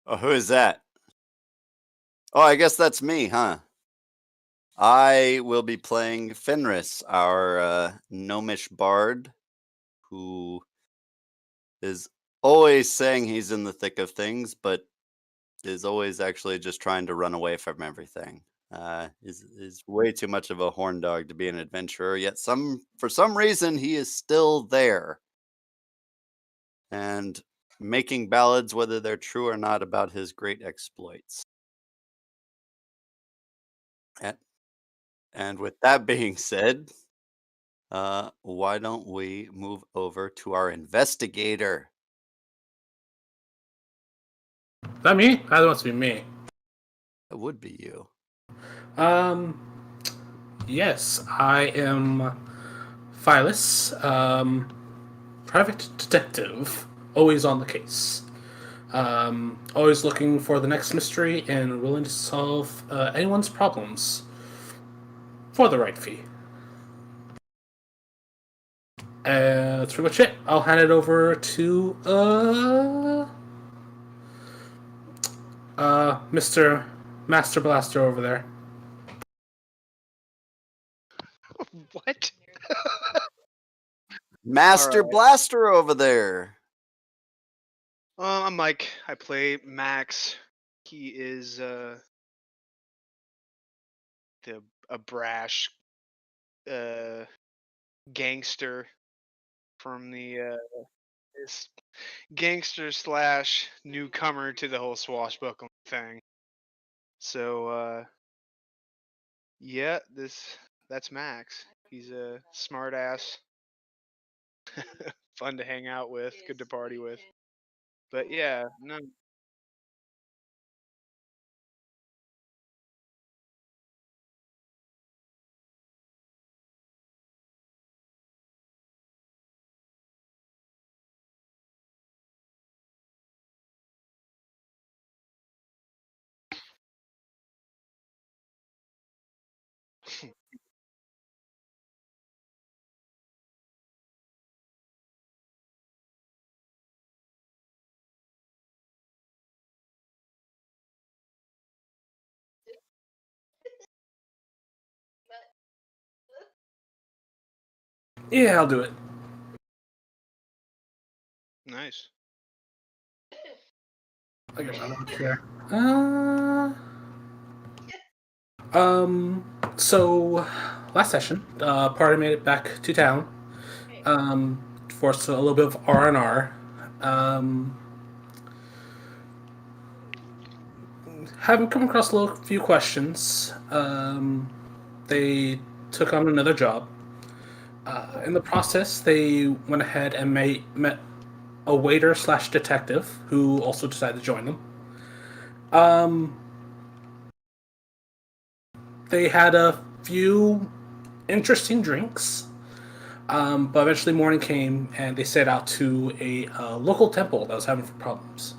Oh, who is that? Oh, I guess that's me, huh? I will be playing Fenris, our gnomish bard, who is always saying he's in the thick of things, but is always actually just trying to run away from everything. Is way too much of a horn dog to be an adventurer. Yet for some reason he is still there and making ballads, whether they're true or not, about his great exploits. And, and with that being said, why don't we move over to our investigator? Is that me? That must be me. That would be you. Um, yes, I am Phyllis, private detective, always on the case. Always looking for the next mystery and willing to solve anyone's problems for the right fee. That's pretty much it. I'll hand it over to Mr. Master Blaster over there. What? All Master right. Blaster over there. I'm Mike. I play Max. He is a brash uh, gangster from the this gangster slash newcomer to the whole swashbuckling thing. So yeah, that's Max. He's a smart ass, fun to hang out with, good to party with. But yeah, no. Yeah, I'll do it. Nice. I got my notes here. So last session, party made it back to town. For a little bit of R&R. Um, having come across a little few questions, they took on another job. In the process, they went ahead and met a waiter slash detective who also decided to join them. Um, they had a few interesting drinks, but eventually morning came and they set out to a local temple that was having problems.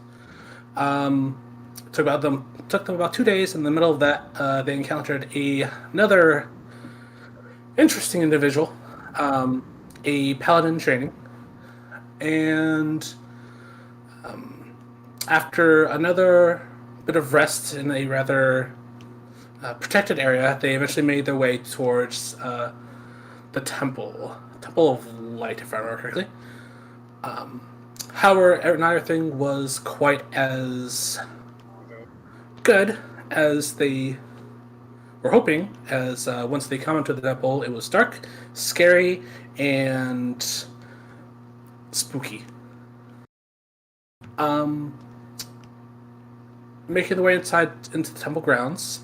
Um, took them about 2 days. In the middle of that, they encountered another interesting individual, um, a paladin training, and after another bit of rest in a rather protected area, they eventually made their way towards the Temple of Light, if I remember correctly. However, not everything was quite as good as they were hoping. As once they come into the temple, it was dark, scary, and spooky. Um, Making the way inside into the temple grounds,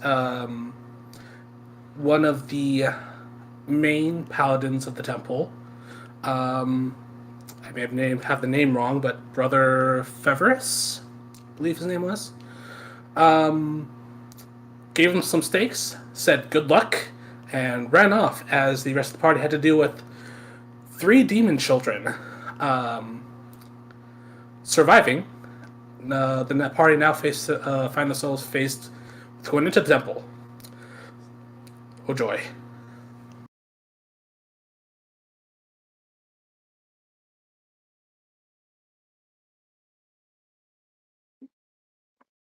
one of the main paladins of the temple, um, I may have the name wrong, but Brother Feverus, I believe his name was, um, gave him some steaks, said good luck, and ran off as the rest of the party had to deal with three demon children um, surviving. The party now find themselves faced with going into the temple. Oh joy.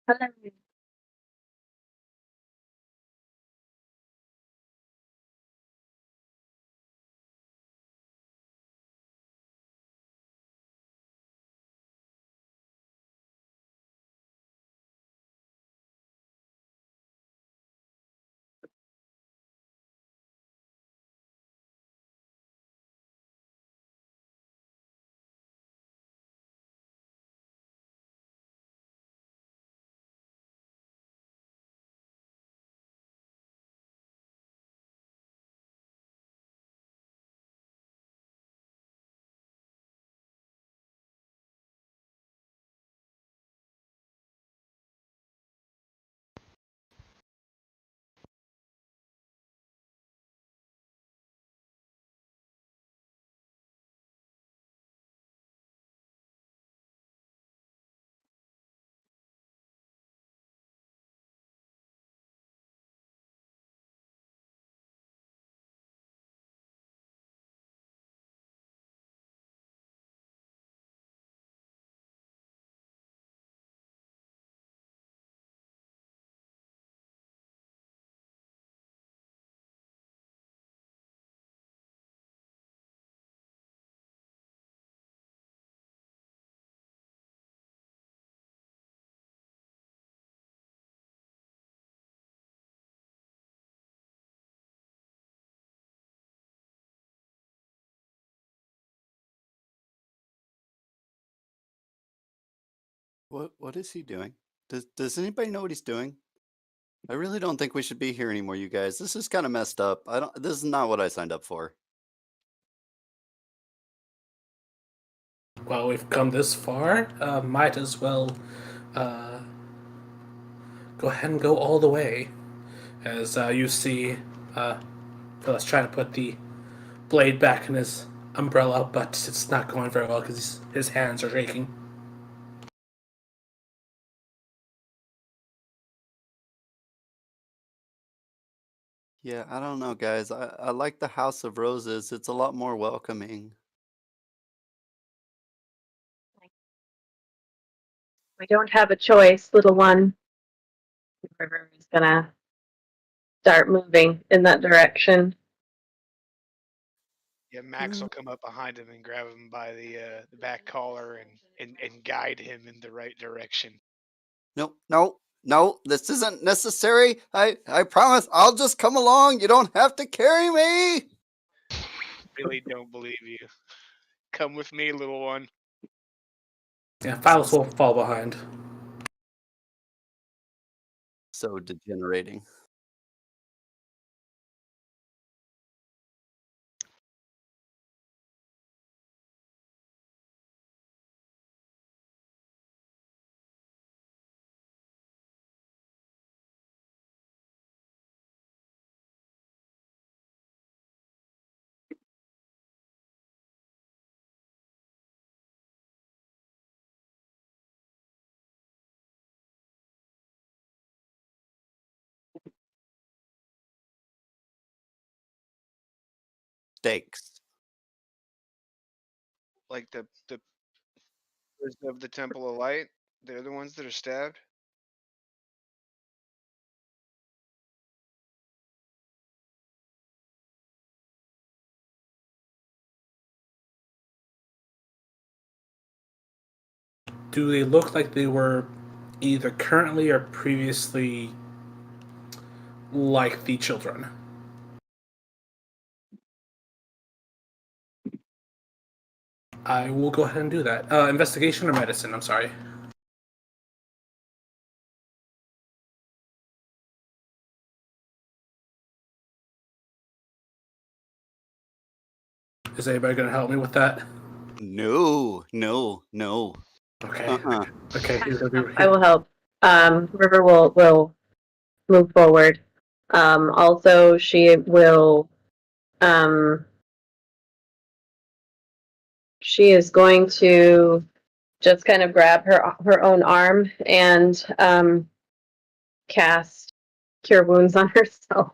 Hello. What is he doing? Does anybody know what he's doing? I really don't think we should be here anymore, you guys. This is kind of messed up. I don't. This is not what I signed up for. Well, we've come this far. Might as well go ahead and go all the way. As you see, Phyllis trying to put the blade back in his umbrella, but it's not going very well because his hands are shaking. Yeah, I don't know, guys. I like the House of Roses. It's a lot more welcoming. We don't have a choice, little one. The river is gonna start moving in that direction. Yeah, Max will come up behind him and grab him by the back collar and guide him in the right direction. No, no, no. This isn't necessary. I promise. I'll just come along. You don't have to carry me. Really don't believe you. Come with me, little one. Yeah, Phyllis will fall behind. So degenerating. Stakes. Like the pillars of the Temple of Light. They're the ones that are stabbed. Do they look like they were either currently or previously like the children? I will go ahead and do that. Investigation or medicine? I'm sorry. Is anybody going to help me with that? No, no, no. Okay. Uh-uh. Okay. I will help. River will move forward. Also, she will. She is going to just kind of grab her own arm and cast Cure Wounds on herself.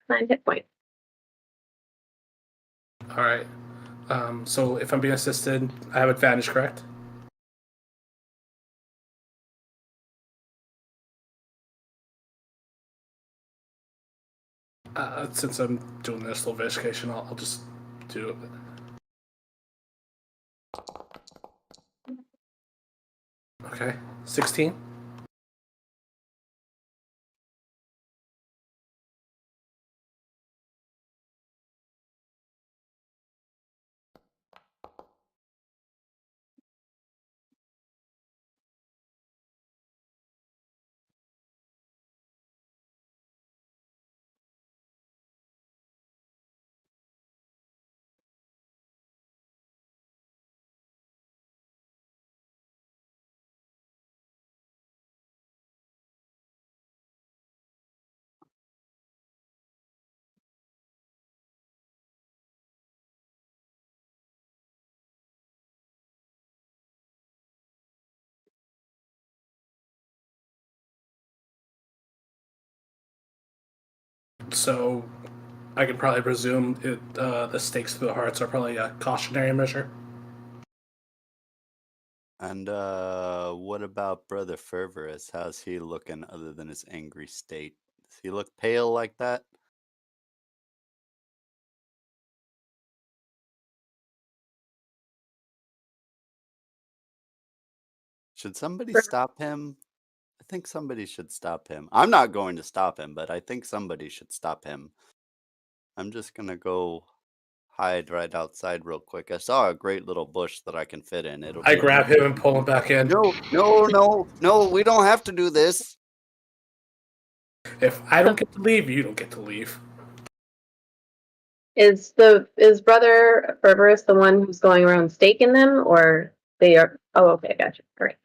9 hit points. All right. So if I'm being assisted, I have advantage, correct? Since I'm doing this little investigation, I'll just do it. Okay, 16. So I can probably presume the stakes through the hearts are probably a cautionary measure. And what about Brother Fervorous? How's he looking other than his angry state? Does he look pale like that? Should somebody stop him? I think somebody should stop him. I'm not going to stop him, but I think somebody should stop him. I'm just gonna go hide right outside real quick. I saw a great little bush that I can fit in. It'll I be grab him and pull him back in. No, we don't have to do this. If I don't get to leave, you don't get to leave. Is Brother Fervorous the one who's going around staking them, or they are? Oh, okay, gotcha. All right.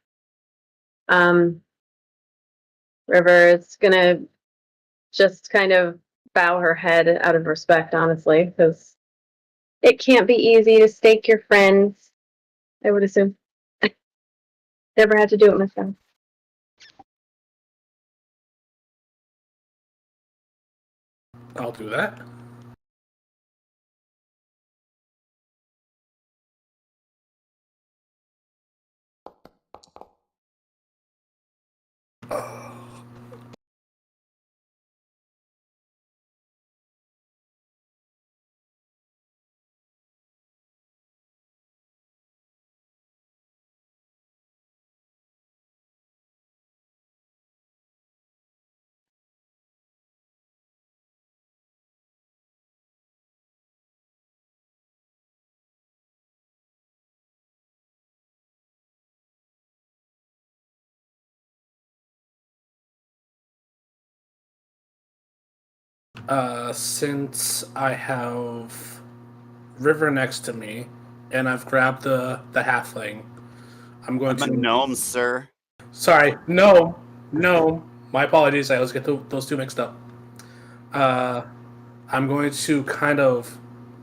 River is gonna just kind of bow her head out of respect, honestly, because it can't be easy to stake your friends. I would assume. Never had to do it myself. I'll do that. Since I have River next to me, and I've grabbed the halfling, I'm going I'm a to. gnome, sir. Sorry, no. My apologies. I always get those two mixed up. I'm going to kind of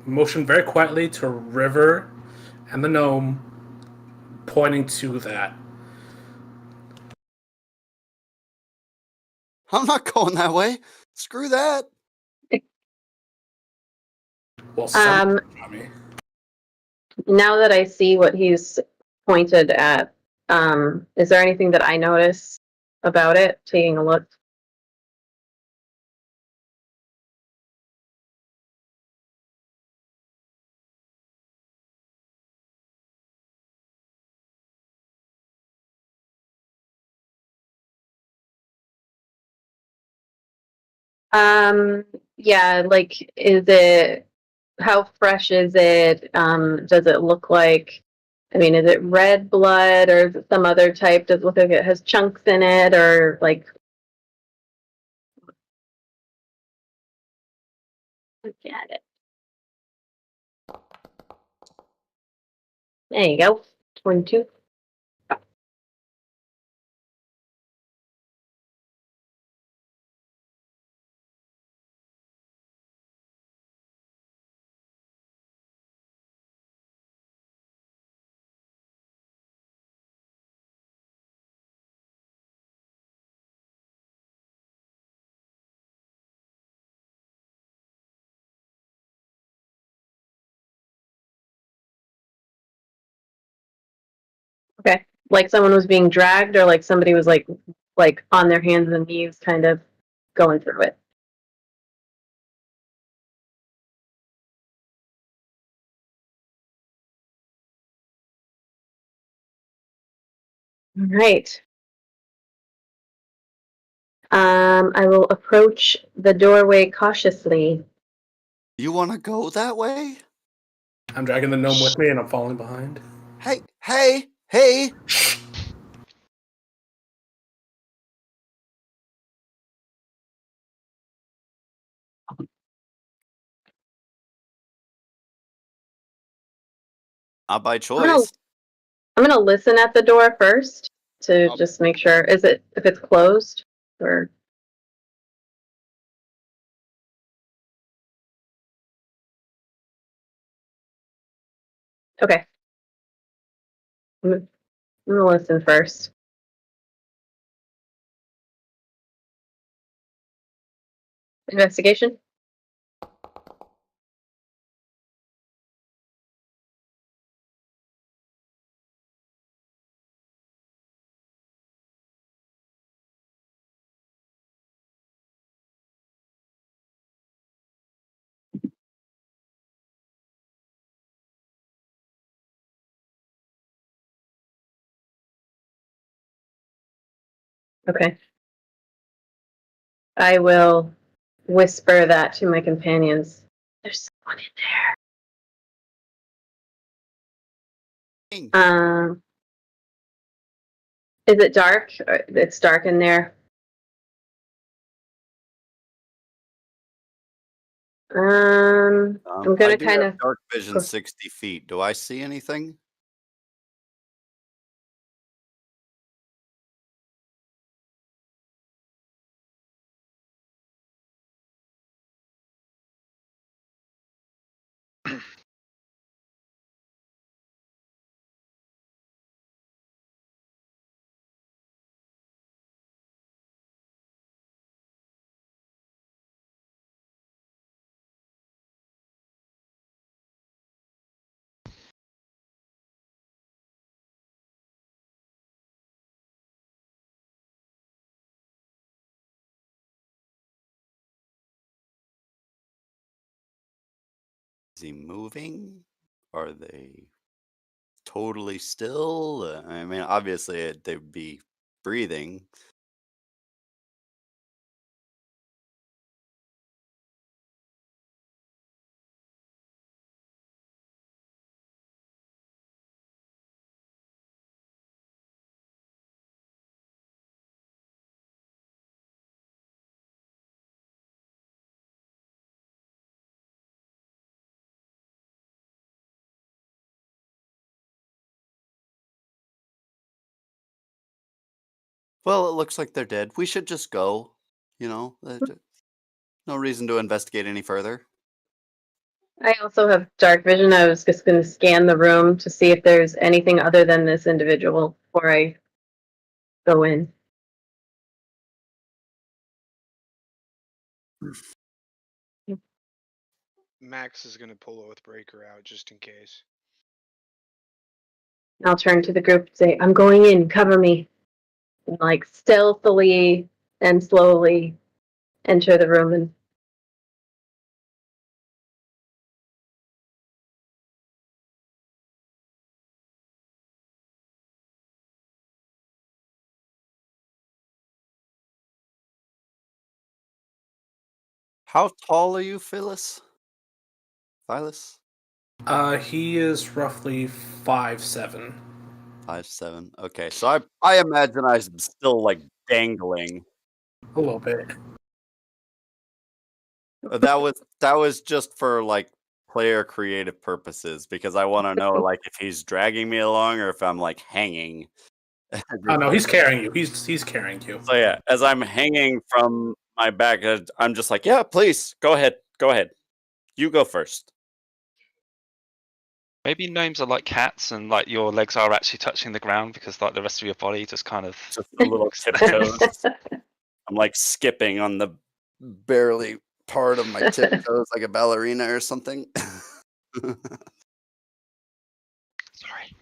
motion very quietly to River and the gnome, pointing to that. I'm not going that way. Screw that. Well, me. Now that I see what he's pointed at, is there anything that I notice about it? Taking a look. Yeah, like, is it, how fresh is it? Does it look like, I mean, is it red blood or is it some other type? Does it look like it has chunks in it or like? Look at it. There you go. 22. Okay. Like someone was being dragged or like somebody was like on their hands and knees kind of going through it. All right. I will approach the doorway cautiously. You want to go that way? I'm dragging the gnome with me, and I'm falling behind. Hey, hey, hey! Not by I'm gonna, choice. I'm gonna listen at the door first to I'll- just make sure. Is it if it's closed or? Okay. I'm gonna listen first. Investigation. Okay. I will whisper that to my companions. There's someone in there. Is it dark? It's dark in there. I'm I gonna do kind have of. dark vision 60 feet. Do I see anything? Is he moving? Are they totally still? I mean, obviously they'd be breathing. Well, it looks like they're dead. We should just go. No reason to investigate any further. I also have dark vision. I was just gonna scan the room to see if there's anything other than this individual before I go in. Max is gonna pull Oathbreaker out just in case. I'll turn to the group and say, "I'm going in. Cover me." And, like stealthily and slowly enter the room and. How tall are you, Phyllis? Phyllis? He is roughly 5'7". 5'7". Okay, so I imagine I'm still like dangling. A little bit. That was just for like player creative purposes because I want to know like if he's dragging me along or if I'm like hanging. Oh no, he's carrying you. He's carrying you. So yeah, as I'm hanging from my back, I'm just like, yeah, please go ahead, you go first. Maybe gnomes are like cats, and like your legs are actually touching the ground because like the rest of your body just kind of. Just a little tiptoes. I'm like skipping on the barely part of my tiptoes like a ballerina or something. Sorry.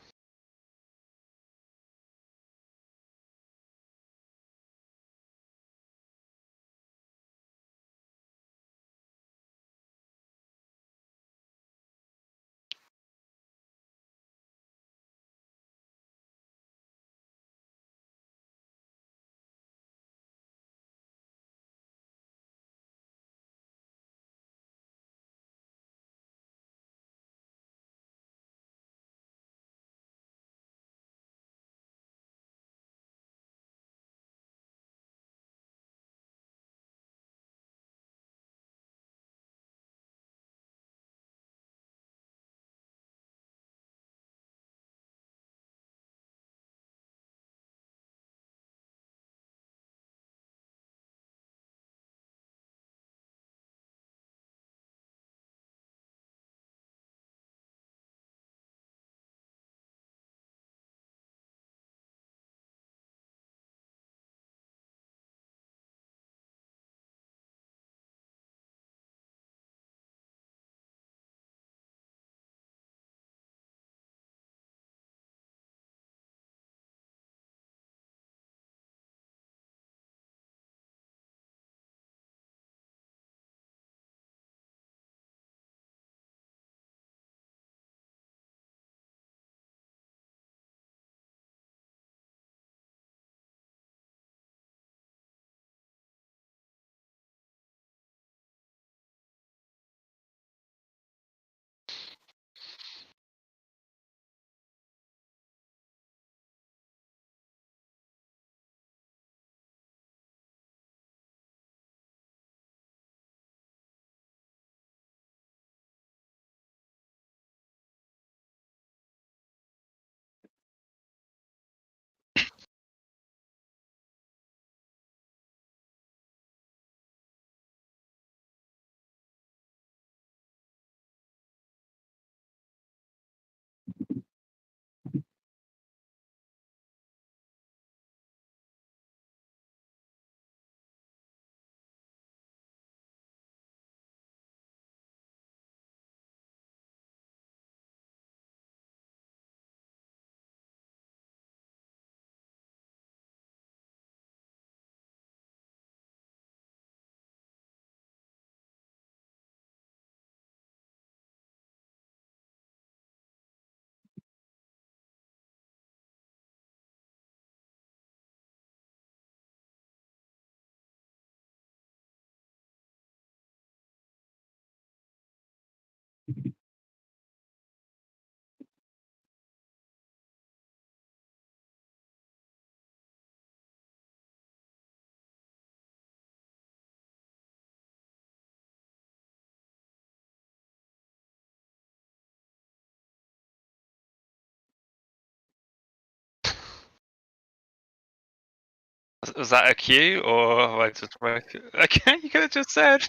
Was that a cue or have I just okay? You could have just said.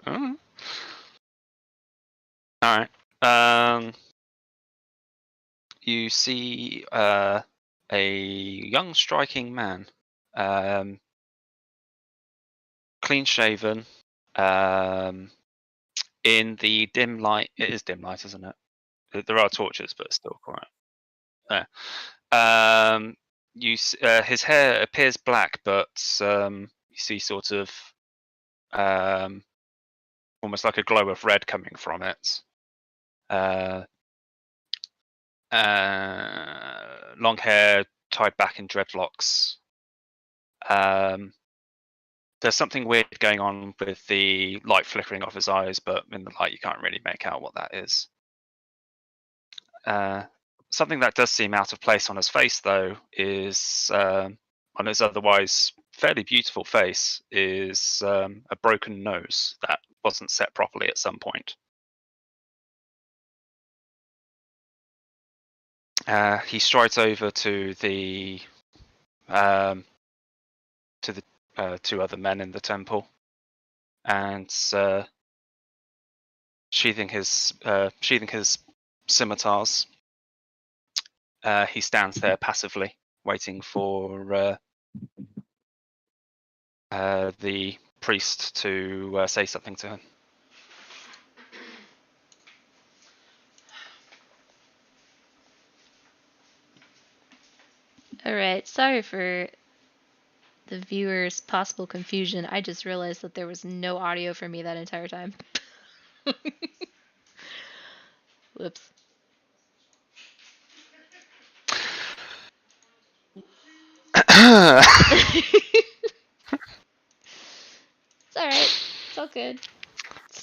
Oh. All right. You see a young, striking man, clean shaven, in the dim light. It is dim light, isn't it? There are torches, but it's still quiet. His hair appears black, but you see sort of almost like a glow of red coming from it. Long hair tied back in dreadlocks. There's something weird going on with the light flickering off his eyes, but in the light you can't really make out what that is. Something that does seem out of place on his face, though, is on his otherwise fairly beautiful face is a broken nose that wasn't set properly at some point. He strides over to the two other men in the temple, and sheathing his scimitars, he stands there passively, waiting for the priest to say something to him. Alright, sorry for the viewers' possible confusion. I just realized that there was no audio for me that entire time. Whoops. It's alright. It's all good.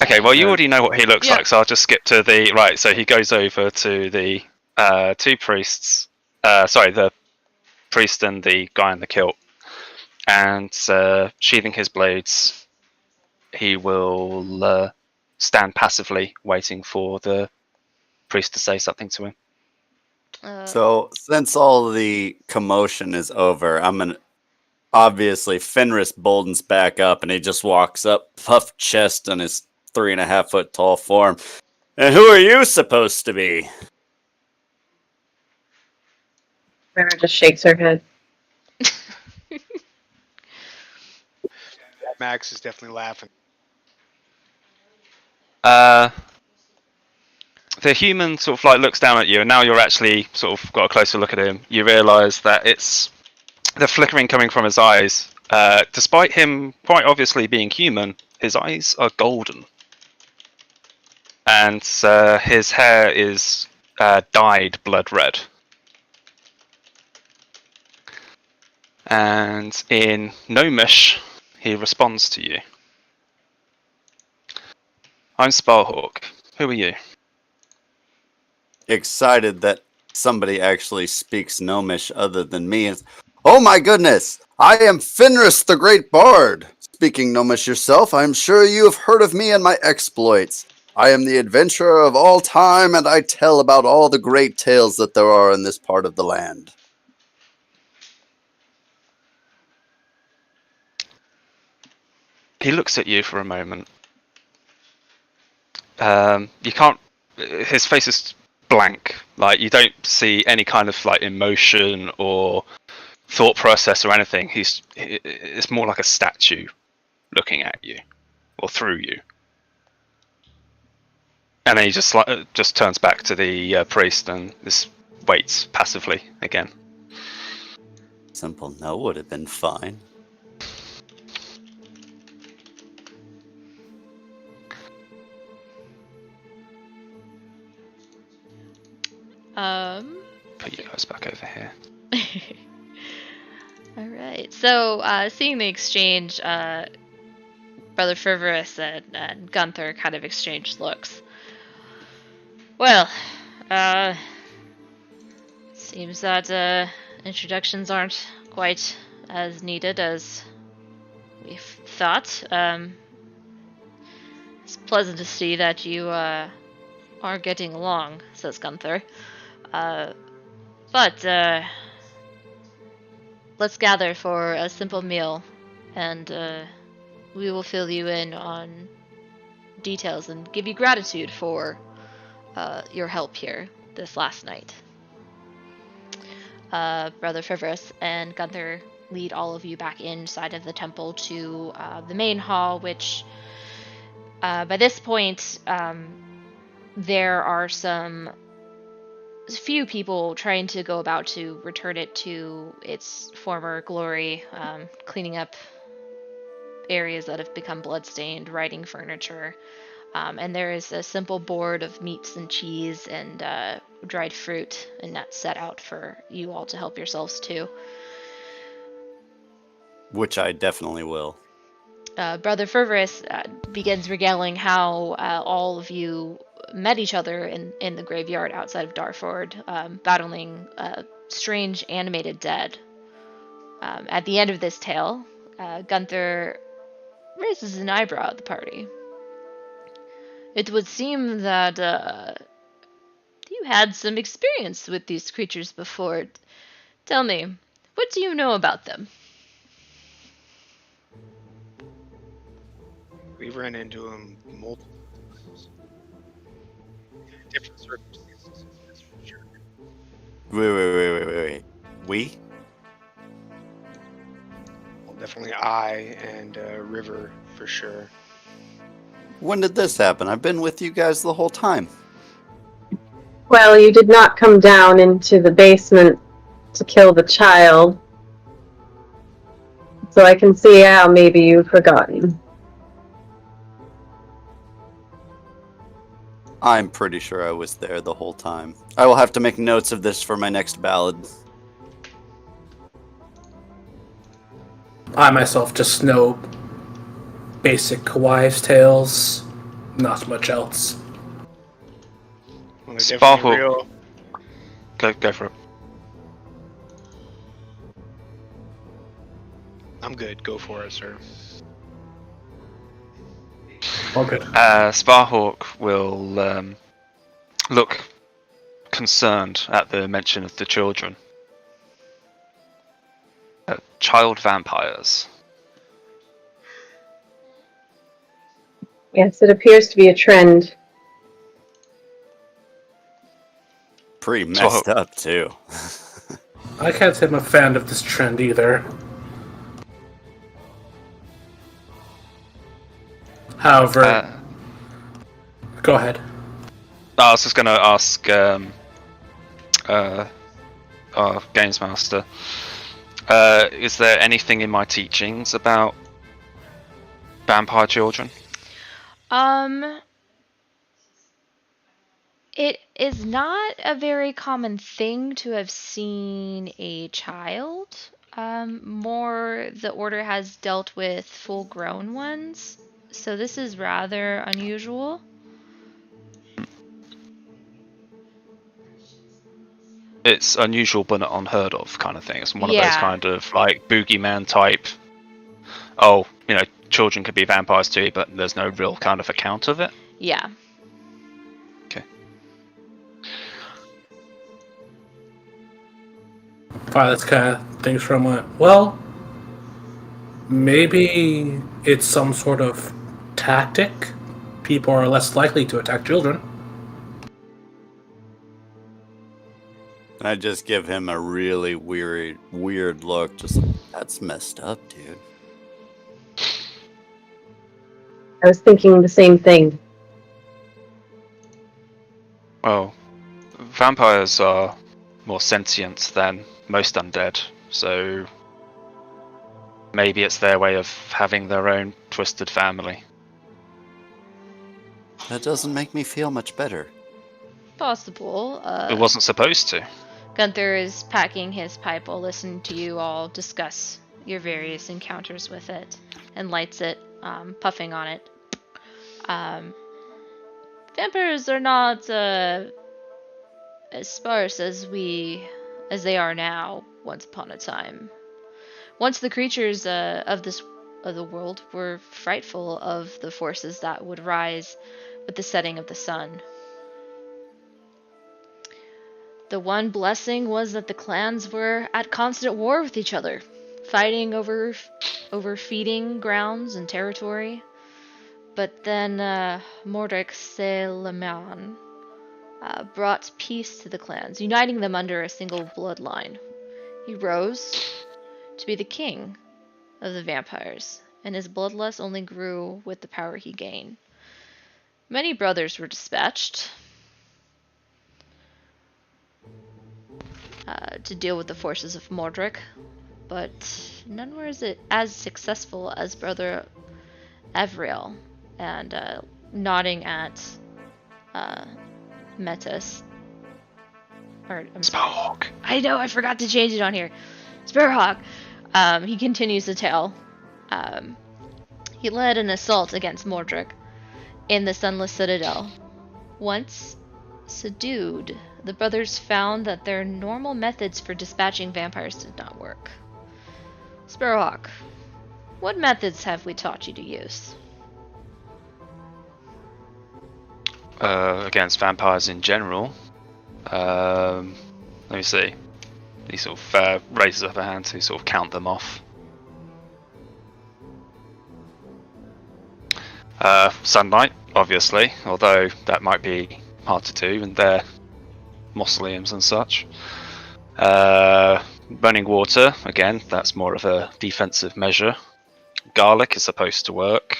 Okay, well, you already know what he looks Yeah. like, so I'll just skip to the right. So he goes over to the two priests. The priest and the guy in the kilt, and sheathing his blades, he will stand passively, waiting for the priest to say something to him. So, since all the commotion is over, obviously Fenris boldens back up and he just walks up, puffed chest on his 3.5 foot tall form. And who are you supposed to be? River just shakes her head. Max is definitely laughing. The human sort of like looks down at you, and now you're actually sort of got a closer look at him. You realise that it's the flickering coming from his eyes. Despite him quite obviously being human, his eyes are golden, and his hair is dyed blood red. And in Gnomish, he responds to you. I'm Sparhawk. Who are you? Excited that somebody actually speaks Gnomish other than me. Oh my goodness! I am Fenris the Great Bard! Speaking Gnomish yourself, I am sure you have heard of me and my exploits. I am the adventurer of all time, and I tell about all the great tales that there are in this part of the land. He looks at you for a moment. You can't. His face is blank. Like, you don't see any kind of like emotion or thought process or anything. It's more like a statue looking at you or through you. And then he just turns back to the priest and just waits passively again. Simple no would have been fine. Put you guys back over here. Alright, so seeing the exchange, by Brother Fervorous and Gunther kind of exchange looks. Well, seems that introductions aren't quite as needed as we've thought. It's pleasant to see that you are getting along, says Gunther. But let's gather for a simple meal, and we will fill you in on details and give you gratitude for your help here this last night. Brother Fervorous and Gunther lead all of you back inside of the temple to the main hall, which by this point there are few people trying to go about to return it to its former glory, cleaning up areas that have become bloodstained, righting furniture, and there is a simple board of meats and cheese and dried fruit and nuts set out for you all to help yourselves to. Which I definitely will. Brother Fervorous begins regaling how all of you met each other in the graveyard outside of Darford, battling strange animated dead. At the end of this tale, Gunther raises an eyebrow at the party. It would seem that you had some experience with these creatures before. Tell me, what do you know about them? We've run into them multiple times. Different circumstances, that's for sure. Wait. We? Well, definitely I and River for sure. When did this happen? I've been with you guys the whole time. Well, you did not come down into the basement to kill the child. So I can see how maybe you've forgotten. I'm pretty sure I was there the whole time. I will have to make notes of this for my next ballad. I myself just know basic wives' tales, not much else. Well, they're Sparkle. definitely real. Go for it. I'm good. Go for it, sir. All good. Sparhawk will look concerned at the mention of the children. Child vampires. Yes, it appears to be a trend. Pretty messed up, too. I can't say I'm a fan of this trend either. However, go ahead. I was just going to ask our games master, is there anything in my teachings about vampire children? It is not a very common thing to have seen a child. More, the order has dealt with full-grown ones, so this is rather unusual. It's unusual but not unheard of kind of thing. It's one of Yeah. those kind of like boogeyman type. Oh, children could be vampires too, but there's no real kind of account of it. Yeah. Okay. Violet's kind of thinks for a moment. Well, maybe it's some sort of tactic. People are less likely to attack children. I just give him a really weird look. Just, that's messed up, dude. I was thinking the same thing. Well, vampires are more sentient than most undead, so maybe it's their way of having their own twisted family. That doesn't make me feel much better. Possible. It wasn't supposed to. Gunther is packing his pipe while listening to you all discuss your various encounters with it, and lights it puffing on it. Vampires are not as sparse as they are now. Once upon a time, once the creatures of the world were frightful of the forces that would rise with the setting of the sun. The one blessing was that the clans were at constant war with each other, fighting over feeding grounds and territory. But then Mordek Seleman brought peace to the clans, uniting them under a single bloodline. He rose to be the king of the vampires, and his bloodlust only grew with the power he gained. Many brothers were dispatched to deal with the forces of Mordred, but none were as successful as brother Evriel. And nodding at Metis. Sparhawk. I know, I forgot to change it on here. Sparhawk. He continues to tell. He led an assault against Mordred in the Sunless Citadel. Once subdued, the brothers found that their normal methods for dispatching vampires did not work. Sparhawk, what methods have we taught you to use? Against vampires in general. Let me see. He sort of raises up a hand to sort of count them off. Sunlight, obviously, although that might be hard to do, and they're mausoleums and such. Running water, again, that's more of a defensive measure. Garlic is supposed to work.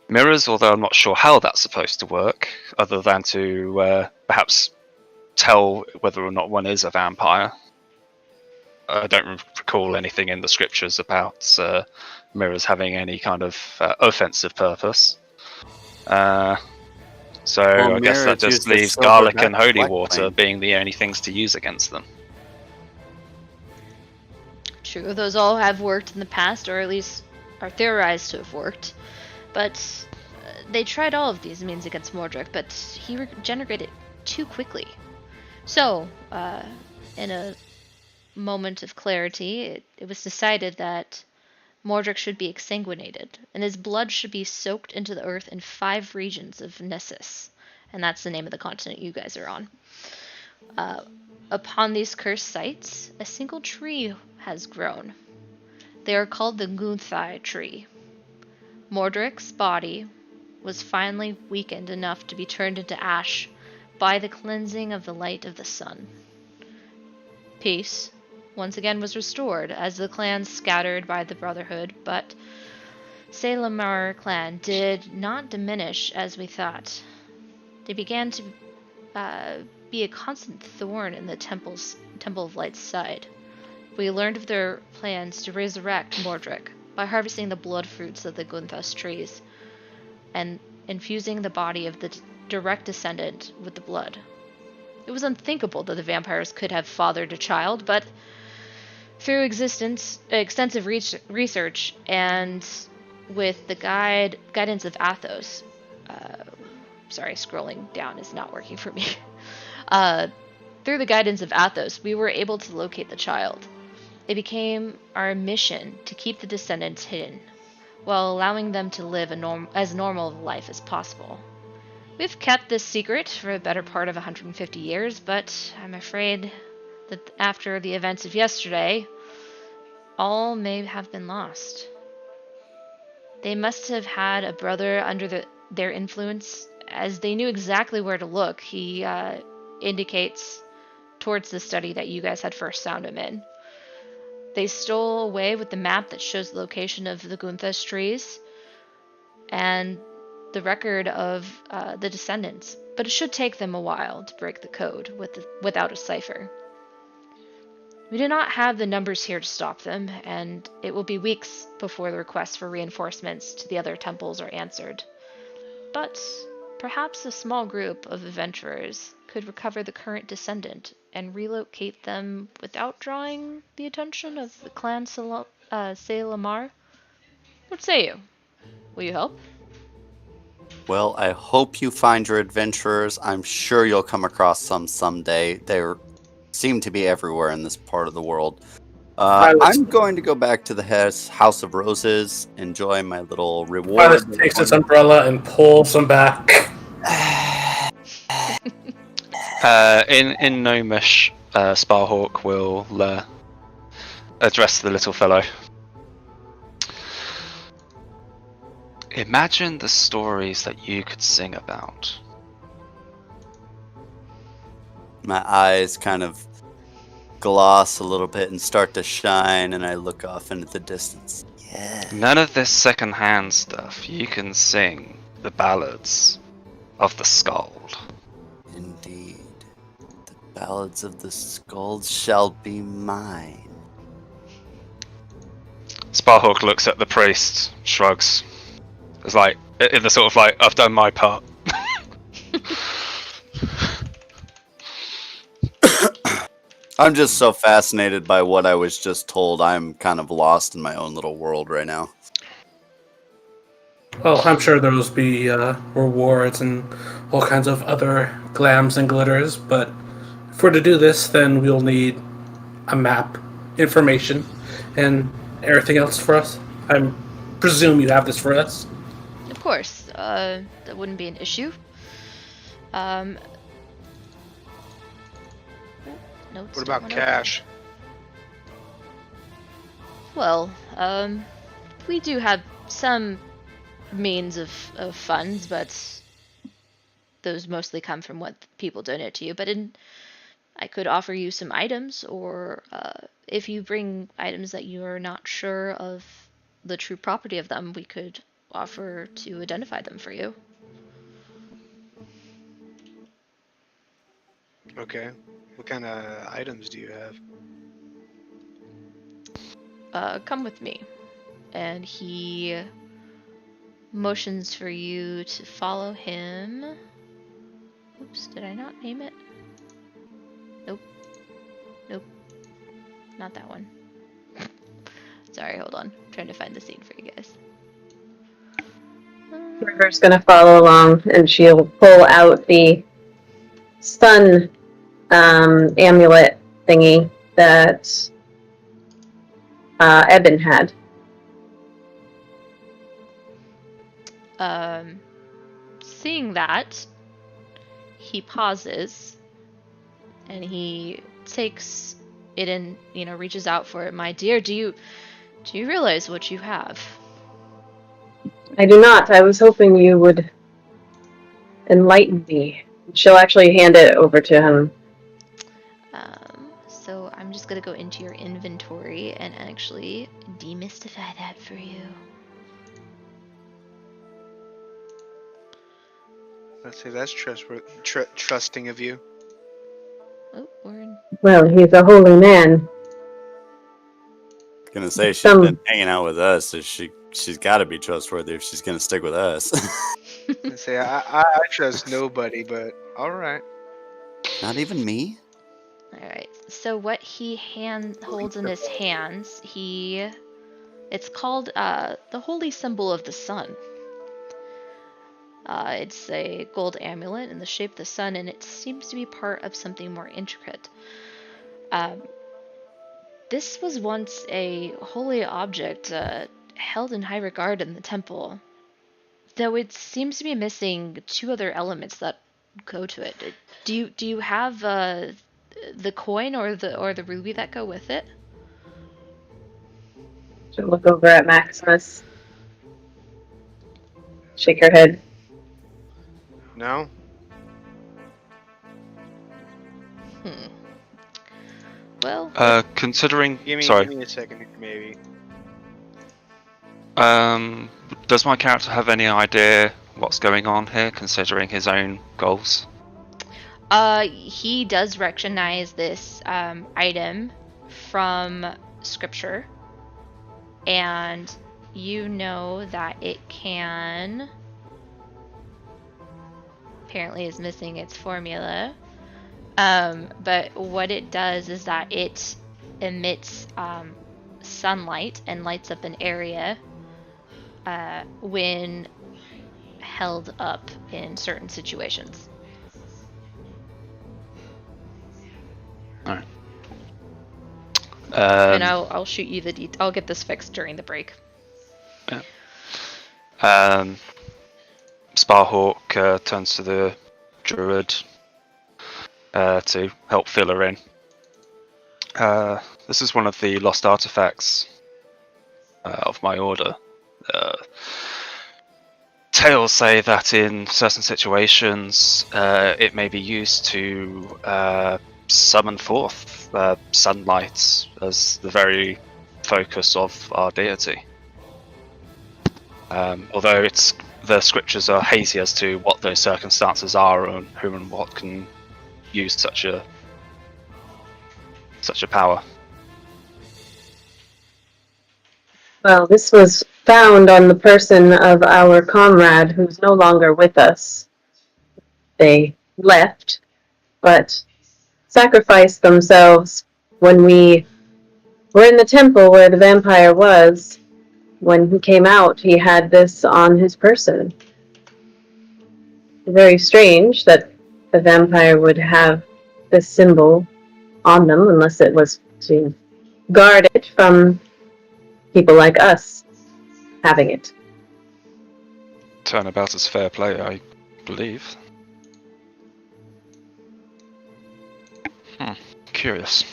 Mirrors, although I'm not sure how that's supposed to work, other than to perhaps tell whether or not one is a vampire. I don't recall anything in the scriptures about mirrors having any kind of offensive purpose. I guess that just leaves garlic and holy water being the only things to use against them. True, those all have worked in the past, or at least are theorized to have worked. But they tried all of these means against Mordred, but he regenerated too quickly. So, in a moment of clarity, it was decided that Mordred should be exsanguinated, and his blood should be soaked into the earth in 5 regions of Nessus. And that's the name of the continent you guys are on. Upon these cursed sites, a single tree has grown. They are called the Gunthai tree. Mordred's body was finally weakened enough to be turned into ash by the cleansing of the light of the sun. Peace once again was restored as the clans scattered by the Brotherhood, but Selamar clan did not diminish as we thought. They began to be a constant thorn in the Temple of Light's side. We learned of their plans to resurrect Mordred by harvesting the blood fruits of the Gunthas trees and infusing the body of the direct descendant with the blood. It was unthinkable that the vampires could have fathered a child, but through extensive research and with the guidance of Athos, sorry, scrolling down is not working for me. Through the guidance of Athos, we were able to locate the child. It became our mission to keep the descendants hidden, while allowing them to live as normal a life as possible. We've kept this secret for the better part of 150 years, but I'm afraid that after the events of yesterday, all may have been lost. They must have had a brother under their influence, as they knew exactly where to look. He indicates towards the study that you guys had first found him in. They stole away with the map that shows the location of the Gunthas trees and the record of the descendants, but it should take them a while to break the code without a cipher. We do not have the numbers here to stop them, and it will be weeks before the requests for reinforcements to the other temples are answered. But perhaps a small group of adventurers could recover the current descendant and relocate them without drawing the attention of the clan Selamar. What say you? Will you help? Well, I hope you find your adventurers. I'm sure you'll come across some someday. They seem to be everywhere in this part of the world. I'm going to go back to the House of Roses, enjoy my little reward. Violet takes his umbrella and pulls him back. In Gnomish, Sparhawk will address the little fellow. Imagine the stories that you could sing about. My eyes kind of gloss a little bit and start to shine, and I look off into the distance. Yeah. None of this second-hand stuff. You can sing the ballads of the Skald. Indeed. The ballads of the Skulls shall be mine. Sparhawk looks at the priest, shrugs. It's like, in the sort of like, I've done my part. I'm just so fascinated by what I was just told. I'm kind of lost in my own little world right now. Well, I'm sure there'll be rewards and all kinds of other glams and glitters, but if we're to do this, then we'll need a map, information, and everything else for us. I presume you have this for us. Of course, that wouldn't be an issue. Notes What don't about wanna cash? open. Well, we do have some means of funds, but those mostly come from what people donate to you. But I could offer you some items, or if you bring items that you are not sure of the true property of them, we could offer to identify them for you. Okay. What kind of items do you have? Come with me. And he motions for you to follow him. Oops, did I not name it? Nope. Nope. Not that one. Sorry, hold on. I'm trying to find the scene for you guys. River's gonna follow along, and she'll pull out the sun amulet thingy that Eben had. Seeing that, he pauses and he takes it and reaches out for it. My dear, do you realize what you have? I do not. I was hoping you would enlighten me. She'll actually hand it over to him. So I'm just gonna go into your inventory and actually demystify that for you. I'd say that's trusting of you. Oh, we're in. Well, he's a holy man. Gonna say she's Some- been hanging out with us, so she's got to be trustworthy if she's gonna stick with us. I'd say I trust nobody, but all right. Not even me. All right. So what he holds in his hands, it's called the holy symbol of the sun. It's a gold amulet in the shape of the sun, and it seems to be part of something more intricate. This was once a holy object held in high regard in the temple, though it seems to be missing two other elements that go to it. Do you have the coin or the ruby that go with it? She'll look over at Maximus. Shake her head. No? Well, Considering, Give sorry, me a second, maybe. does my character have any idea what's going on here, considering his own goals? he does recognize this item from scripture, and you know that it can. Apparently, is missing its formula. But what it does is that it emits sunlight and lights up an area when held up in certain situations. Alright. And I'll shoot you the I'll get this fixed during the break. Sparhawk turns to the druid to help fill her in. This is one of the lost artifacts of my order. Tales say that in certain situations it may be used to summon forth sunlight as the very focus of our deity. Although the scriptures are hazy as to what those circumstances are and who and what can use such a power. Well, this was found on the person of our comrade who's no longer with us. They left, but sacrificed themselves when we were in the temple where the vampire was. When he came out, he had this on his person. Very strange that the vampire would have this symbol on them, unless it was to guard it from people like us having it. Turnabout is fair play, I believe. Curious.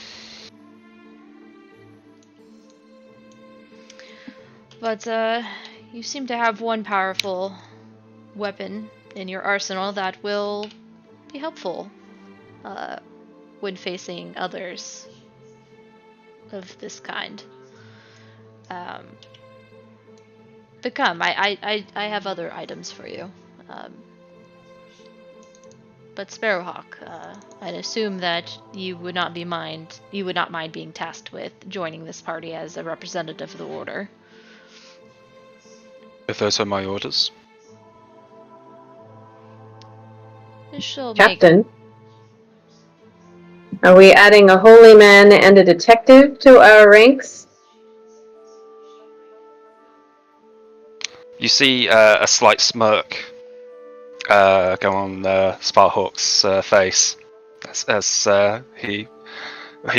But you seem to have one powerful weapon in your arsenal that will be helpful when facing others of this kind. But come, I have other items for you. But Sparrowhawk, I'd assume that you would not mind being tasked with joining this party as a representative of the order. If those are my orders. Captain, are we adding a holy man and a detective to our ranks? You see a slight smirk go on Sparhawk's face as he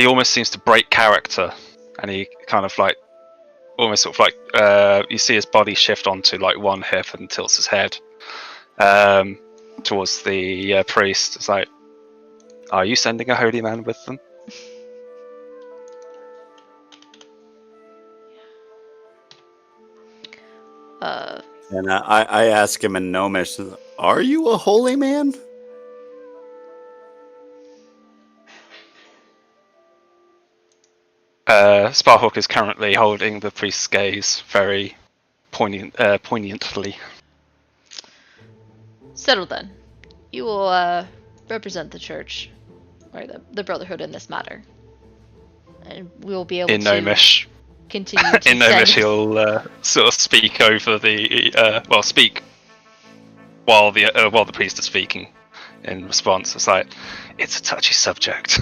almost seems to break character, and he kind of like almost sort of like you see his body shift onto like one hip and tilts his head towards the priest. It's like, are you sending a holy man with them? And I ask him in Gnomish, are you a holy man? Sparhawk is currently holding the priest's gaze very poignantly. Settled then. You will represent the church, or the Brotherhood in this matter. And we will be able in to Gnomish. Continue to in Gnomish, he'll sort of speak over the speak while the priest is speaking. In response, it's like, it's a touchy subject.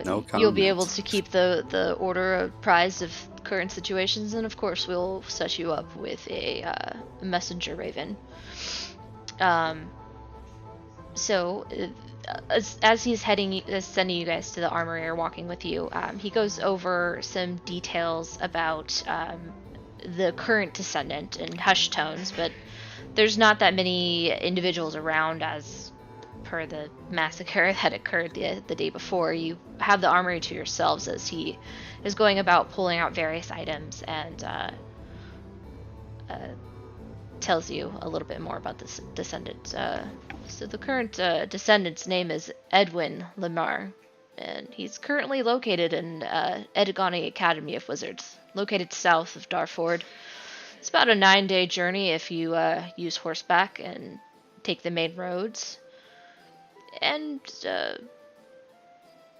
No you'll be comment. able to keep the order apprised of current situations, and of course we'll set you up with a messenger raven. So as he's sending you guys to the armory or walking with you, he goes over some details about the current descendant in hushed tones, but there's not that many individuals around as per the massacre that occurred the day before. You have the armory to yourselves as he is going about pulling out various items and tells you a little bit more about this descendant. So the current descendant's name is Edwin Lemar, and he's currently located in Edgoni Academy of Wizards, located south of Darford. It's about a 9-day journey if you use horseback and take the main roads. And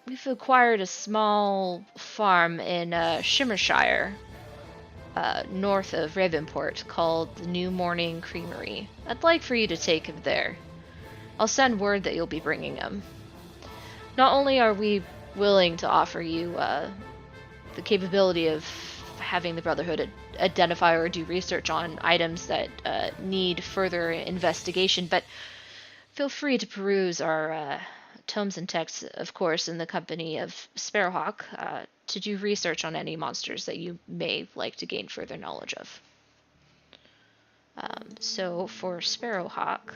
we've acquired a small farm in Shimmershire, north of Ravenport, called the New Morning Creamery. I'd like for you to take him there. I'll send word that you'll be bringing him. Not only are we willing to offer you the capability of having the Brotherhood identify or do research on items that need further investigation, but feel free to peruse our tomes and texts, of course, in the company of Sparrowhawk, to do research on any monsters that you may like to gain further knowledge of. So for Sparrowhawk,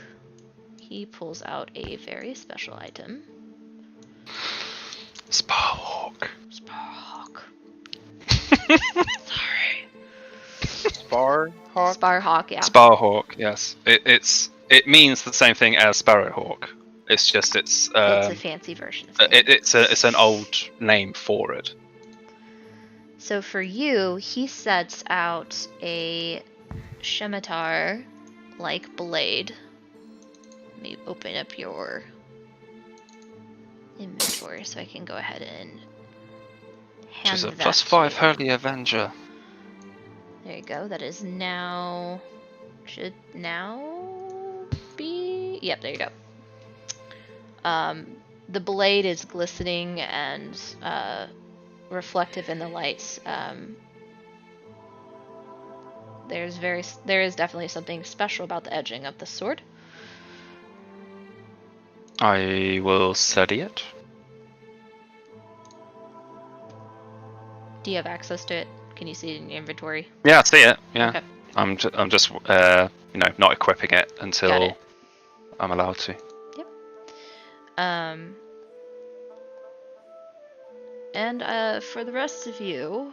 he pulls out a very special item. Sparrowhawk. Sparrowhawk. Sparrowhawk? Sparrowhawk, yeah. Sparrowhawk, yes. It means the same thing as Sparrowhawk. It's just It's a fancy version of it. it's an old name for it. So for you, he sets out a scimitar-like blade. Let me open up your inventory so I can go ahead and hand Which is a that +5 to you. Holy Avenger. There you go. That is now... should now be... Yep, there you go. The blade is glistening and reflective in the lights. There is definitely something special about the edging of the sword. I will study it. Do you have access to it? Can you see it in your inventory? Yeah, I see it. Yeah. Okay. I'm just not equipping it Got until it. I'm allowed to. And for the rest of you,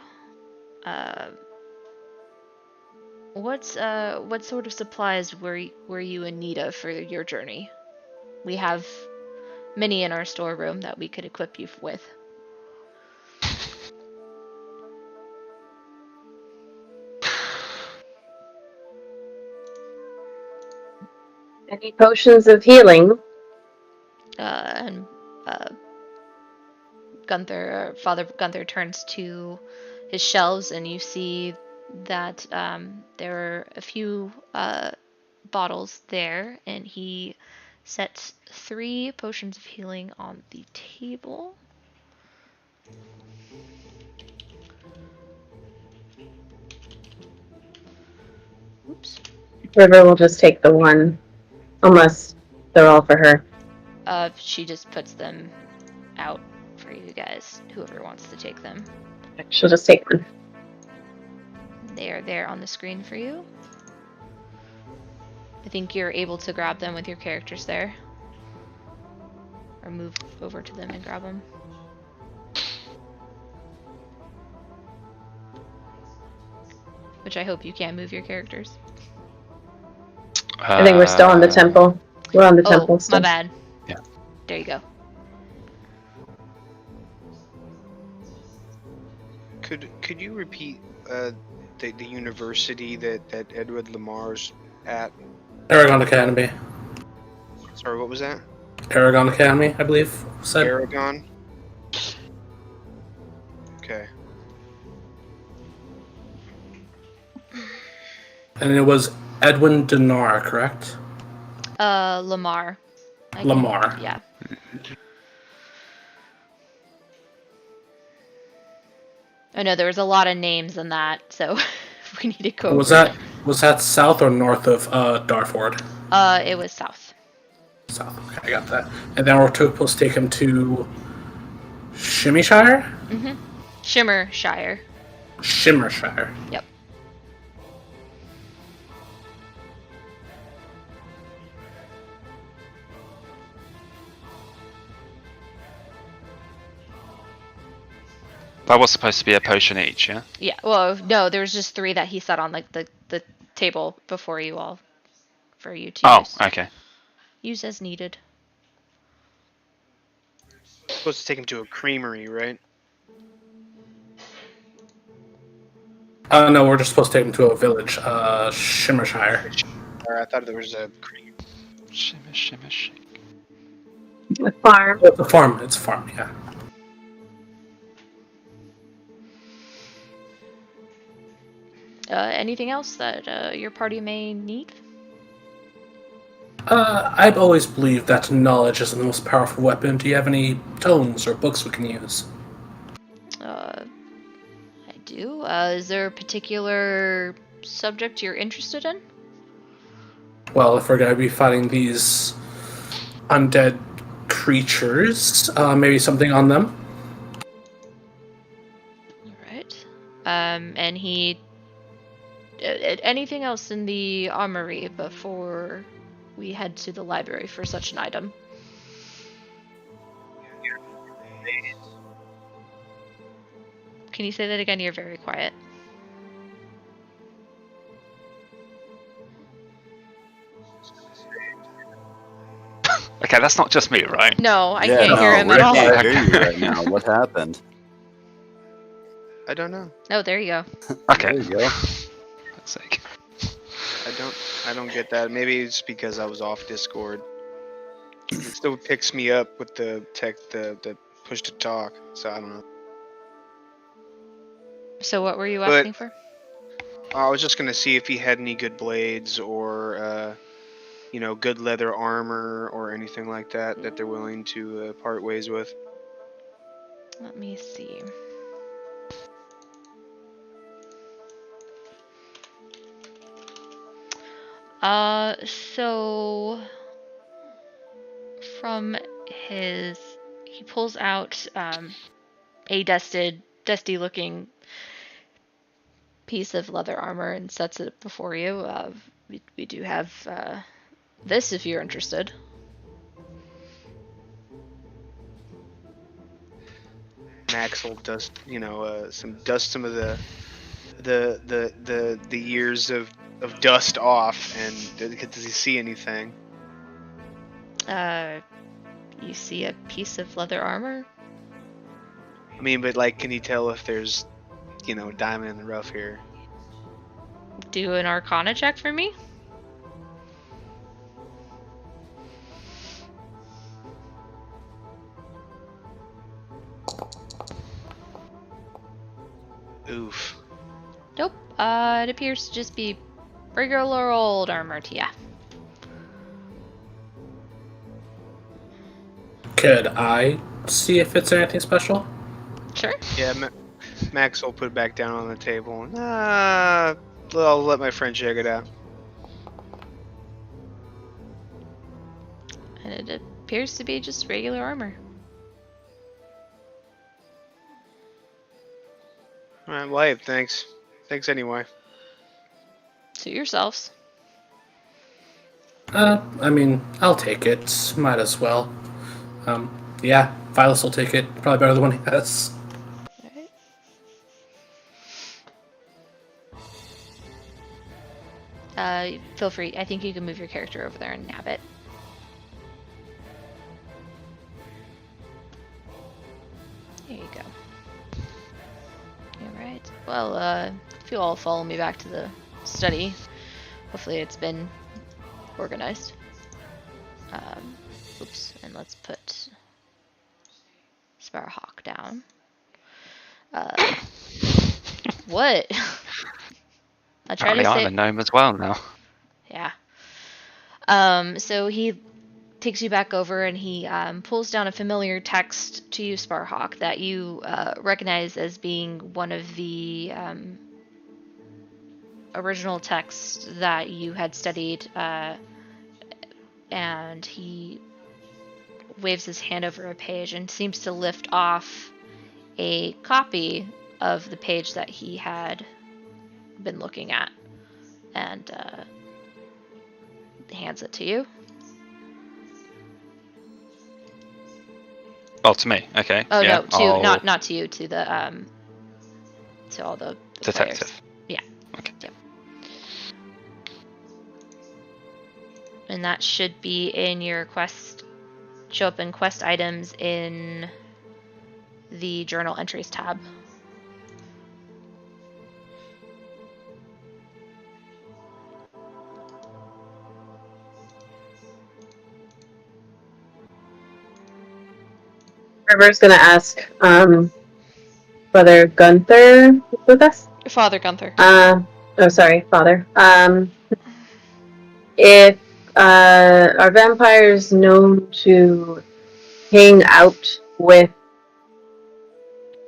what sort of supplies were you in need of for your journey? We have many in our storeroom that we could equip you with. Any potions of healing? And Father Gunther turns to his shelves, and you see that there are a few bottles there, and he sets 3 potions of healing on the table. Oops. River will just take the one, unless they're all for her. She just puts them out for you guys, whoever wants to take them. She'll just take one. They are there on the screen for you. I think you're able to grab them with your characters there. Or move over to them and grab them. Which I hope you can move your characters. I think we're still on the temple. We're on the temple Oh, still. my bad. Yeah. There you go. Could you repeat the university that Edward Lamar's at? Aragon Academy. Sorry, what was that? Aragon Academy, I believe. Said. Aragon? Okay. And it was Edwin Dinar, correct? Lamar. Lamar. Yeah. I know there was a lot of names in that, so we need to go. Was that south or north of Darford? It was south. South. Okay, I got that. And then we're supposed to take him to Shimmyshire? Mm-hmm. Shimmershire. Shimmershire. Yep. That was supposed to be a potion each, yeah? Yeah. Well, no, there was just 3 that he set on like the table before you all, for you to use. Okay. Use as needed. Supposed to take him to a creamery, right? No, we're just supposed to take him to a village, Shimmershire. Or I thought there was a creamery. Shimmer, shimmer, shake. A farm. It's a farm. It's a farm, yeah. Anything else that your party may need? I've always believed that knowledge is the most powerful weapon. Do you have any tomes or books we can use? I do. Is there a particular subject you're interested in? Well, if we're going to be fighting these undead creatures, maybe something on them. Alright. And he... anything else in the armory before we head to the library for such an item? Can you say that again? You're very quiet. Okay, that's not just me, right? No, I Yeah, can't hear no, him we at all. can't hear you right now. What happened? I don't know. Oh, there you go. Okay. There you go. For God's sake. I don't get that. Maybe it's because I was off Discord. It still picks me up with the the push to talk. So I don't know. So what were you But- asking for? I was just gonna see if he had any good blades or good leather armor or anything like that that they're willing to part ways with. Let me see. So from he pulls out a dusty looking piece of leather armor and sets it before you. We do have this if you're interested. Max will dust some of the years of dust off, and does he see anything? You see a piece of leather armor? I mean, but like, can you tell if there's diamond in the rough here? Do an Arcana check for me. Oof. Nope. It appears to just be regular old armor to ya. Could I see if it's anything special? Sure. Yeah, Max will put it back down on the table. I'll let my friend check it out. And it appears to be just regular armor. Alright, well, hey, thanks. Thanks anyway. Suit yourselves. I mean, I'll take it. Might as well. Yeah, Vilas will take it. Probably better than one he has. Feel free. I think you can move your character over there and nab it. There you go. Alright. Well, if you all follow me back to the study, hopefully it's been organized. Oops, and let's put Sparrowhawk down. What? I try to Apparently say. I'm a gnome as well now. Yeah. So he takes you back over and he pulls down a familiar text to you, Sparrowhawk, that you recognize as being one of the original texts that you had studied. And he waves his hand over a page and seems to lift off a copy of the page that he had been looking at, and hands it to you. Oh, to me. Okay. Oh yeah, no, to I'll- not to you, to the to all the players. detective. Yeah. Okay. Yep. And that should be in your quest. Show up in quest items in the journal entries tab. River's gonna ask Brother Gunther is with us. Father Gunther. Sorry, Father. If are vampires known to hang out with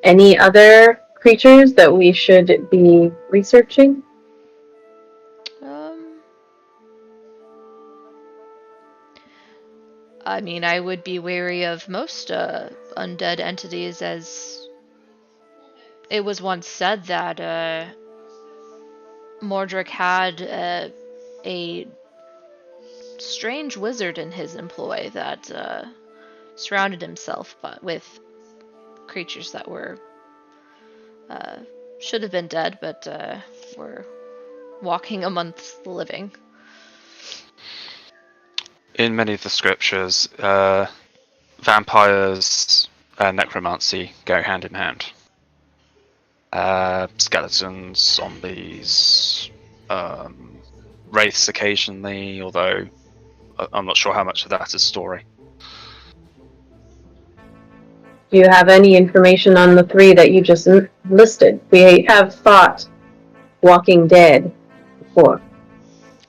any other creatures that we should be researching? I mean, I would be wary of most undead entities, as it was once said that Mordric had a strange wizard in his employ that surrounded himself with creatures that were should have been dead, but were walking amongst the living. In many of the scriptures, vampires and necromancy go hand in hand. Skeletons, zombies, wraiths occasionally, although I'm not sure how much of that is story. Do you have any information on the 3 that you just listed? We have fought Walking Dead before.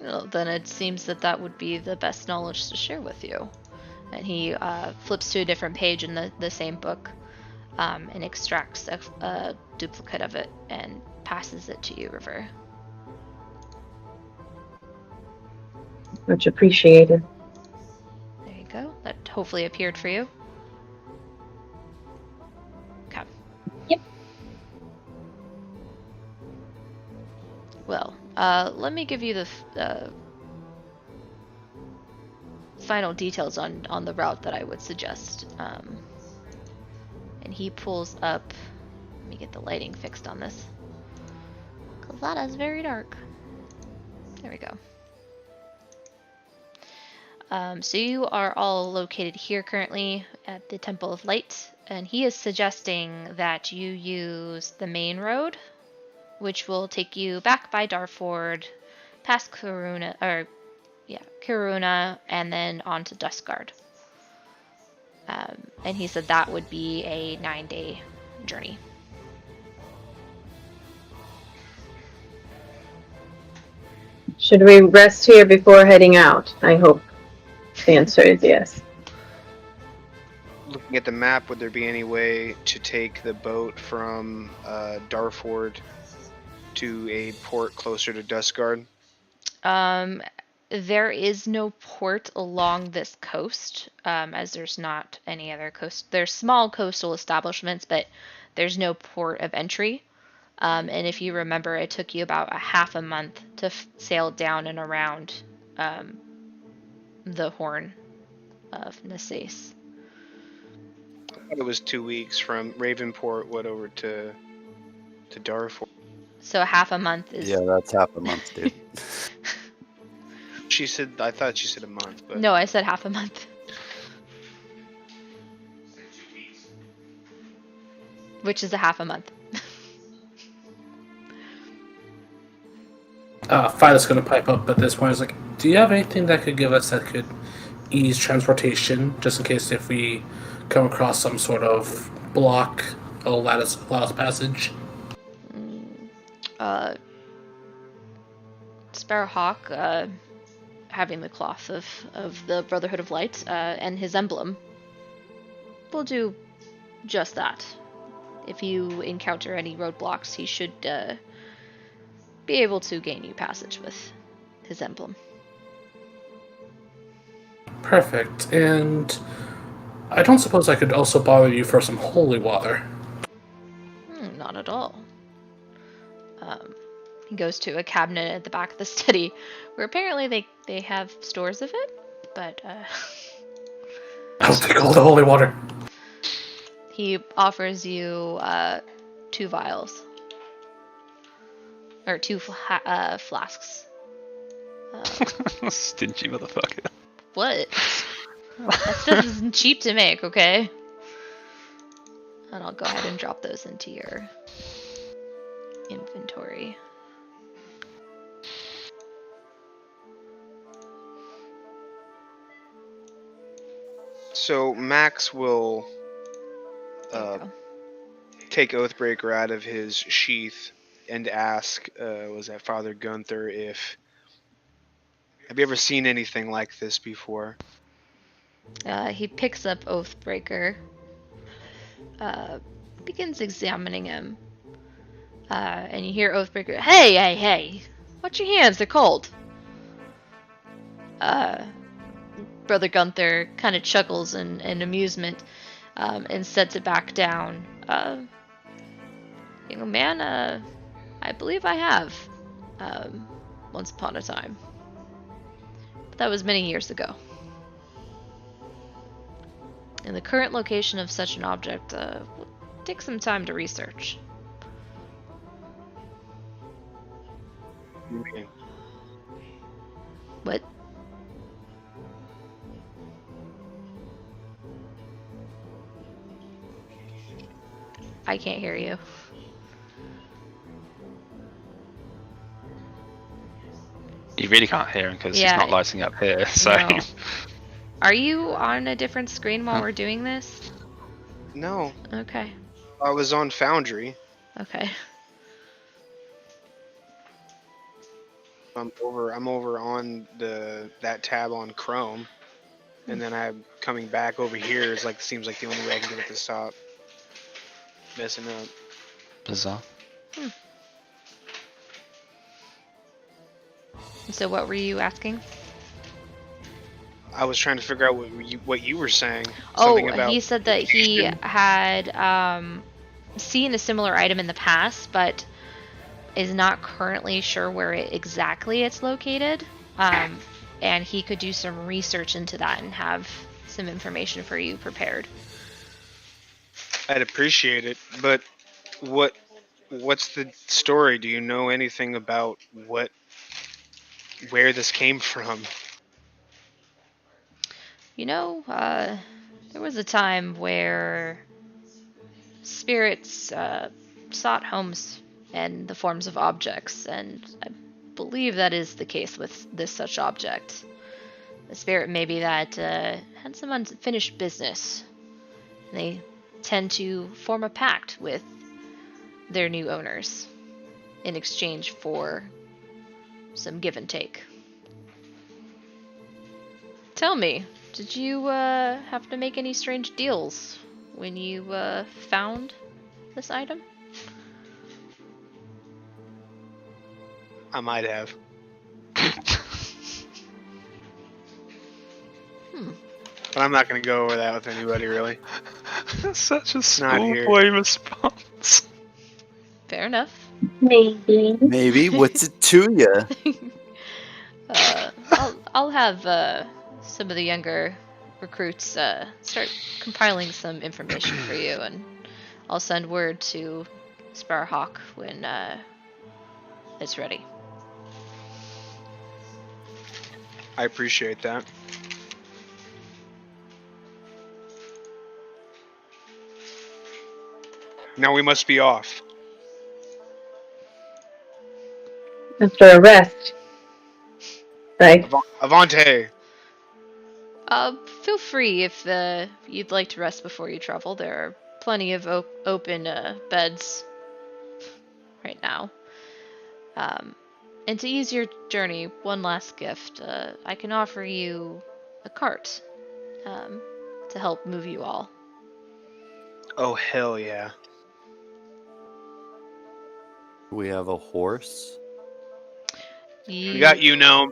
Well, then it seems that that would be the best knowledge to share with you. And he flips to a different page in the same book and extracts a duplicate of it and passes it to you, River. Much appreciated. There you go. That hopefully appeared for you. Okay. Yep. Well, let me give you the final details on the route that I would suggest. And he pulls up. Let me get the lighting fixed on this, because that is very dark. There we go. So you are all located here currently at the Temple of Light, and he is suggesting that you use the main road, which will take you back by Darford, past Karuna, and then on to Duskguard. And he said that would be a 9-day journey. Should we rest here before heading out? I hope the answer is yes. Looking at the map, would there be any way to take the boat from Darford to a port closer to Duskguard? There is no port along this coast, as there's not any other coast. There's small coastal establishments, but there's no port of entry. And if you remember, it took you about a half a month to sail down and around the Horn of Nasace. It was 2 weeks from Ravenport, over to Darfur. So a half a month is... Yeah, that's half a month, dude. I thought she said a month, but... No, I said half a month. Which is a half a month. Philo's gonna pipe up at this point. He's like, do you have anything that could give us that could ease transportation, just in case if we come across some sort of block, allow us passage? Sparrowhawk, having the cloth of the Brotherhood of Light and his emblem, will do just that. If you encounter any roadblocks, he should be able to gain you passage with his emblem. Perfect. And I don't suppose I could also bother you for some holy water? Not at all. He goes to a cabinet at the back of the study, where apparently they have stores of it, but I'll take all the holy water. he offers you 2 vials. Or 2 flasks. Stingy motherfucker. What? That stuff isn't cheap to make, okay? And I'll go ahead and drop those into your inventory. So Max will There you go. take Oathbreaker out of his sheath and ask, was that Father Gunther, have you ever seen anything like this before? He picks up Oathbreaker, begins examining him. And you hear Oathbreaker, "Hey, hey, hey! Watch your hands, they're cold." Brother Gunther kind of chuckles in amusement and sets it back down. Young man, I believe I have. Once upon a time. But that was many years ago. And the current location of such an object would take some time to research. Man, What? I can't hear you. You really can't hear him because Yeah. he's not lighting up here. So No. Are you on a different screen while we're doing this? no, Okay. I was on Foundry. Okay. I'm over on that tab on Chrome, and then I'm coming back over here. Is like seems like the only way I can get it to stop messing up. bizarre. So what were you asking? I was trying to figure out what you were saying. Oh, Something about he said that he had seen a similar item in the past, but is not currently sure where exactly it's located. And he could do some research into that and have some information for you prepared. I'd appreciate it, but what's the story? Do you know anything about where this came from? You know, there was a time where spirits sought homes in the forms of objects, and I believe that is the case with this such object. The spirit maybe that had some unfinished business. They tend to form a pact with their new owners in exchange for some give and take. Tell me, did you have to make any strange deals when you found this item? I might have. But I'm not going to go over that with anybody, really. That's such a Not here. schoolboy response. Fair enough. Maybe. Maybe. What's it to you? I'll have some of the younger recruits start compiling some information for you, and I'll send word to Sparrowhawk when it's ready. I appreciate that. Now we must be off. After a rest. Right. Avante! Feel free if you'd like to rest before you travel. There are plenty of open beds right now. And to ease your journey, one last gift. I can offer you a cart to help move you all. Oh, hell yeah. We have a horse. We got you, Gnome.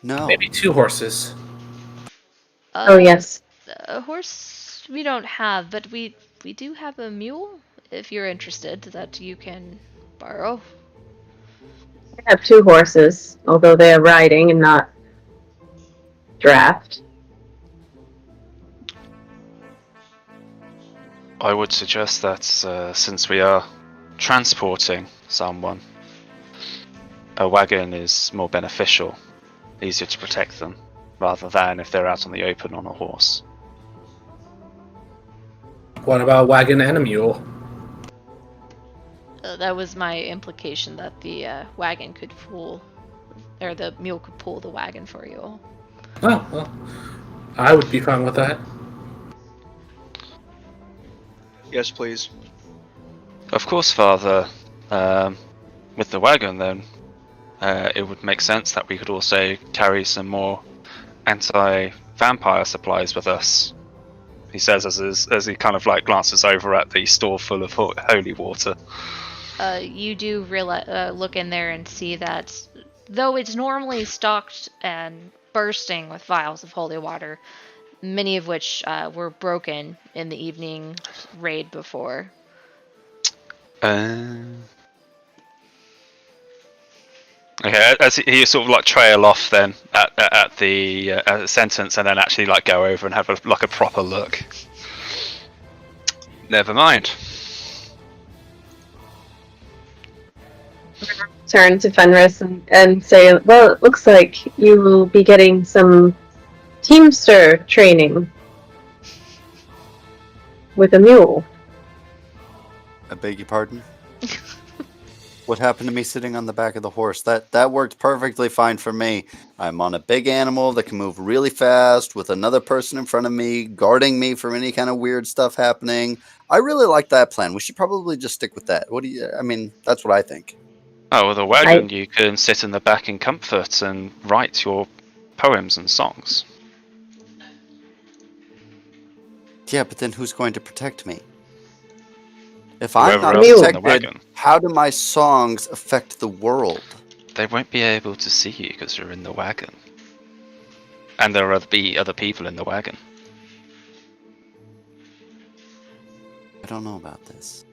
No. Maybe 2 horses. Oh, yes. A horse we don't have, but we do have a mule, if you're interested, that you can borrow. I have 2 horses, although they are riding and not draft. I would suggest that since we are transporting someone, a wagon is more beneficial, easier to protect them, rather than if they're out on the open on a horse. What about a wagon and a mule? That was my implication, that the wagon could pull, or the mule could pull the wagon for you all. Oh, well, I would be fine with that. Yes, please. Of course, Father. With the wagon, then, it would make sense that we could also carry some more anti-vampire supplies with us. he says as he kind of like glances over at the store full of holy water. You do look in there and see that though it's normally stocked and bursting with vials of holy water, many of which were broken in the evening raid before. Okay, as he sort of like trail off then at the sentence, and then actually like go over and have a proper look. Never mind. Turn to Fenris and say, well, it looks like you will be getting some Teamster training with a mule. I beg your pardon? What happened to me sitting on the back of the horse? That worked perfectly fine for me. I'm on a big animal that can move really fast with another person in front of me, guarding me from any kind of weird stuff happening. I really like that plan. We should probably just stick with that. That's what I think. Oh, with a wagon, you can sit in the back in comfort and write your poems and songs. Yeah, but then who's going to protect me? If I'm Whoever not else is in the protected, wagon. how do my songs affect the world? They won't be able to see you because you're in the wagon. And there will be other people in the wagon. I don't know about this.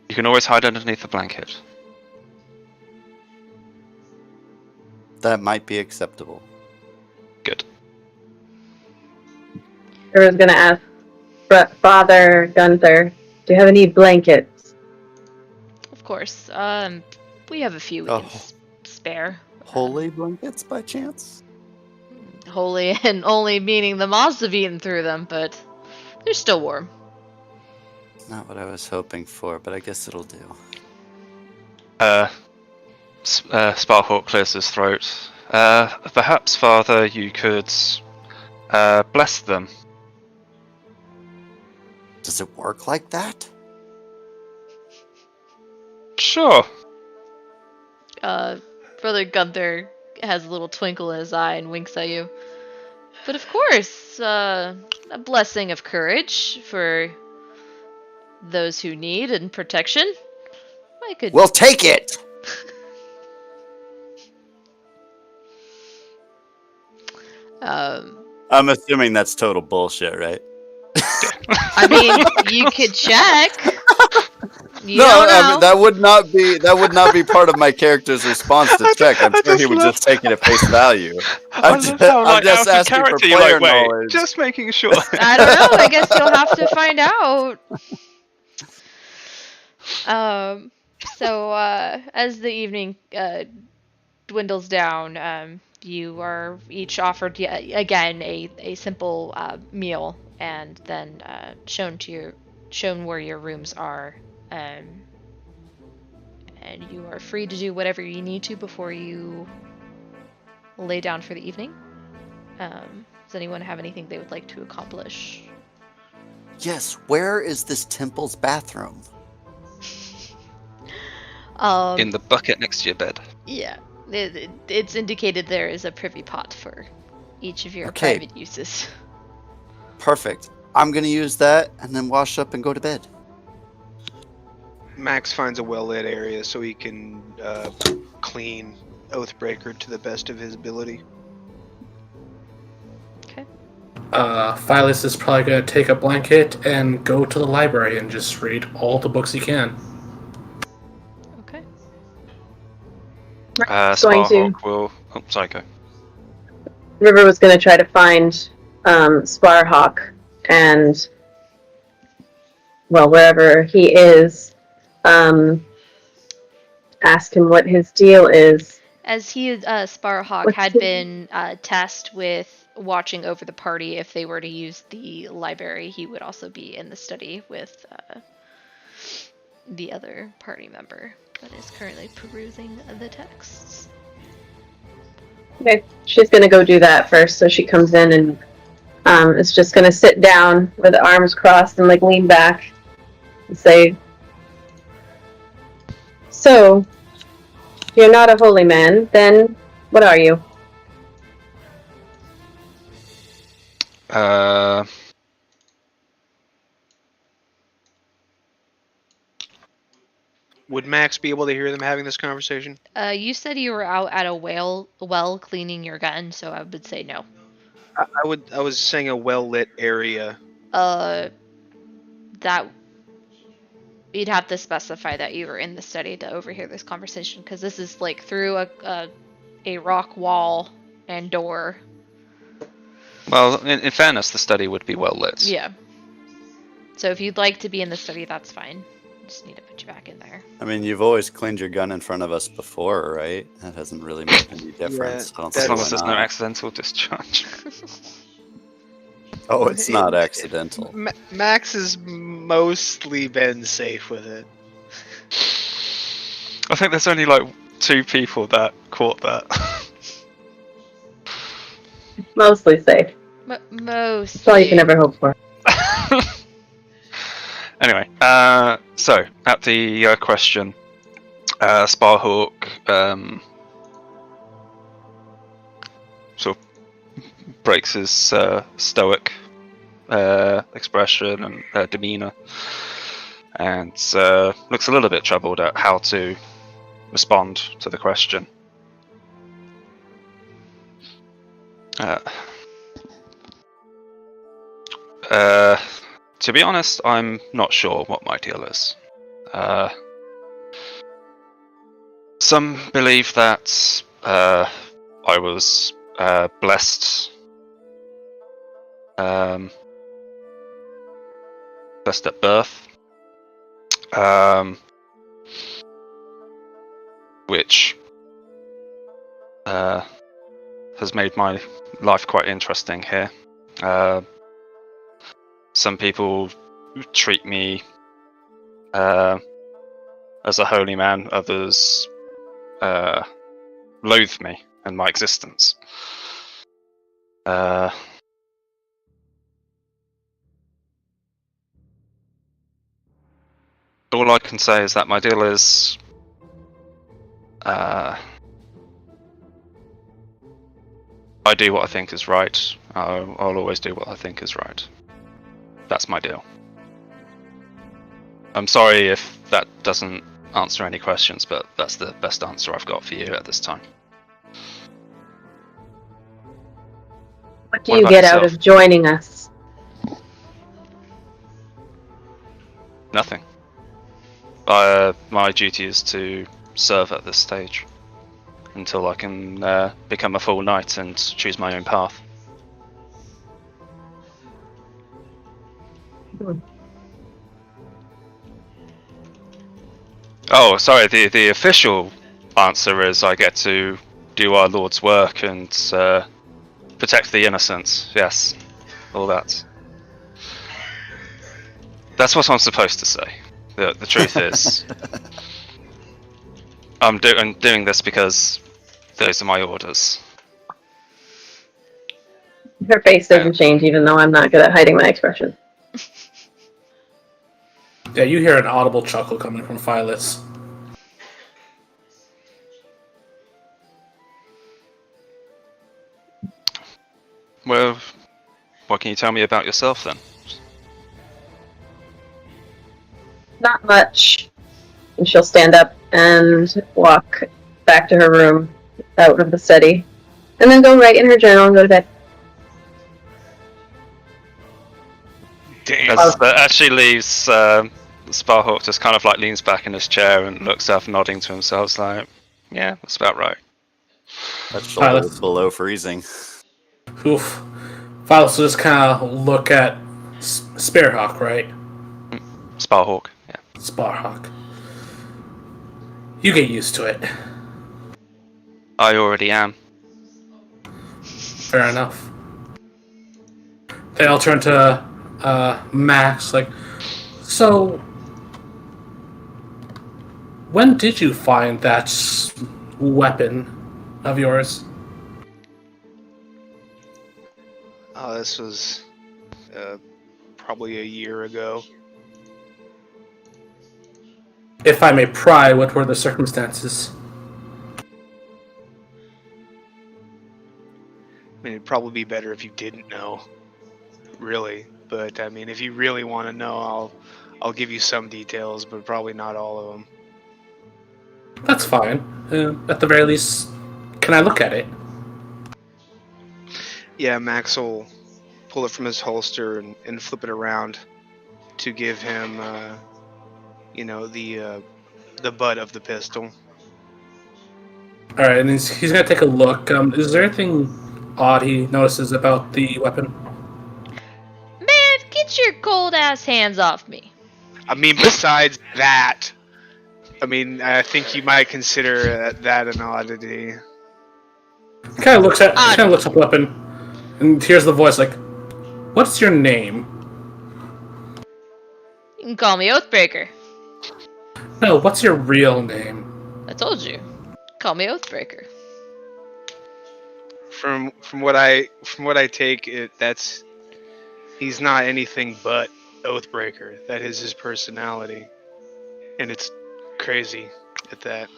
You can always hide underneath the blanket. That might be acceptable. Good. I was going to ask Father Gunther, do you have any blankets? Of course. We have a few we can spare. Holy blankets, by chance? Holy and only meaning the moths have eaten through them, but they're still warm. Not what I was hoping for, but I guess it'll do. Sparhawk clears his throat. Perhaps, Father, you could bless them. Does it work like that? Sure. Brother Gunther has a little twinkle in his eye and winks at you. But of course, a blessing of courage for those who need and protection. I could. We'll take it! I'm assuming that's total bullshit, right? I mean, you could check. You No, don't know. I mean, that would not be part of my character's response to check. I'm sure he would just take it at face value. I'm just asking for player knowledge. Just making sure. I don't know. I guess you'll have to find out. So as the evening dwindles down, you are each offered again a simple meal, and then shown where your rooms are, and you are free to do whatever you need to before you lay down for the evening. Does anyone have anything they would like to accomplish? Yes, where is this temple's bathroom? In the bucket next to your bed. Yeah, it's indicated there is a privy pot for each of your private uses. Perfect. I'm going to use that and then wash up and go to bed. Max finds a well-lit area so he can clean Oathbreaker to the best of his ability. Okay. Phyllis is probably going to take a blanket and go to the library and just read all the books he can. Okay. Sparhawk will... Oh, sorry, go. River was going to try to find Sparhawk and, well, wherever he is, ask him what his deal is. As Sparhawk had been tasked with watching over the party if they were to use the library, he would also be in the study with the other party member that is currently perusing the texts. Okay, she's going to go do that first, so she comes in and is just going to sit down with the arms crossed and lean back and say, "So, you're not a holy man, then what are you?" Would Max be able to hear them having this conversation? You said you were out at a well cleaning your gun, so I would say no. I was saying a well lit area. That you'd have to specify that you were in the study to overhear this conversation, because this is like through a rock wall and door. Well, in fairness, the study would be well lit. Yeah. So if you'd like to be in the study, that's fine. Just need to put you back in there. I mean, you've always cleaned your gun in front of us before, right? That hasn't really made any difference. I don't see As long why as there's no not. accidental discharge. Oh, it's not accidental. Max has mostly been safe with it. I think there's only like 2 people that caught that. Mostly safe. Most. That's all you can ever hope for. Anyway, so at the question, Sparhawk sort of breaks his stoic expression and demeanor, and looks a little bit troubled at how to respond to the question. To be honest, I'm not sure what my deal is. Some believe that I was blessed at birth, which has made my life quite interesting here. Some people treat me as a holy man, others loathe me and my existence. All I can say is that my deal is I do what I think is right. I'll always do what I think is right. That's my deal. I'm sorry if that doesn't answer any questions, but that's the best answer I've got for you at this time. What do What you about get out yourself? of joining us? Nothing. My duty is to serve at this stage until I can become a full knight and choose my own path. Oh, sorry. The official answer is I get to do our Lord's work and protect the innocent. Yes, all that. That's what I'm supposed to say. The truth is, I'm doing this because those are my orders. Her face doesn't change, even though I'm not good at hiding my expression. Yeah, you hear an audible chuckle coming from Phyllis. Well, what can you tell me about yourself then? Not much. And she'll stand up and walk back to her room, out of the study, and then go write in her journal and go to bed. Damn. As she leaves, Sparhawk just kind of like leans back in his chair and looks up, nodding to himself, like, "Yeah, that's about right." That shoulder Phyllis. is below freezing. Oof. Phyllis will just kind of look at Sparhawk, right? Sparhawk, yeah. Sparhawk. You get used to it. I already am. Fair enough. They all turn to Max, like, so when did you find that weapon of yours? This was probably a year ago. If I may pry, what were the circumstances? I mean, it'd probably be better if you didn't know. really. But I mean, if you really want to know, I'll give you some details, but probably not all of them. That's fine. At the very least, can I look at it? Yeah, Max will pull it from his holster and flip it around to give him, the butt of the pistol. All right, and he's gonna take a look. Is there anything odd he notices about the weapon? Man, get your cold ass hands off me. I mean, besides that, I think you might consider that an oddity. He kind of looks at the weapon, and hears the voice like, "What's your name?" You can call me Oathbreaker. No, what's your real name? I told you. Call me Oathbreaker. From what I take it, he's not anything but Oathbreaker. That is his personality, and it's crazy at that.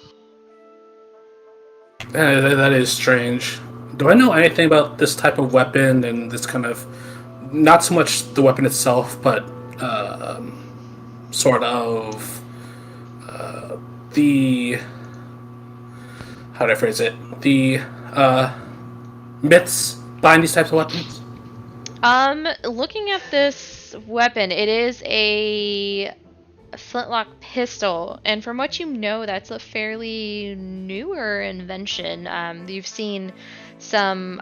That is strange. Do I know anything about this type of weapon and this kind of, not so much the weapon itself, but sort of the, how do I phrase it? The myths behind these types of weapons? Looking at this weapon, it is a flintlock pistol, and from what you know, that's a fairly newer invention. You've seen some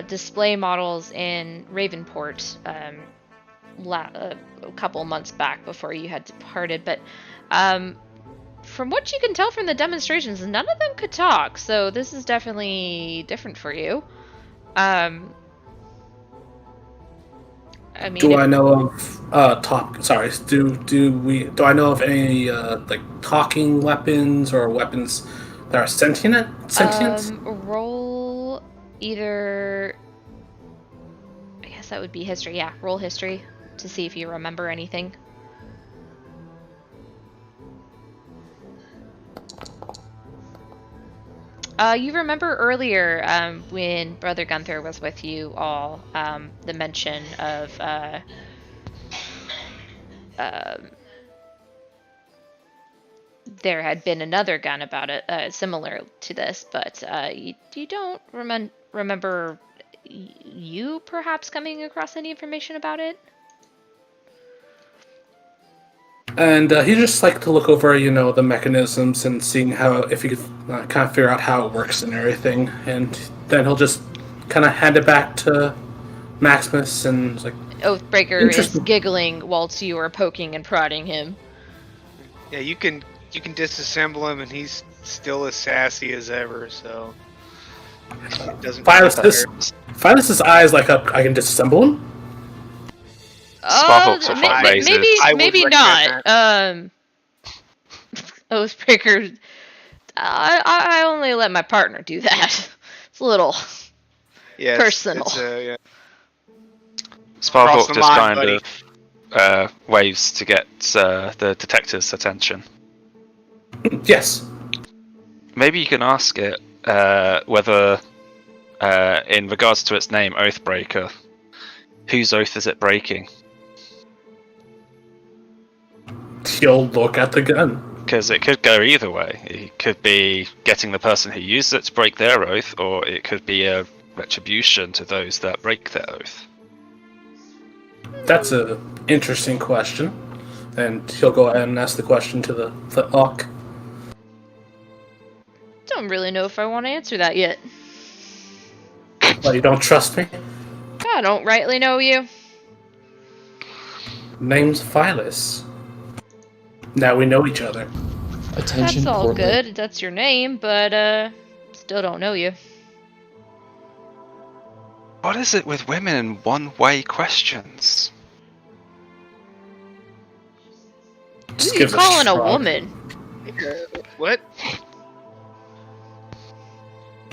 display models in Ravenport a couple months back before you had departed, but from what you can tell from the demonstrations, none of them could talk, so this is definitely different for you. Do I know of do I know of any like talking weapons or weapons that are sentient? Roll either, I guess that would be history. Yeah, roll history to see if you remember anything. You remember earlier when Brother Gunther was with you all, the mention of there had been another gun about it, similar to this, but you don't remember you perhaps coming across any information about it? And he just like to look over, the mechanisms and seeing if he could kind of figure out how it works and everything. And then he'll just kind of hand it back to Maximus and it's like, Oathbreaker is giggling whilst you are poking and prodding him. Yeah, you can disassemble him and he's still as sassy as ever, so it doesn't Philus's eyes light up. I can disassemble him? Sparkles are fun maybe not. Oathbreaker, I only let my partner do that. It's a little personal. Sparkle just kind of waves to get the detective's attention. Yes. Maybe you can ask it whether, in regards to its name, Oathbreaker, whose oath is it breaking? He'll look at the gun. Because it could go either way. It could be getting the person who used it to break their oath, or it could be a retribution to those that break their oath. That's an interesting question. And he'll go ahead and ask the question to the flintlock. Don't really know if I want to answer that yet. Well, you don't trust me? I don't rightly know you. Name's Philus. Now we know each other. Attention, that's all Portland. Good. That's your name, but still don't know you. What is it with women and one-way questions? Who are you calling a woman? What?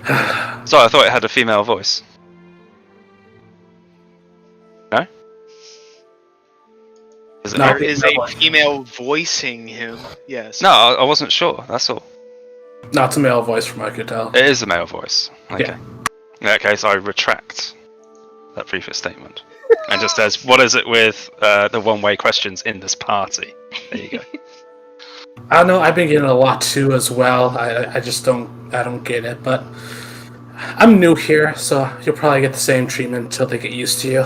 Sorry, I thought it had a female voice. No? There is a female voicing him, yes. No, I wasn't sure, that's all. No, it's a male voice from what I could tell. It is a male voice. Okay. Yeah. In that case, I retract that previous statement. And just says, "What is it with the one-way questions in this party?" There you go. I know I've been getting a lot too as well. I just don't get it, but I'm new here, so you'll probably get the same treatment until they get used to you.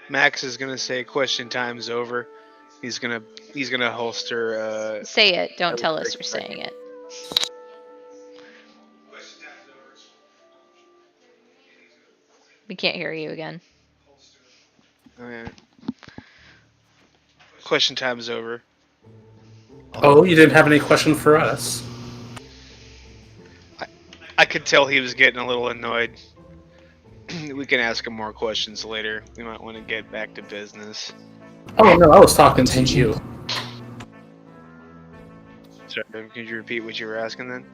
Max is gonna say question time's over. He's gonna holster. Say it. Don't tell us you're saying it. We can't hear you again. Question time is over. Oh, you didn't have any question for us? I could tell he was getting a little annoyed. We can ask him more questions later. We might want to get back to business. Oh no, I was talking to you. Sorry, could you repeat what you were asking then?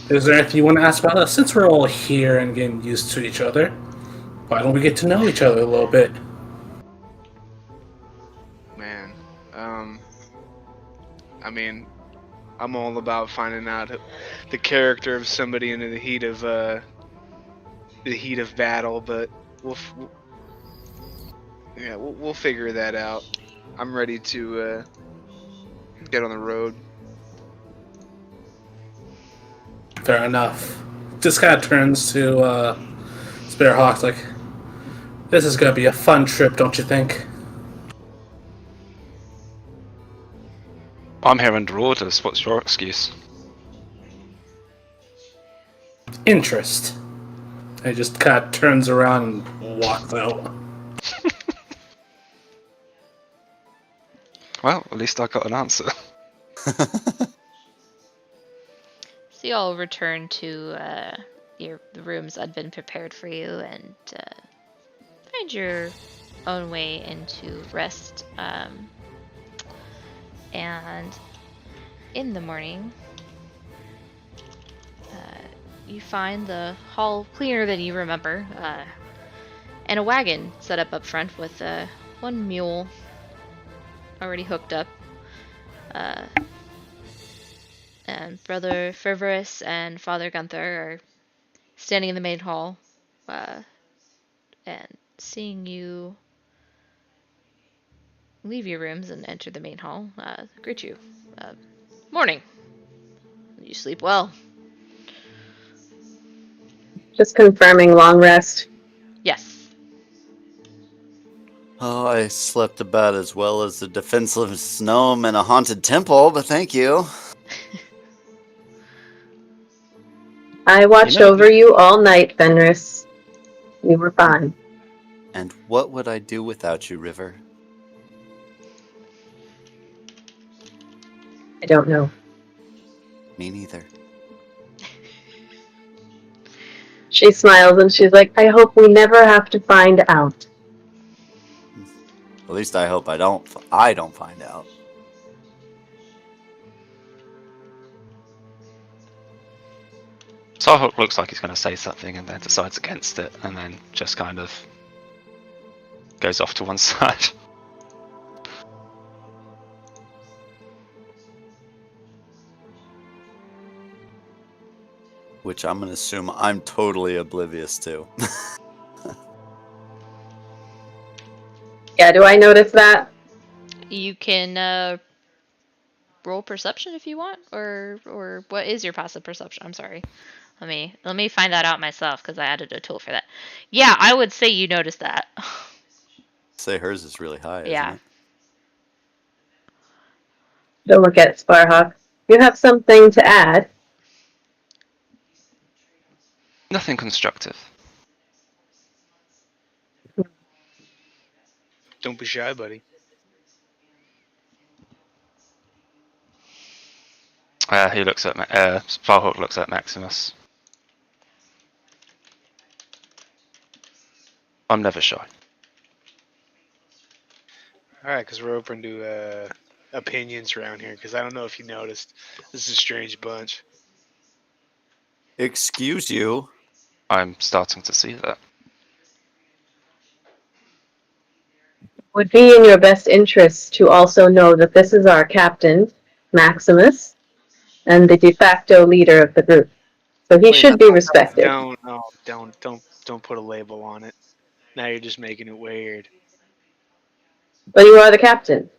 Is there anything you want to ask about us? Since we're all here and getting used to each other, why don't we get to know each other a little bit? Man, I mean, I'm all about finding out the character of somebody in the heat of battle, but we'll figure that out. I'm ready to get on the road. Fair enough. Just kind of turns to Sparrowhawk like, this is gonna be a fun trip, don't you think? I'm here under orders. What's your excuse? Interest. And he just kind of turns around and walks out. Well, at least I got an answer. So you all return to the rooms that had been prepared for you and find your own way into rest. And in the morning, you find the hall cleaner than you remember, and a wagon set up front with one mule already hooked up. And Brother Fervorous and Father Gunther are standing in the main hall, and seeing you leave your rooms and enter the main hall, greet you. Morning. You sleep well? Just confirming long rest. Yes. Oh, I slept about as well as a defenseless gnome in a haunted temple, but thank you. I watched over you all night, Fenris. You were fine. And what would I do without you, River? I don't know. Me neither. She smiles and she's like, I hope we never have to find out. At least I hope I don't find out. Starhawk looks like he's going to say something and then decides against it, and then just kind of goes off to one side. Which I'm going to assume I'm totally oblivious to. Yeah, do I notice that? You can roll perception if you want, or what is your passive perception? I'm sorry. Let me find that out myself because I added a tool for that. Yeah, I would say you noticed that. Say hers is really high, Yeah. isn't it? Don't look at Sparhawk. You have something to add. Nothing constructive. Don't be shy, buddy. He looks at Starhawk looks at Maximus. I'm never shy. Alright, because we're open to opinions around here, because I don't know if you noticed. This is a strange bunch. Excuse you. I'm starting to see that. Would be in your best interest to also know that this is our captain, Maximus, and the de facto leader of the group. So he Wait, should be respected. Don't put a label on it. Now you're just making it weird. But you are the captain.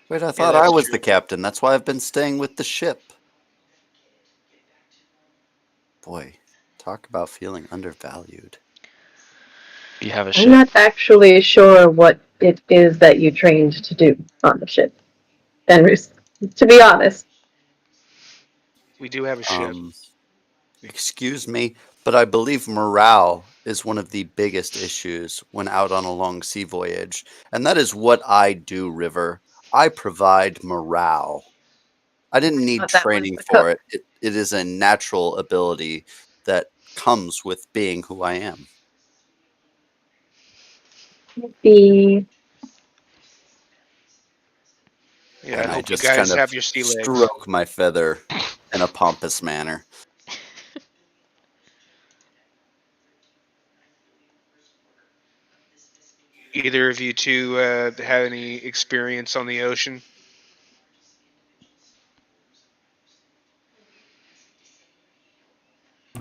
Wait, I thought that's I was true. the captain. That's why I've been staying with the ship. Boy, talk about feeling undervalued. You have a I'm ship. not actually sure what it is that you trained to do on the ship, Fenris. To be honest. We do have a ship. Excuse me, but I believe morale is one of the biggest issues when out on a long sea voyage. And that is what I do, River. I provide morale. I didn't need thought that was training the for it. It is a natural ability that comes with being who I am. The Yeah, And I I hope you just kind guys of have your sea legs. stroke my feather in a pompous manner. Either of you two have any experience on the ocean?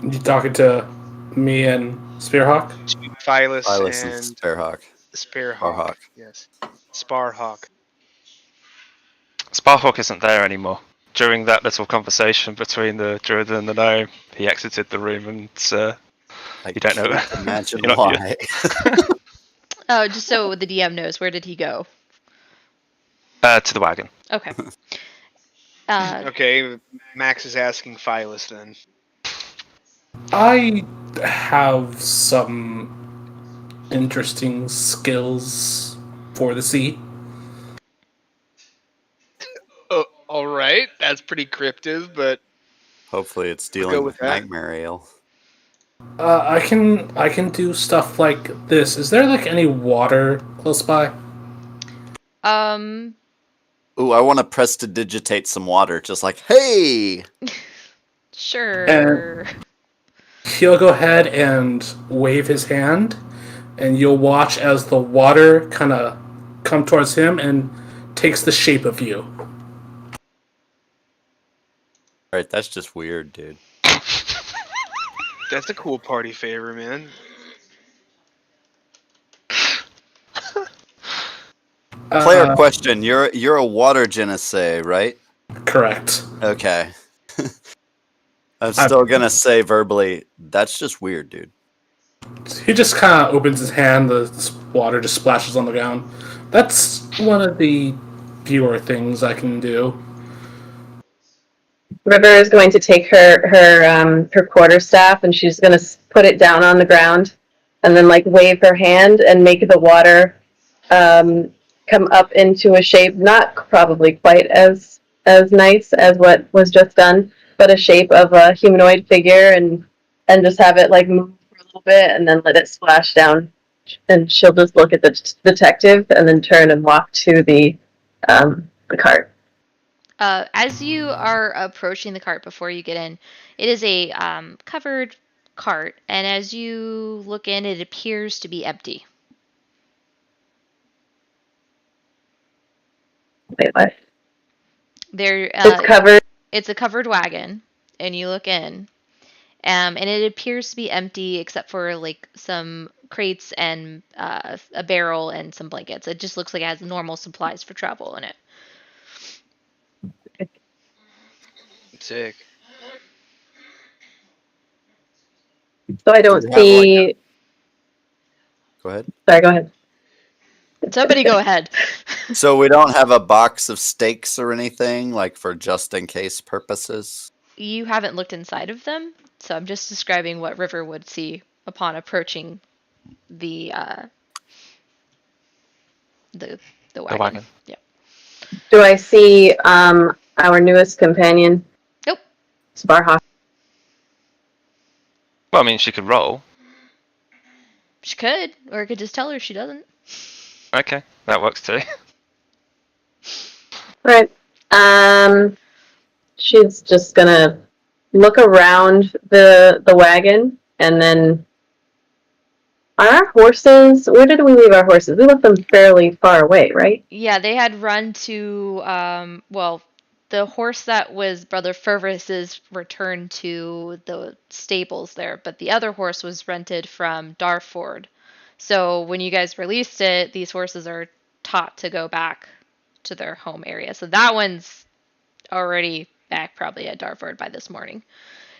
You talking to me and Spearhawk? Phyllis I listen, and Sparehawk. Sparehawk. Sparhawk. Yes. Sparhawk. Sparhawk isn't there anymore. During that little conversation between the druid and the gnome, he exited the room and I you don't know. can't imagine You're not- why. Oh, just so the DM knows, where did he go? to the wagon. Okay. Okay, Max is asking Phyllis then. I have some interesting skills for the sea. Oh, all right. That's pretty cryptic, but Hopefully it's We'll dealing go with with that. nightmare ale. I can do stuff like this. Is there like any water close by? Ooh, I want to prestidigitate some water. Just like, hey! Sure. He'll go ahead and wave his hand, and you'll watch as the water kind of come towards him and takes the shape of you. Alright, that's just weird, dude. that's a cool party favor, man. Player question, you're a water genocide, right? Correct. Okay. I'm still gonna say verbally, that's just weird, dude. He just kind of opens his hand, the water just splashes on the ground. That's one of the fewer things I can do. River is going to take her quarterstaff and she's going to put it down on the ground and then like wave her hand and make the water come up into a shape not probably quite as nice as what was just done, but a shape of a humanoid figure and just have it like move for a little bit and then let it splash down. And she'll just look at the detective and then turn and walk to the cart. As you are approaching the cart before you get in, it is a covered cart, and as you look in, it appears to be empty. Wait, what? There, It's covered. It's a covered wagon, and you look in, and it appears to be empty except for like some crates and a barrel and some blankets. It just looks like it has normal supplies for travel in it. Sick. So I don't Do we have, see. Go ahead. Sorry, go ahead. Somebody go ahead. So we don't have a box of steaks or anything, like for just in case purposes? You haven't looked inside of them, so I'm just describing what River would see upon approaching the wagon. The wagon. Yeah. Do I see our newest companion? Nope. Sparhawk. Well, I mean, she could roll. She could, or I could just tell her she doesn't. Okay, that works too. Right. She's just gonna look around the wagon and then. Are our horses? Where did we leave our horses? We left them fairly far away, right? Yeah, they had run to well, the horse that was Brother Fervus's returned to the stables there, but the other horse was rented from Darford. So when you guys released it, these horses are taught to go back to their home area. So that one's already back probably at Darford by this morning.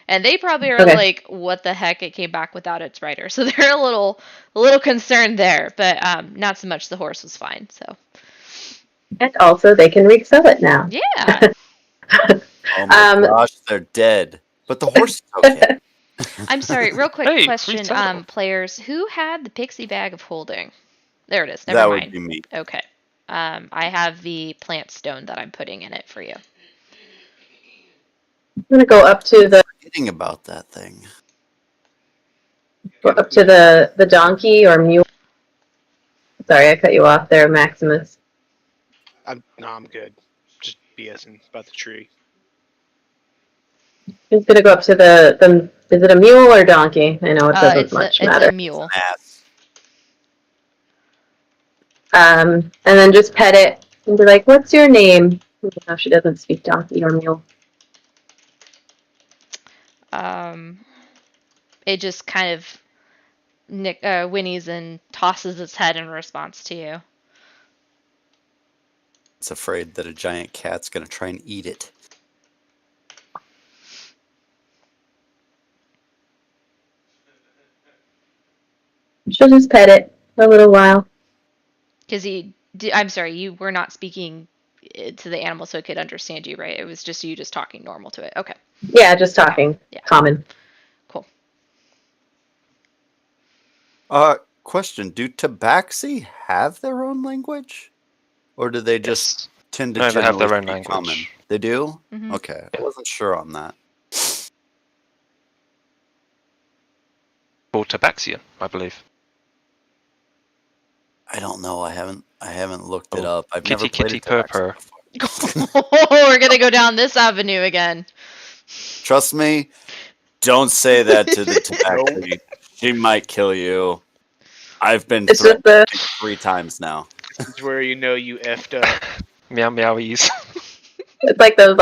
And they probably are Okay. like, what the heck, it came back without its rider. So they're a little concerned there, but not so much. The horse was fine. So And also, they can resell it now. yeah. Oh my Um, gosh, they're dead. But the horse is okay. I'm sorry, real quick Hey, question, free title. players. Who had the pixie bag of holding? There it is. Never That mind. would be me. Okay. I have the plant stone that I'm putting in it for you. I'm gonna go up to Forgetting about that thing. the donkey or mule. Sorry, I cut you off there, Maximus. I'm good. Just BSing about the tree. He's gonna go up to the. Is it a mule or donkey? I know it doesn't much It's matter. a mule. Ass. And then just pet it and be like, "What's your name?" No, she doesn't speak donkey or mule. It just kind of whinnies and tosses its head in response to you. It's afraid that a giant cat's gonna try and eat it. She'll just pet it for a little while. Because I'm sorry, you were not speaking to the animal so it could understand you, right? It was just you just talking normal to it. Okay, Yeah, just talking. Yeah. Common. cool. Question: do tabaxi have their own language, or do they just tend to No, they have their generally own speak common? language. They do. Mhm. Okay, I wasn't sure on that. Called Tabaxian, I believe. I don't know. I haven't looked it Oh, up. I've kitty, never played kitty, a tabaxi purr, before. We're gonna go down this avenue again. Trust me. Don't say that to the tabaxi. She might kill you. I've been It's just threatened the 3 times now. This is where you know you effed up. meow meowies. it's like those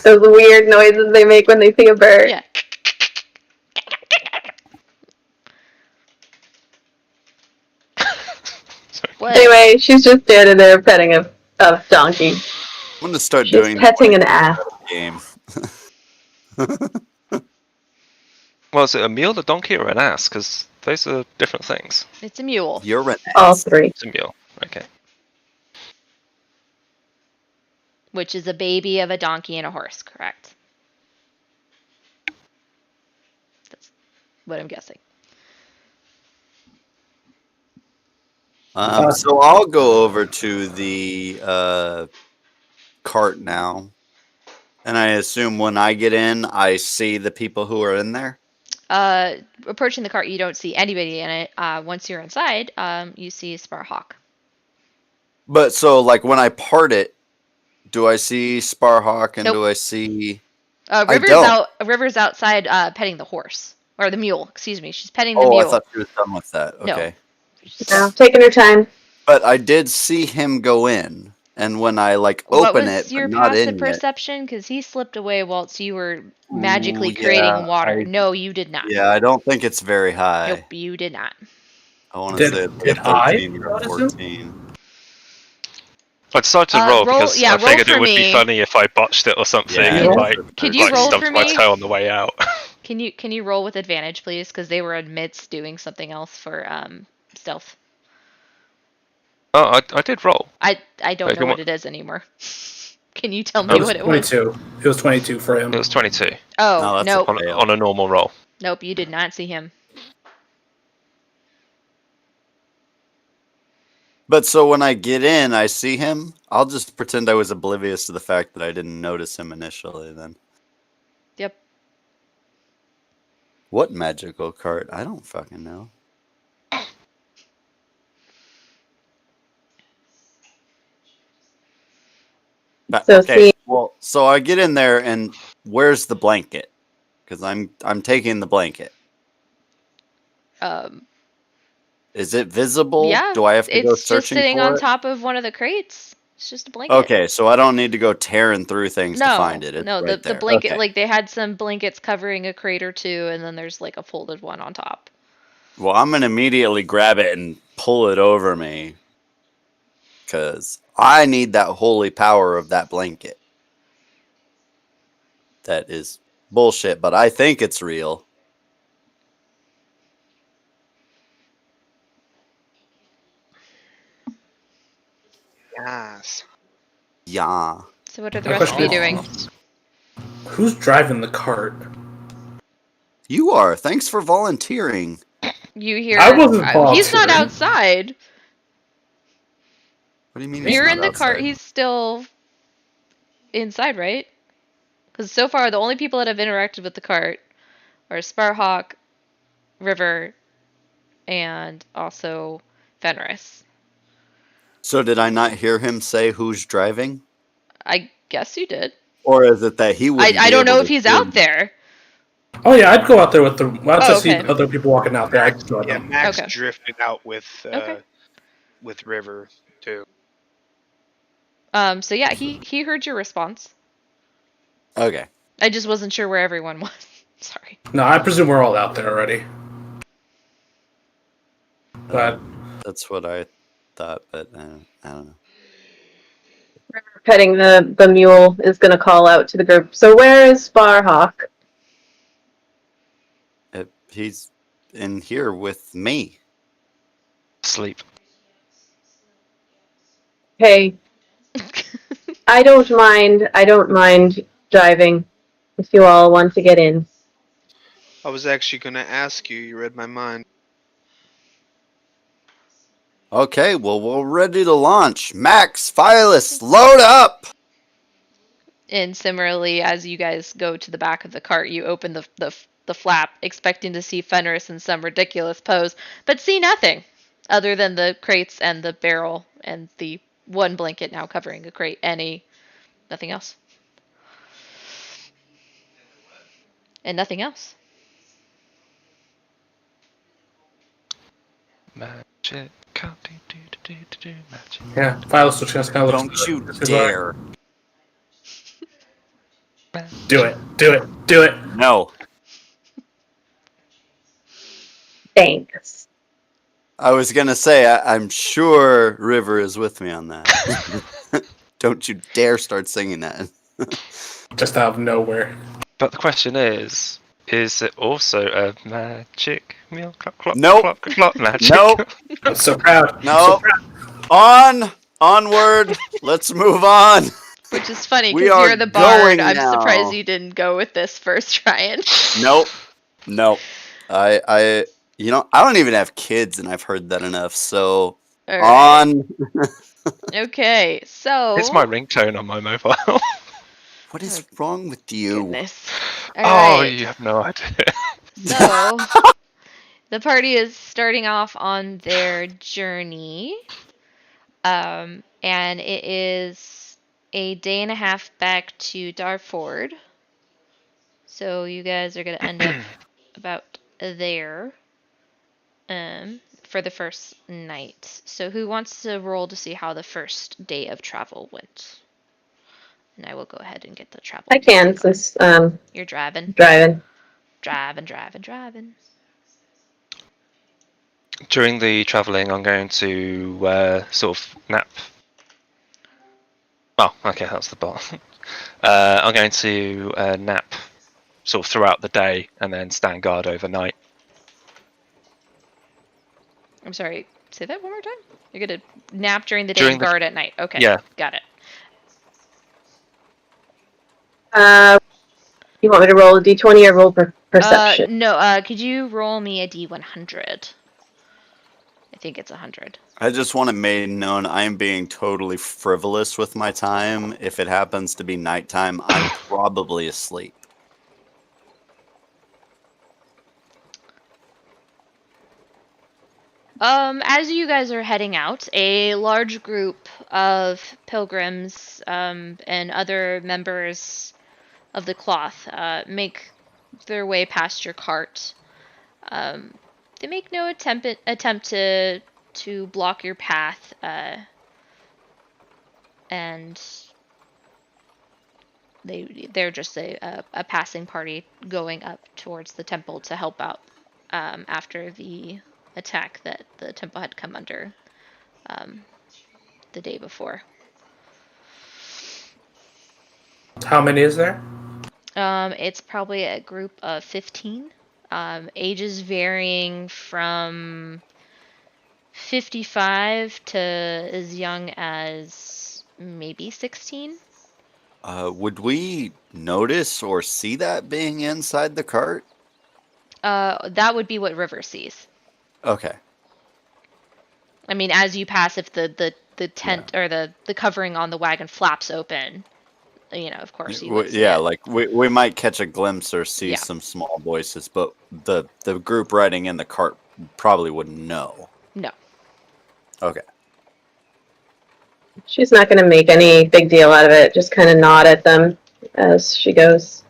those weird noises they make when they see a bird. Yeah. What? Anyway, she's just standing there petting a donkey. I'm gonna start She's doing petting an ass. the game. Well, is it a mule, a donkey, or an ass? Because those are different things. It's a mule. You're an All ass. three. It's a mule. Okay. Which is a baby of a donkey and a horse, correct? That's what I'm guessing. So I'll go over to the cart now, and I assume when I get in, I see the people who are in there. Approaching the cart, you don't see anybody in it. Once you're inside, you see Sparhawk. But so, like, when I part it, do I see Sparhawk and Nope. do I see? River's outside petting the horse or the mule. Excuse me, she's petting the Oh, mule. I thought she was done with that. No. Okay. No, taking her time. But I did see him go in, and when I What open was it, your but not passive in yet. perception? Because he slipped away whilst you were magically Ooh, creating yeah, water. No, you did not. Yeah, I don't think it's very high. Nope, you did not. I want to Did- say it's did like I 13 or notice him? 14. I decided to roll roll- because yeah, I roll figured for it would me. be funny if I botched it or something Yeah, and roll like, Could you roll stubbed for my me? toe on the way out. Can you roll with advantage, please? Because they were amidst doing something else for stealth. Oh, I did roll. I don't Wait, know come what on. it is anymore. Can you tell It me was what it was? 22. It was 22 for him. It was 22 No, Oh, that's nope. a on, fail. on a normal roll. Nope, you did not see him. But so when I get in, I see him. I'll just pretend I was oblivious to the fact that I didn't notice him initially then. Yep. What magical cart? I don't fucking know. But, So okay, well, so I get in there, and where's the blanket? Because I'm taking the blanket. Um, Is it visible? yeah. Do I have to go It's just searching sitting for on it? top of one of the crates. It's just a blanket. Okay, so I don't need to go tearing through things to find it. It's no, right the there. blanket, Okay. like they had some blankets covering a crate or two, and then there's like a folded one on top. Well, I'm gonna immediately grab it and pull it over me, because I need that holy power of that blanket. That is bullshit, but I think it's real. Yes. Yeah. So what are the My rest of you question doing? is, who's driving the cart? You are. Thanks for volunteering. You hear? I wasn't He's not volunteering. outside. What do you mean he's You're not in the cart. outside? He's still inside, right? Because so far the only people that have interacted with the cart are Sparhawk, River, and also Fenris. So did I not hear him say who's driving? I guess you did. Or is it that he wouldn't I be don't know able if to he's hear out me? there. Oh yeah, I'd go out there with the. Once I see okay. other people walking out there, I'd join Yeah, them. Max Okay. drifted out with Okay. River too. So yeah, he heard your response. Okay. I just wasn't sure where everyone was. Sorry. No, I presume we're all out there already. But That's what I thought, but I don't know. Petting the mule is going to call out to the group. So where is Sparhawk? He's in here with me. Sleep. Hey, I don't mind driving if you all want to get in. I was actually gonna ask you. You read my mind. Okay, well, we're ready to launch. Max, Phyllis, load up! And similarly, as you guys go to the back of the cart, you open the flap, expecting to see Fenris in some ridiculous pose, but see nothing other than the crates and the barrel and the one blanket now covering a crate. Nothing else. And nothing else. Magic. Can't do magic. yeah, Phyllis was just kind of Don't you dare. Do it. No. Thanks. I was going to say, I'm sure River is with me on that. Don't you dare start singing that. Just out of nowhere. But the question is it also a magic meal? Clock, clock, Nope. clock, clock, magic. Nope. I'm so proud. No. Onward. Let's move on. Which is funny We because are you're the bard. going I'm now. surprised you didn't go with this first try. Nope. I don't even have kids, and I've heard that enough. So All right. on. Okay, so. It's my ringtone on my mobile. What is wrong with you? Goodness. Oh, Alright, you have no idea. so the party is starting off on their journey. And it is a day and a half back to Darford. So you guys are gonna end up about there for the first night. So who wants to roll to see how the first day of travel went? And I will go ahead and get the travel. I can since You're driving. driving. Driving. During the travelling, I'm going to sort of nap. Oh, okay, that's the bar. I'm going to nap sort of throughout the day and then stand guard overnight. I'm sorry, say that one more time? You're gonna nap during the day During and the- guard at night. Okay. Yeah. Got it. You want me to roll a d20 or roll perception? No, could you roll me a D100? I think it's 100. I just want it made known I'm being totally frivolous with my time. If it happens to be nighttime, I'm probably asleep. As you guys are heading out, a large group of pilgrims and other members of the cloth make their way past your cart. They make no attempt to block your path. and they're just a passing party going up towards the temple to help out after the attack that the temple had come under the day before. How many is there? It's probably a group of 15, ages varying from 55 to as young as maybe 16. Would we notice or see that being inside the cart? That would be what River sees. Okay. I mean, as you pass, if the tent or the covering on the wagon flaps open, you know, of course you would see Yeah, it. like we might catch a glimpse or see Yeah. some small voices, but the group riding in the cart probably wouldn't know. No. Okay. She's not going to make any big deal out of it, just kind of nod at them as she goes.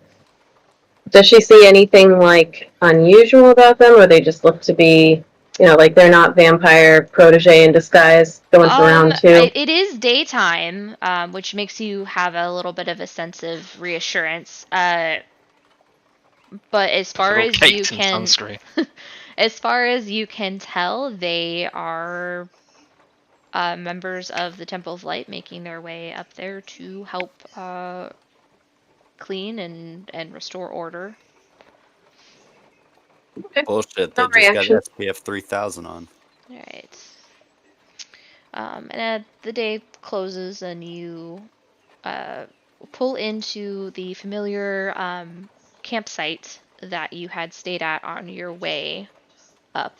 Does she see anything like unusual about them, or they just look to be, you know, like they're not vampire protege in disguise going for round 2? It is daytime, which makes you have a little bit of a sense of reassurance. But as far They're all as caked you in can, sunscreen. as far as you can tell, they are members of the Temple of Light making their way up there to help clean and restore order. Bullshit. They No just reaction. got SPF 3000 on. All right. And the day closes, and you pull into the familiar campsite that you had stayed at on your way up.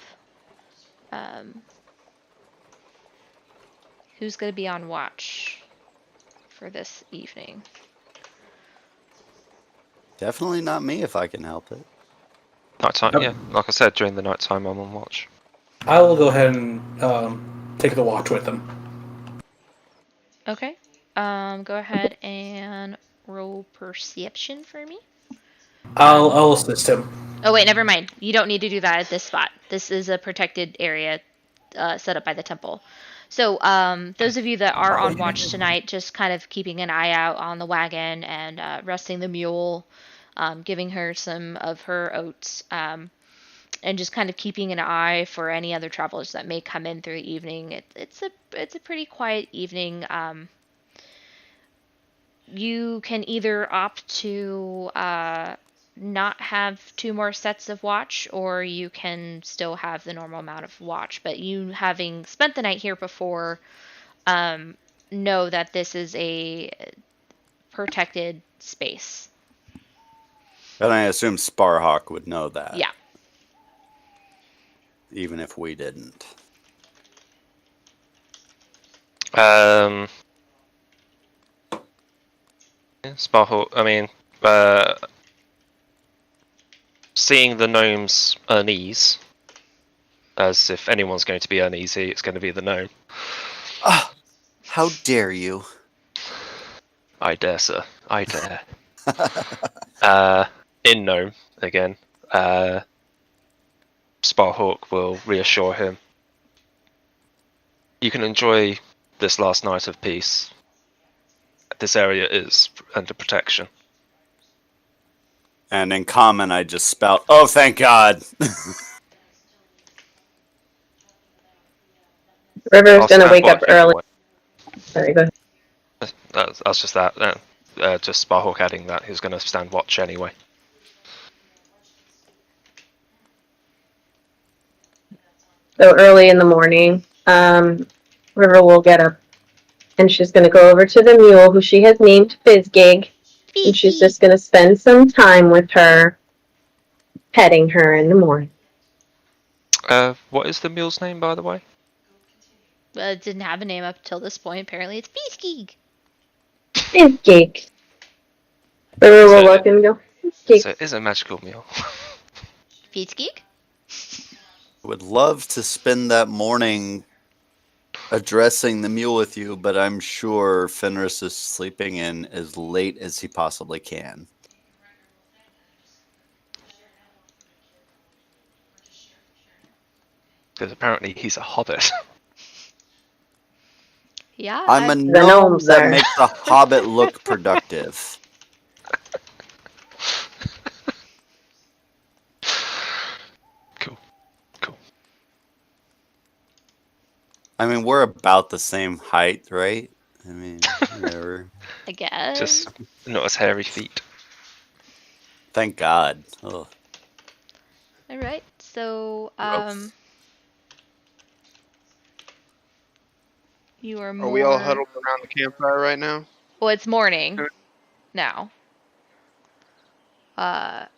Who's going to be on watch for this evening? Definitely not me if I can help it. Nighttime, Yep. yeah. Like I said, during the nighttime, I'm on watch. I will go ahead and take the watch with them. Okay. Go ahead and roll perception for me. I'll assist him. Oh wait, never mind. You don't need to do that at this spot. This is a protected area set up by the temple. So those of you that are on watch tonight, just kind of keeping an eye out on the wagon and resting the mule, giving her some of her oats, and just kind of keeping an eye for any other travelers that may come in through the evening. It's a pretty quiet evening. You can either opt to not have 2 more sets of watch, or you can still have the normal amount of watch. But you, having spent the night here before, know that this is a protected space. And I assume Sparhawk would know that. Yeah. Even if we didn't. Yeah, Sparhawk, I mean, seeing the gnome's unease, as if anyone's going to be uneasy, it's going to be the gnome. Ah, how dare you? I dare, sir. I dare. In gnome, again, Sparhawk will reassure him. You can enjoy this last night of peace. This area is under protection. And in common, I just spout, "Oh, thank God!" River's I'll going to stand wake up watch either early. way. Sorry, go ahead. That's just that. Just Sparhawk adding that he's going to stand watch anyway. So early in the morning, River will get up, and she's going to go over to the mule, who she has named Fizzgig, and she's just going to spend some time with her, petting her in the morning. What is the mule's name, by the way? It didn't have a name up till this point. Apparently, it's Beeskig. Fizzgig. River will look and go, Fizzgig. So it is a magical mule. Beeskig? Would love to spend that morning addressing the mule with you, but I'm sure Fenris is sleeping in as late as he possibly can. Because apparently he's a hobbit. Yeah, I'm a The gnome gnomes that are- makes a hobbit look productive. Cool. Cool. I mean, we're about the same height, right? I mean, whatever. I guess. Just not as hairy feet. Thank God. Ugh. All right. So, Gross. you are Are more. we all huddled around the campfire right now? Well, it's morning now. And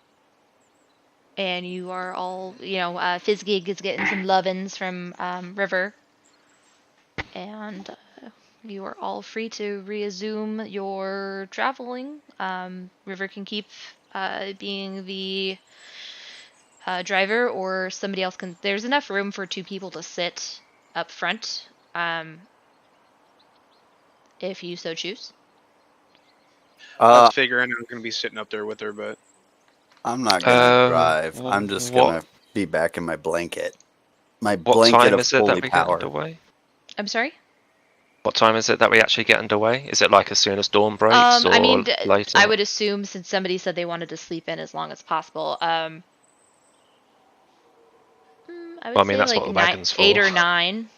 you are all, Fizzgig is getting some lovin's from River, and you are all free to resume your traveling. River can keep being the driver, or somebody else can. There's enough room for 2 people to sit up front, if you so choose. I was Uh, figuring I was gonna be sitting up there with her, but I'm not gonna Um, drive. I'm just what- gonna be back in my blanket. My What blanket time of is it holy that we get power. underway? I'm sorry. What time is it that we actually get underway? Is it like as soon as dawn breaks or I mean, later? I would assume since somebody said they wanted to sleep in as long as possible. I would Well, I mean, say that's like what the wagon's 8 for. or 9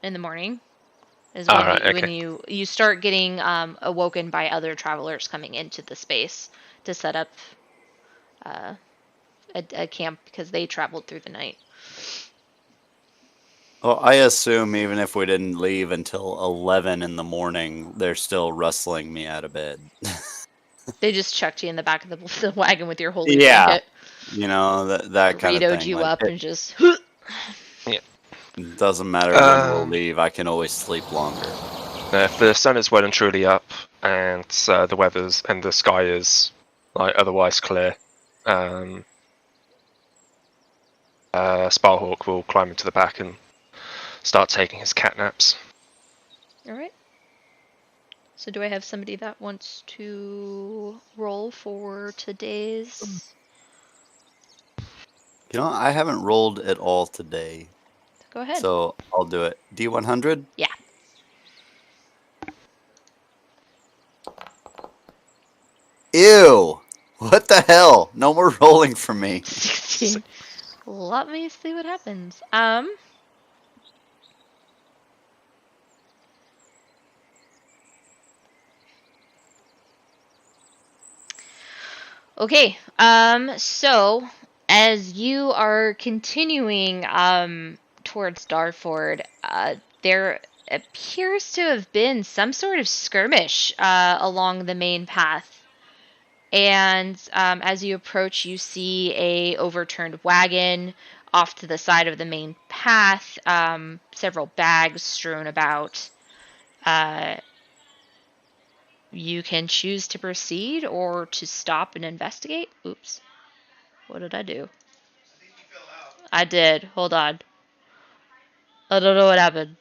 in the morning is All when right, when okay. you start getting awoken by other travelers coming into the space to set up a camp because they traveled through the night. Well, I assume even if we didn't leave until 11 in the morning, they're still rustling me out of bed. They just chucked you in the back of the wagon with your holy Yeah. blanket, You know, that kind of burritoed thing. you Like, up, it and just. doesn't matter when we'll Um, leave. I can always sleep longer. Now, if the sun is well and truly up and the weather's and the sky is like otherwise clear, Sparhawk will climb into the back and start taking his cat naps. All right. So do I have somebody that wants to roll for today's? You know, I haven't rolled at all today, Go ahead. so I'll do it. D100? Yeah. Ew! What the hell? No more rolling for me. 16. Let me see what happens. Okay. So as you are continuing towards Darford, there appears to have been some sort of skirmish along the main path. And as you approach, you see a overturned wagon off to the side of the main path, several bags strewn about. You can choose to proceed or to stop and investigate. Oops. What did I do? I did. Hold on. I don't know what happened.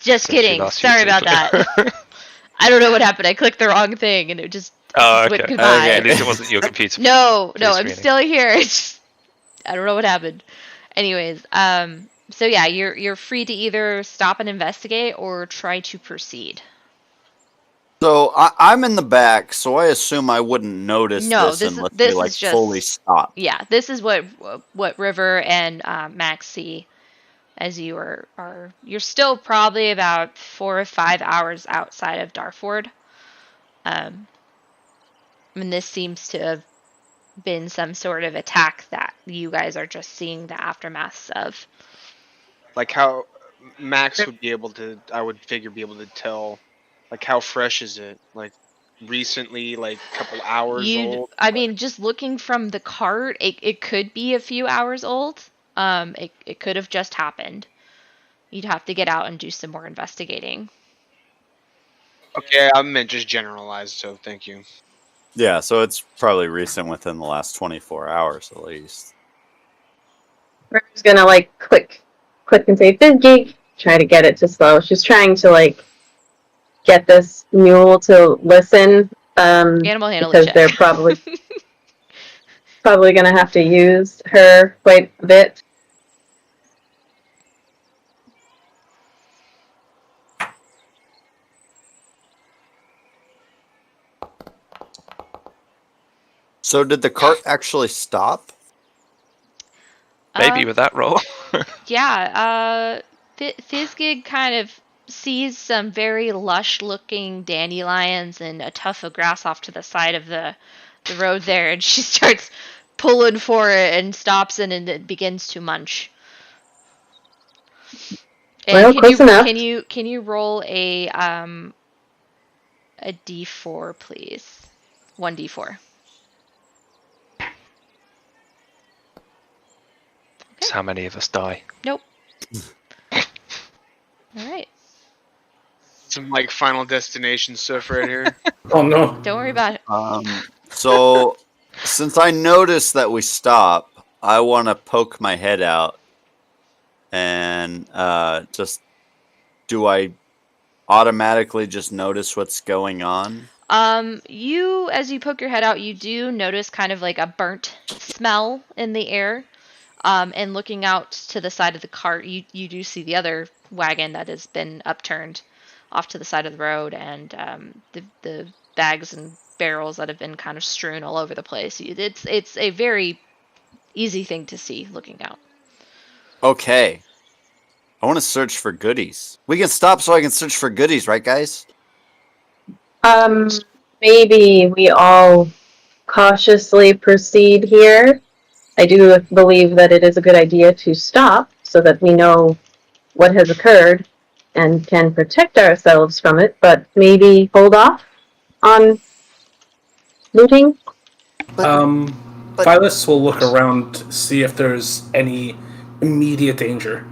Just Since you kidding. last Sorry used about it. that. I don't know what happened. I clicked the wrong thing and it just Oh, went okay. goodbye. Okay. At least it wasn't your computer. No, Free I'm screening. still here. It's just, I don't know what happened. Anyways, so yeah, you're free to either stop and investigate or try to proceed. So I'm in the back, so I assume I wouldn't notice No, this this is- unless this we like is just- fully stop. Yeah, this is what River and Max see as you are you're still probably about 4 or 5 hours outside of Darford. I mean, this seems to have been some sort of attack that you guys are just seeing the aftermaths of. like how Max would be able to, I would figure, be able to tell, like how fresh is it? Like recently, like a couple hours old. I mean, just looking from the cart, it could be a few hours old. It could have just happened. You'd have to get out and do some more investigating. Okay, I meant just generalized, so thank you. Yeah, so it's probably recent within the last 24 hours at least. River's gonna like click and say Fizzgig, try to get it to slow. She's trying to like get this mule to listen. Animal handling Because check. they're probably probably gonna have to use her quite a bit. So did the cart actually stop? Maybe with that roll. Yeah, Fizgig kind of sees some very lush-looking dandelions and a tuft of grass off to the side of the road there, and she starts pulling for it and stops and it begins to munch. And Well, close enough. Can you roll a d4, please? 1d4. That's how many of us die. Nope. All right. Some like Final Destination stuff right here. Oh no. Don't worry about it. So since I noticed that we stop, I want to poke my head out and just do I automatically just notice what's going on? You, as you poke your head out, you do notice kind of like a burnt smell in the air. And looking out to the side of the cart, you do see the other wagon that has been upturned off to the side of the road, and the bags and barrels that have been kind of strewn all over the place. It's a very easy thing to see looking out. Okay. I want to search for goodies. We can stop so I can search for goodies, right, guys? Maybe we all cautiously proceed here. I do believe that it is a good idea to stop so that we know what has occurred and can protect ourselves from it, but maybe hold off on looting. Phyllis will look around to see if there's any immediate danger.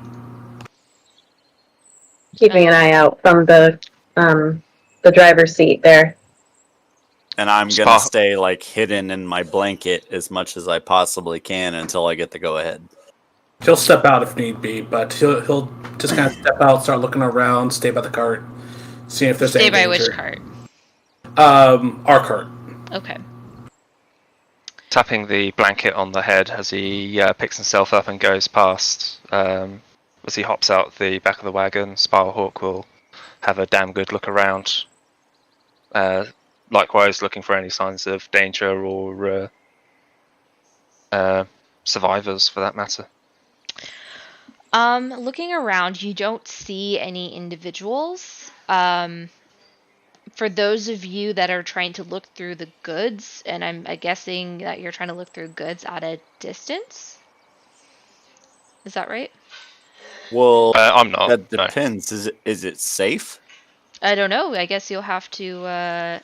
Keeping an eye out from the driver's seat there. And I'm going to stay like hidden in my blanket as much as I possibly can until I get the go ahead. He'll step out if need be, but he'll just kind of step out, start looking around, stay by the cart, see if there's any danger. Stay by which cart? Our cart. Okay. Tapping the blanket on the head as he picks himself up and goes past. As he hops out the back of the wagon, Sparrowhawk will have a damn good look around. Likewise, looking for any signs of danger or survivors, for that matter. Looking around, you don't see any individuals. For those of you that are trying to look through the goods, and I'm guessing that you're trying to look through goods at a distance. Is that right? Well, I'm not. That depends. No. Is it safe? I don't know. I guess you'll have to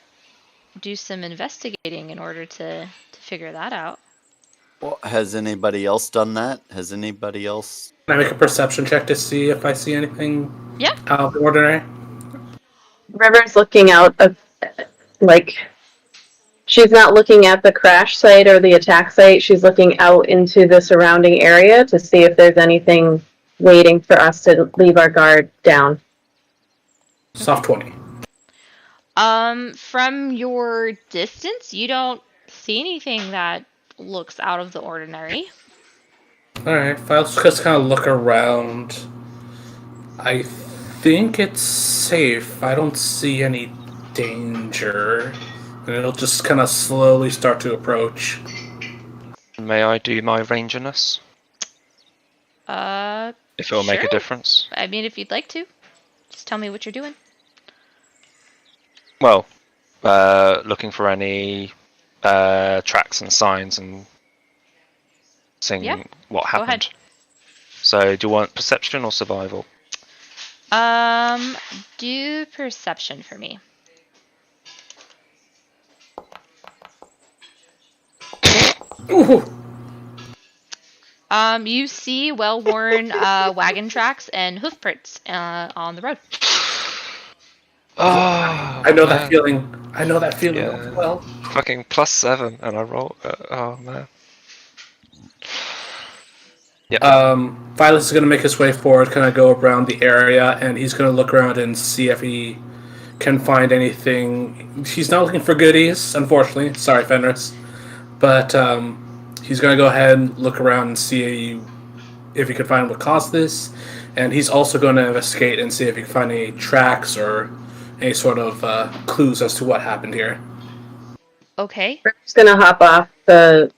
do some investigating in order to figure that out. Well, has anybody else done that? Has anybody else? Can I make a perception check to see if I see anything out of the ordinary? River's looking out of, she's not looking at the crash site or the attack site. She's looking out into the surrounding area to see if there's anything waiting for us to leave our guard down. Soft 20. From your distance, you don't see anything that looks out of the ordinary. Alright, if I just kind of look around, I think it's safe. I don't see any danger. And it'll just kind of slowly start to approach. May I do my ranginess? If it'll make a difference. I mean, if you'd like to. Just tell me what you're doing. Well, looking for any tracks and signs and seeing what happened. Go ahead. So, do you want perception or survival? Do perception for me. Ooh. You see well-worn wagon tracks and hoof prints on the road. Oh, I know that feeling. I know that feeling well. Fucking +7, and I roll. Oh man. Yeah. Violet is going to make his way forward, kind of go around the area, and he's going to look around and see if he can find anything. He's not looking for goodies, unfortunately. Sorry, Fenris. But he's going to go ahead and look around and see if he can find what caused this, and he's also going to investigate and see if he can find any tracks or any sort of clues as to what happened here. Okay. River's gonna hop off the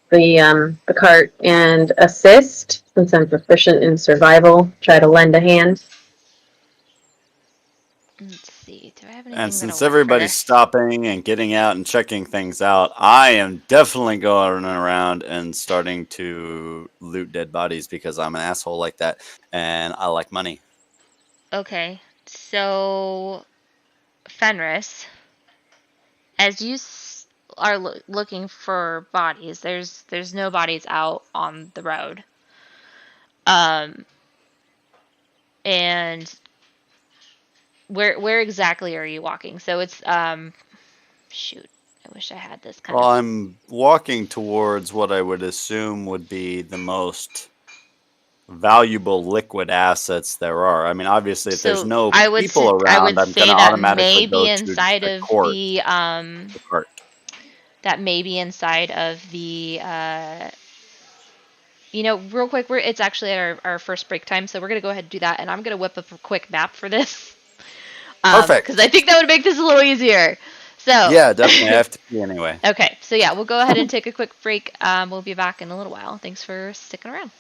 cart and assist, since I'm proficient in survival. Try to lend a hand. Let's see. Do I have anything? And that'll since work for everybody's this? stopping and getting out and checking things out, I am definitely going around and starting to loot dead bodies because I'm an asshole like that and I like money. Okay. So, Fenris, as you are looking for bodies, there's no bodies out on the road. And where exactly are you walking? So it's shoot, I wish I had this kind Well, of. I'm walking towards what I would assume would be the most valuable liquid assets there are. I mean, obviously, if there's So no I would people I around, would I'm say going to that automatically go maybe to inside the of court, the the cart. that maybe inside of the real quick, it's actually our first break time, so we're gonna go ahead and do that, and I'm gonna whip up a quick map for this. Perfect. Because I think that would make this a little easier. So Yeah, definitely. I have to pee anyway. Okay, so yeah, we'll go ahead and take a quick break. We'll be back in a little while. Thanks for sticking around.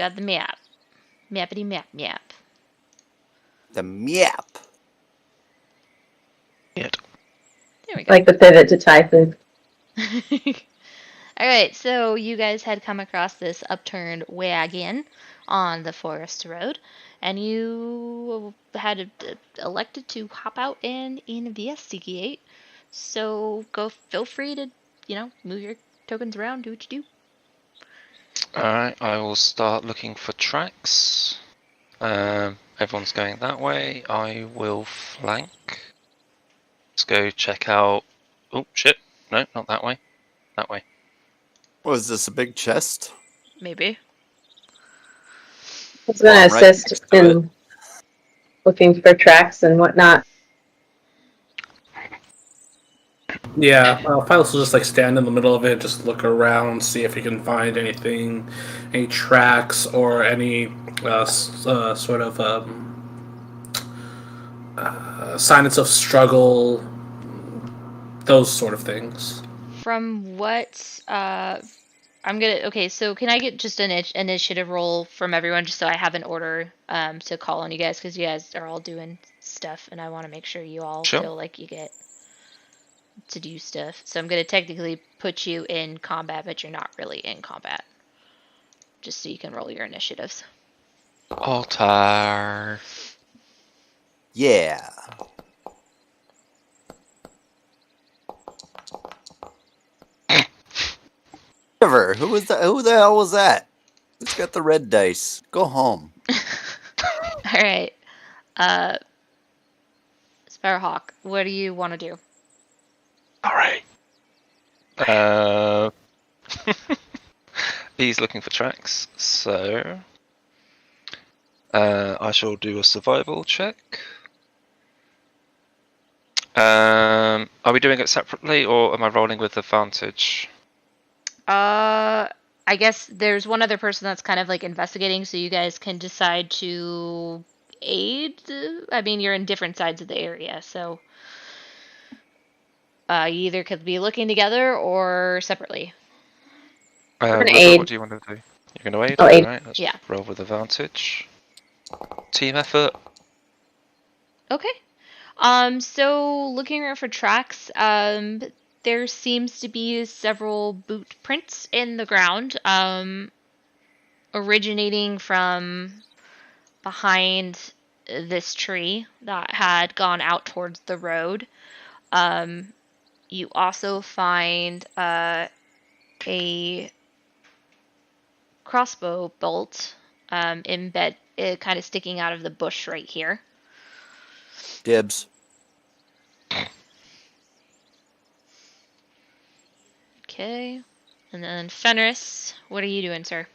got the map. Mappity map map. The Miap. Yet. There we go. Like the pivot to Thai food. Alright, so you guys had come across this upturned wagon on the forest road, and you had elected to hop out and investigate. So feel free to, move your tokens around, do what you do. Alright, I will start looking for tracks. Everyone's going that way. I will flank. Let's go check out. Oh, shit. No, not that way. That way. Was this a big chest? Maybe. It's going Well, to I'm right assist next to in looking for tracks and whatnot. Yeah, Phyllis will just like stand in the middle of it, just look around, see if he can find anything, any tracks or any sort of signs of struggle, those sort of things. From what okay, so can I get just an initiative roll from everyone just so I have an order to call on you guys, because you guys are all doing stuff and I want to make sure you all Sure. feel like you get to do stuff. So I'm going to technically put you in combat, but you're not really in combat. Just so you can roll your initiatives. Altar. Yeah. River, who was that? Who the hell was that? Who's got the red dice? Go home. All right. Sparrowhawk, what do you want to do? Alright. He's looking for tracks, so I shall do a survival check. Are we doing it separately, or am I rolling with advantage? I guess there's one other person that's kind of like investigating, so you guys can decide to aid. I mean, you're in different sides of the area, so you either could be looking together or separately. gonna River, aid. what do you want to do? You're going to aid? I'll aid. Alright, let's Yeah. roll with advantage. Team effort. Okay. So looking around for tracks, there seems to be several boot prints in the ground, originating from behind this tree that had gone out towards the road. You also find a crossbow bolt kind of sticking out of the bush right here. Dibs. Okay. And then Fenris, what are you doing, sir?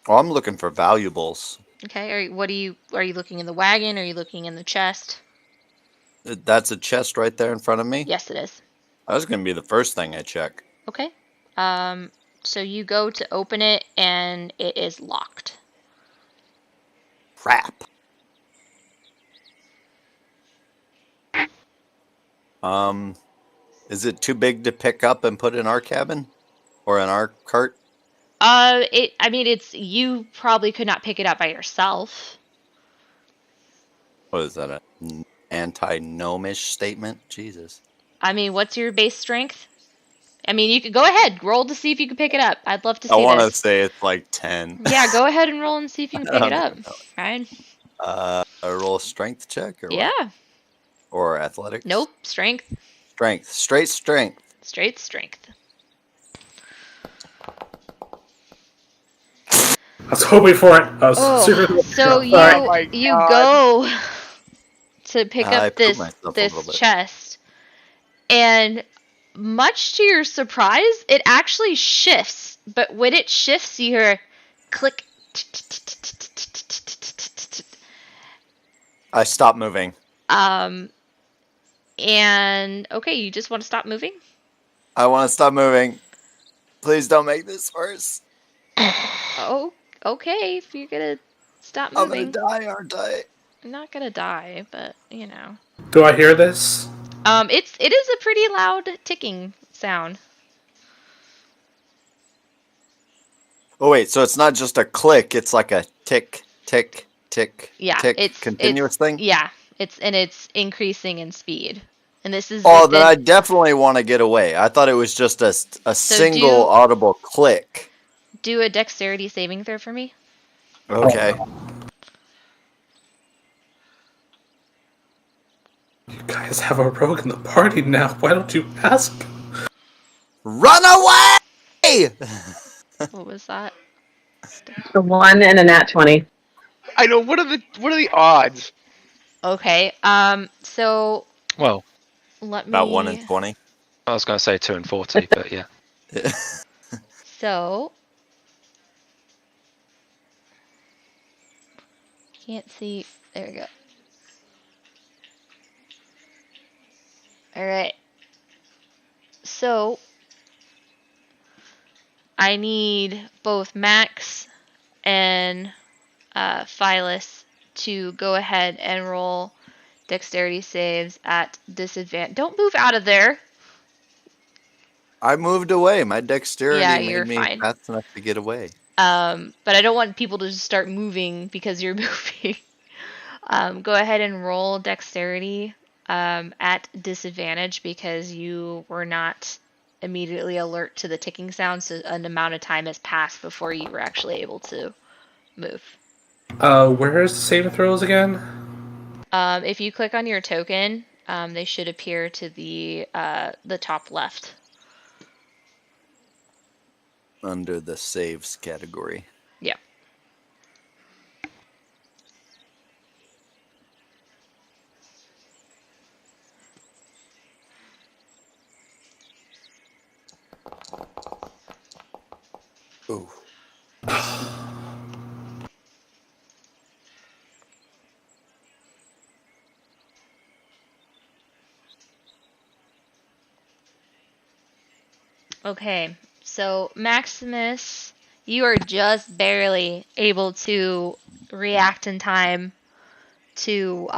Oh, I'm looking for valuables. Okay. Are you looking in the wagon? Are you looking in the chest? That's a chest right there in front of me? Yes, it is. That was going to be the first thing I check. Okay. So you go to open it and it is locked. Crap. Is it too big to pick up and put in our cabin? Or in our cart? You probably could not pick it up by yourself. What is that, an anti-gnomish statement? Jesus. I mean, what's your base strength? I mean, you could go ahead, roll to see if you can pick it up. I'd love to see I want to this. say it's like 10. Yeah, go ahead and roll and see if you can pick it up. No. Ryan? I roll a strength check? Or what? Yeah. Or athletics? Nope. Strength. Strength. Straight strength. Straight strength. I was hoping for it. I was super. So Sorry. you go to pick I up pooped myself a this little bit. chest, and much to your surprise, it actually shifts. But when it shifts, you hear click. I stop moving. And okay, you just want to stop moving? I want to stop moving. Please don't make this worse. Oh, okay. If you're gonna stop I'm moving, gonna die, aren't I? I'm not gonna die, but you know. Do I hear this? It is a pretty loud ticking sound. Oh wait, so it's not just a click; it's like a tick, tick, tick, Yeah, tick, it's continuous thing. Yeah, it's increasing in speed, and this is Oh, then within- I definitely want to get away. I thought it was just a single audible click. do a dexterity saving throw for me. Okay. You guys have a rogue in the party now. Why don't you ask? Run away! What was that? A 1 and a nat 20. I know. What are the odds? Okay. So Well, let me. About 1 in 20. I was going to say 2 and 40, but yeah. So can't see. There we go. All right. So I need both Max and Phyllis to go ahead and roll dexterity saves at disadvantage. Don't move out of there. I moved away. My dexterity Yeah, made you're me fine. fast enough to get away. But I don't want people to just start moving because you're moving. Go ahead and roll dexterity at disadvantage because you were not immediately alert to the ticking sound, so an amount of time has passed before you were actually able to move. Where's the saving throws again? If you click on your token, they should appear to the top left. Under the saves category. Yeah. Ooh. Okay, so Maximus, you are just barely able to react in time to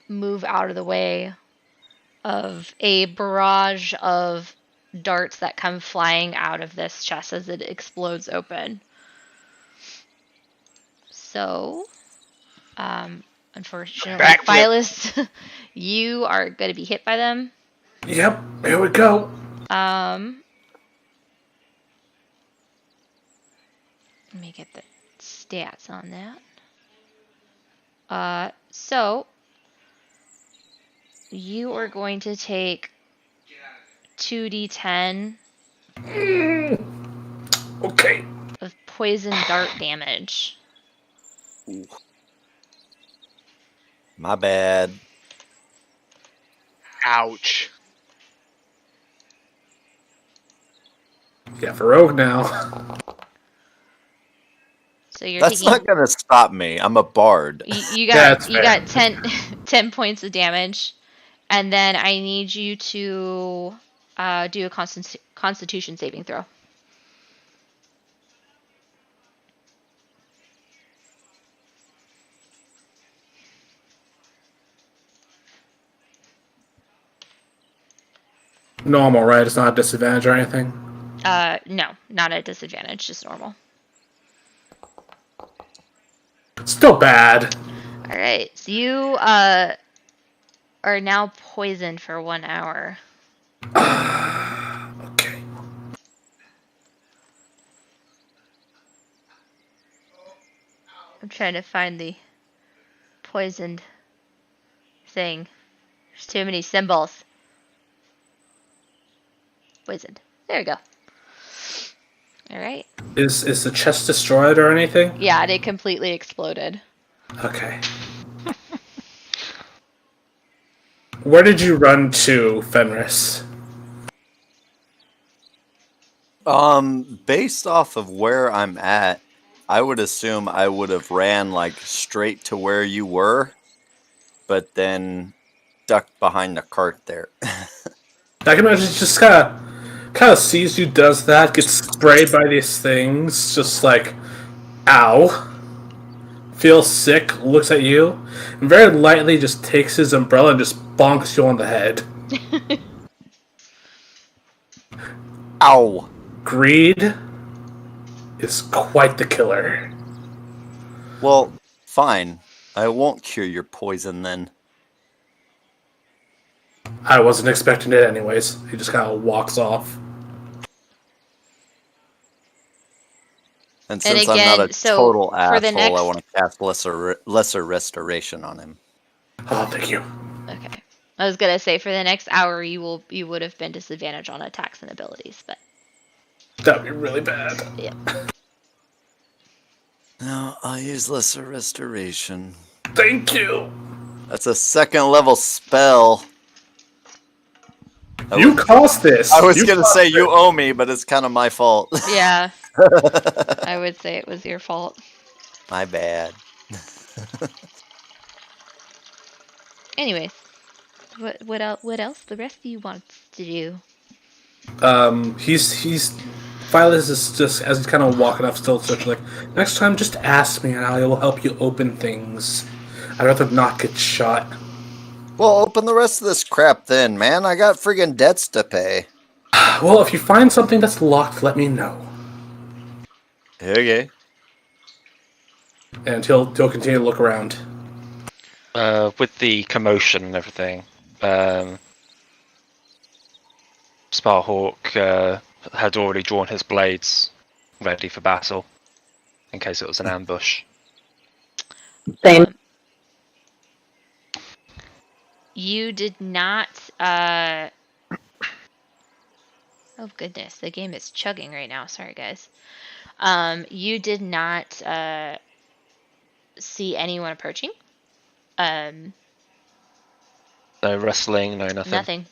move out of the way of a barrage of darts that come flying out of this chest as it explodes open. So, unfortunately, Backflip. Phyllis, you are going to be hit by them. Yep, here we go. Let me get the stats on that. So you are going to take 2d10 Okay. of poison dart damage. My bad. Ouch. Yeah, for rogue now. So you're That's taking not gonna stop me. I'm a bard. you That's got fair. 10 points of damage, and then I need you to do a Constitution saving throw. Normal, right? It's not a disadvantage or anything. No, not at disadvantage, just normal. Still bad. All right, so you are now poisoned for 1 hour. Okay. I'm trying to find the poisoned thing. There's too many symbols. Poisoned. There we go. All right. Is the chest destroyed or anything? Yeah, it completely exploded. Okay. Where did you run to, Fenris? Based off of where I'm at, I would assume I would have ran like straight to where you were, but then ducked behind the cart there. I can imagine just kind of sees you, does that, gets sprayed by these things, just like, ow. Feels sick, looks at you, and very lightly just takes his umbrella and just bonks you on the head. Ow! Greed. is quite the killer. Well, fine. I won't cure your poison then. I wasn't expecting it anyways. He just kind of walks off. And since I'm again, not a so total for the asshole, I next- want to cast lesser restoration on him. Oh, thank you. Okay. I was gonna say for the next hour you would have been disadvantaged on attacks and abilities, but That'd be really bad. yeah. Now I'll use lesser restoration. Thank you. That's a 2nd level spell. You caused this. I was You gonna caused say it. you owe me, but it's kind of my fault. Yeah, I would say it was your fault. My bad. Anyways, what else? What else? The rest of you wants to do? He's Phyllis is just as he's kind of walking off, still searching. Like, next time, just ask me, and I will help you open things. I'd rather not get shot. Well, open the rest of this crap then, man. I got friggin' debts to pay. Well, if you find something that's locked, let me know. Okay. And he'll continue to look around. With the commotion and everything, Sparhawk had already drawn his blades ready for battle in case it was an ambush. Same. You did not. Oh goodness, the game is chugging right now. Sorry, guys. You did not see anyone approaching. No wrestling, no nothing. Nothing.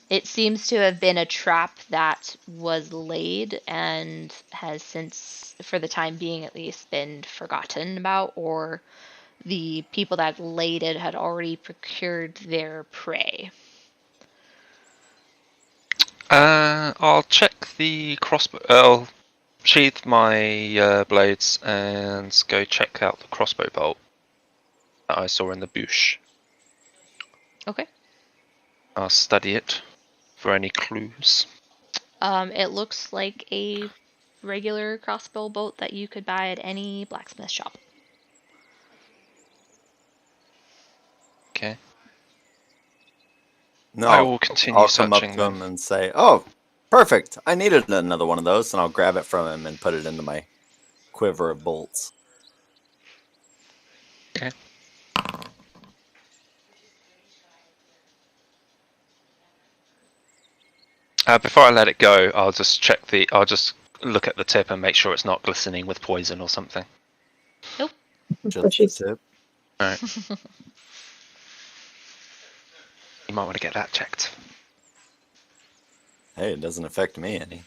It seems to have been a trap that was laid and has since, for the time being at least, been forgotten about, or the people that laid it had already procured their prey. I'll check the crossbow. I'll sheath my blades and go check out the crossbow bolt that I saw in the bush. Okay. I'll study it for any clues. It looks like a regular crossbow bolt that you could buy at any blacksmith shop. Okay. No, I will continue I'll come up searching to him them. and say, "Oh, perfect! I needed another one of those," and I'll grab it from him and put it into my quiver of bolts. Okay. Before I let it go, I'll just check the. I'll just look at the tip and make sure it's not glistening with poison or something. Just the tip. Alright. You might want to get that checked. Hey, it doesn't affect me any.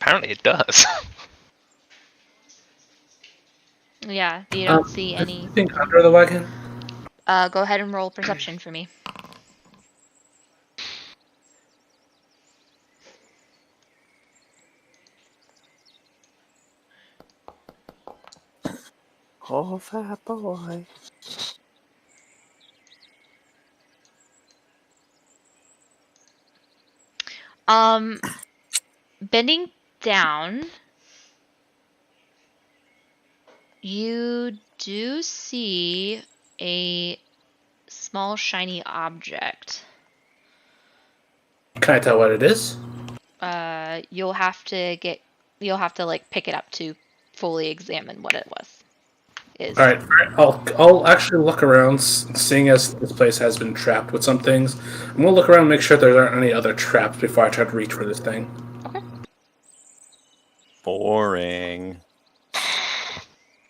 Apparently it does. Yeah, you don't see any. Anything under the wagon? Go ahead and roll perception for me. Oh, fat boy. Bending down, you do see a small shiny object. Can I tell what it is? You'll have to like pick it up to fully examine what it is. All right, I'll actually look around, seeing as this place has been trapped with some things. I'm gonna look around and make sure there aren't any other traps before I try to reach for this thing. Okay. Boring.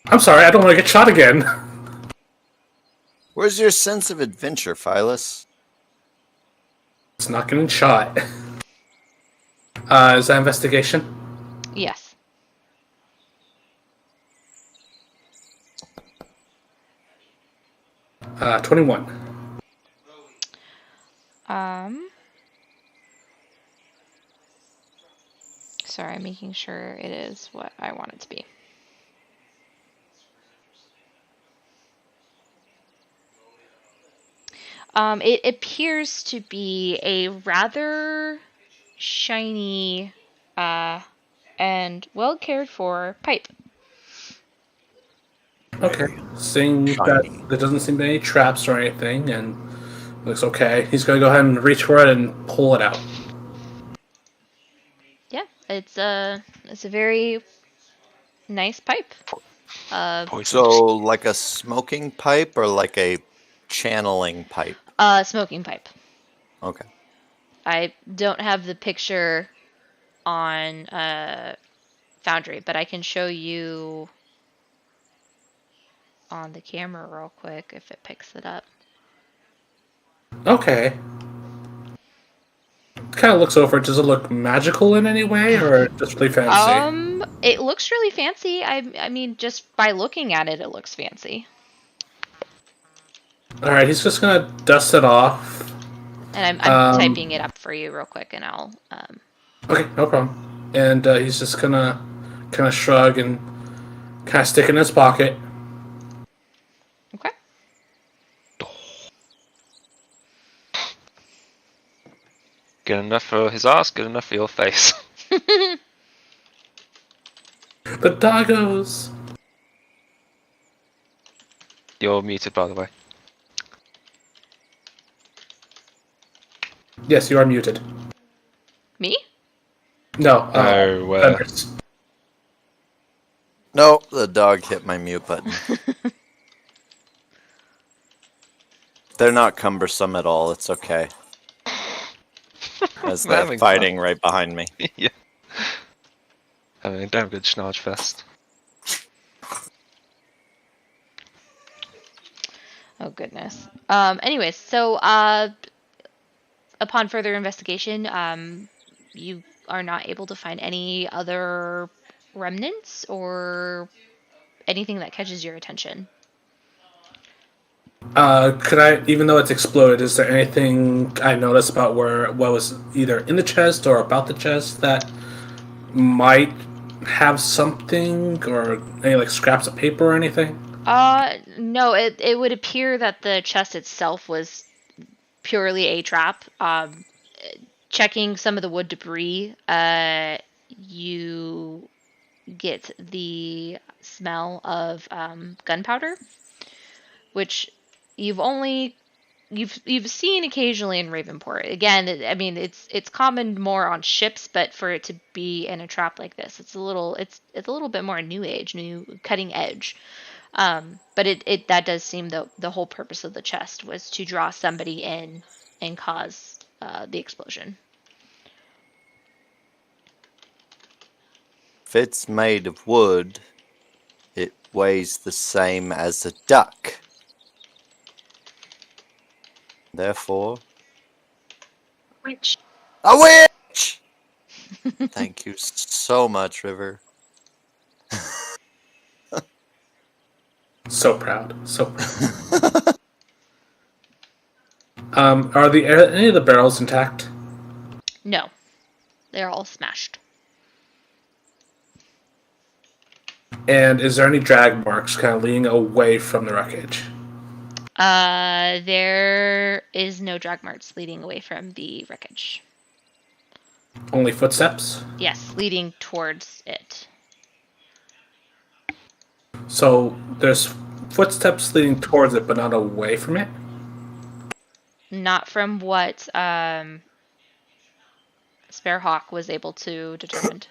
I'm sorry, I don't want to get shot again. Where's your sense of adventure, Phyllis? It's not getting shot. Is that investigation? Yes. Uh, 21. Sorry, I'm making sure it is what I want it to be. It appears to be a rather shiny and well cared for pipe. Okay. Seeing that there doesn't seem to be any traps or anything, and looks okay, he's gonna go ahead and reach for it and pull it out. Yeah, it's a very nice pipe. Poison. So, like a smoking pipe or like a channeling pipe? Smoking pipe. Okay. I don't have the picture on Foundry, but I can show you on the camera real quick if it picks it up. Okay. Kind of looks over. Does it look magical in any way, or just really fancy? It looks really fancy. I mean, just by looking at it, it looks fancy. All right, he's just gonna dust it off. And I'm typing it up for you real quick, and I'll. Okay, no problem. And he's just gonna kind of shrug and kind of stick it in his pocket. Okay. Good enough for his ass, good enough for your face. The doggos. You're muted, by the way. Yes, you are muted. Me? No. Oh, No, the dog hit my mute button. They're not cumbersome at all. It's okay. As they're Having fighting right behind me. yeah. Having a damn good Schnarge fest. Oh goodness. Anyways, so upon further investigation, you are not able to find any other remnants or anything that catches your attention. Could I, even though it's exploded, is there anything I noticed about what was either in the chest or about the chest that might have something, or any like scraps of paper or anything? No, it would appear that the chest itself was purely a trap. Checking some of the wood debris, you get the smell of gunpowder, which you've seen occasionally in Ravenport. Again, I mean it's common more on ships, but for it to be in a trap like this, it's a little bit more new age, new cutting edge. But it that does seem the whole purpose of the chest was to draw somebody in and cause the explosion. If it's made of wood, it weighs the same as a duck. Therefore, Which a witch! Thank you so much, River. So proud. So proud. Are any of the barrels intact? No, they're all smashed. And is there any drag marks kind of leading away from the wreckage? There is no drag marks leading away from the wreckage. Only footsteps? Yes, leading towards it. So there's footsteps leading towards it, but not away from it? Not from what Sparehawk was able to determine.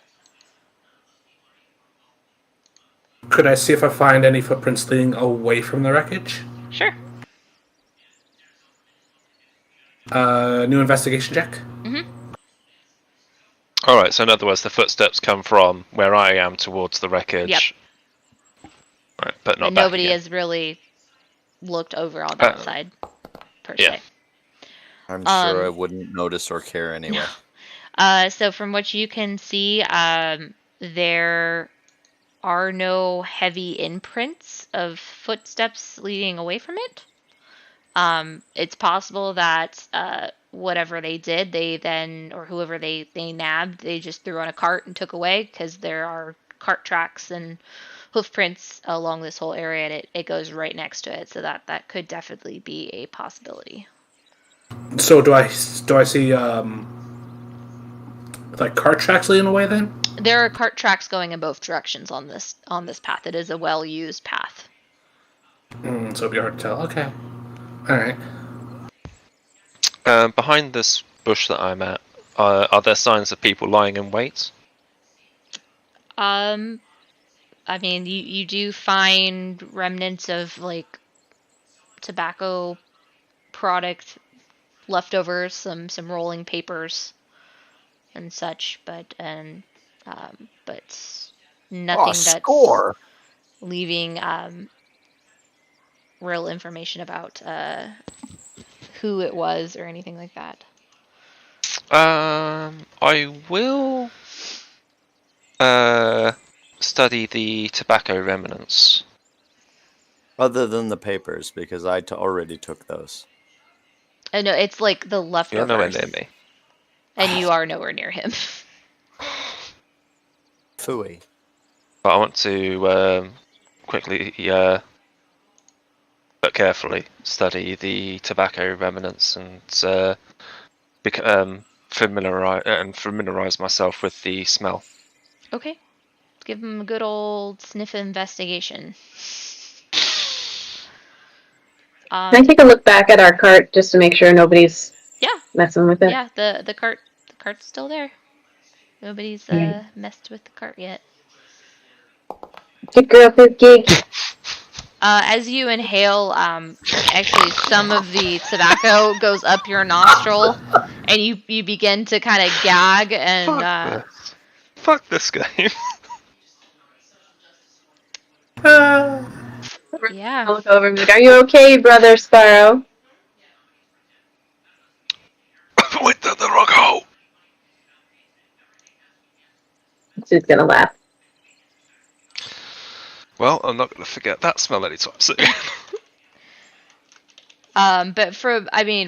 Could I see if I find any footprints leading away from the wreckage? Sure. New investigation check? Mm-hmm. Alright, so in other words, the footsteps come from where I am towards the wreckage. Yep. Right, but not And back nobody again. has really looked over on that side, per yeah. se. I'm sure I wouldn't notice or care anyway. So from what you can see, there are no heavy imprints of footsteps leading away from it. It's possible that whatever they did, they then, or whoever they nabbed, they just threw on a cart and took away, because there are cart tracks and hoof prints along this whole area, and it goes right next to it, so that could definitely be a possibility. So do I see like cart tracks leading away then? There are cart tracks going in both directions on this path. It is a well-used path. So it'd be hard to tell. Okay. All right. Behind this bush that I'm at, are there signs of people lying in wait? I mean, you do find remnants of like tobacco product leftovers, some rolling papers and such, but nothing that's score! leaving real information about who it was or anything like that. I will study the tobacco remnants. Other than the papers, because I already took those. No, it's like the You're leftovers. nowhere near me. And you are nowhere near him. Phooey. But I want to quickly, but carefully, study the tobacco remnants and familiarize myself with the smell. Okay. Give him a good old sniff Can investigation. I take a look back at our cart just to make sure nobody's messing with it? Yeah, the cart's still there. Nobody's messed with the cart yet. Good girl, good gig. As you inhale, actually some of the tobacco goes up your nostril, and you begin to kind of gag and Fuck this game. yeah. I'll look over and be like, are you okay, brother Sparrow? Went down the wrong hole. She's gonna laugh. Well, I'm not going to forget that smell anytime soon. But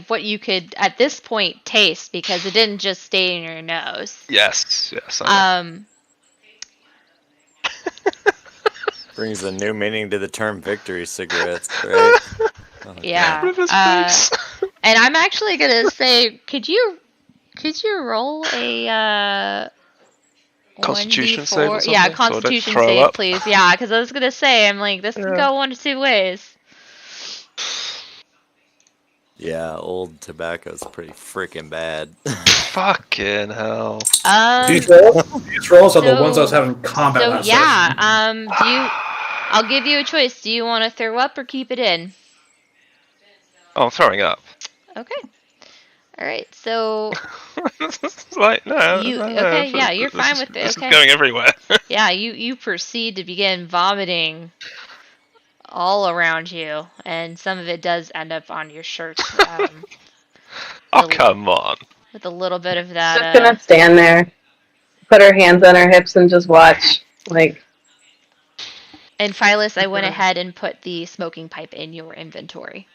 what you could at this point taste, because it didn't just stay in your nose. yes. I know. Brings a new meaning to the term victory cigarettes, right? Oh, Yeah. River's face. And I'm actually gonna say, could you roll a Constitution 1d4? save or something? Yeah, So I don't Constitution throw save, up? please. Yeah, because I was gonna say, I'm like, this can go one of two ways. Yeah, old tobacco's pretty freaking bad. Fucking hell. These rolls are the ones I was having combat So last yeah, I'll give you a choice. Do you want to throw up or keep it in? Oh, I'm throwing up. Okay. All right. So Like, no. okay? Yeah, you're this fine is- with it. This Okay. is going everywhere. Yeah, you proceed to begin vomiting all around you, and some of it does end up on your shirt. Oh, come on. With a little bit of She's that. just gonna stand there, put her hands on her hips, and just watch. Like, And Phyllis, I went ahead and put the smoking pipe in your inventory.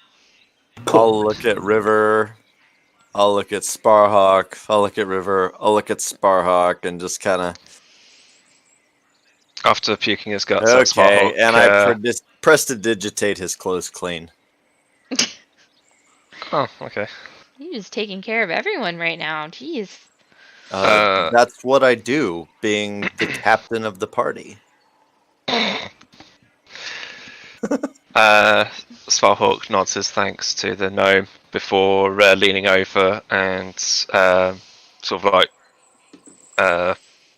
I'll look at River. I'll look at Sparhawk. I'll look at River. I'll look at Sparhawk and just kind of. After puking his guts out, Okay, Sparhawk, and I prestidigitate his clothes clean. Oh, okay. You're just taking care of everyone right now. Jeez. That's what I do, being the captain of the party. Sparhawk nods his thanks to the gnome before leaning over and sort of like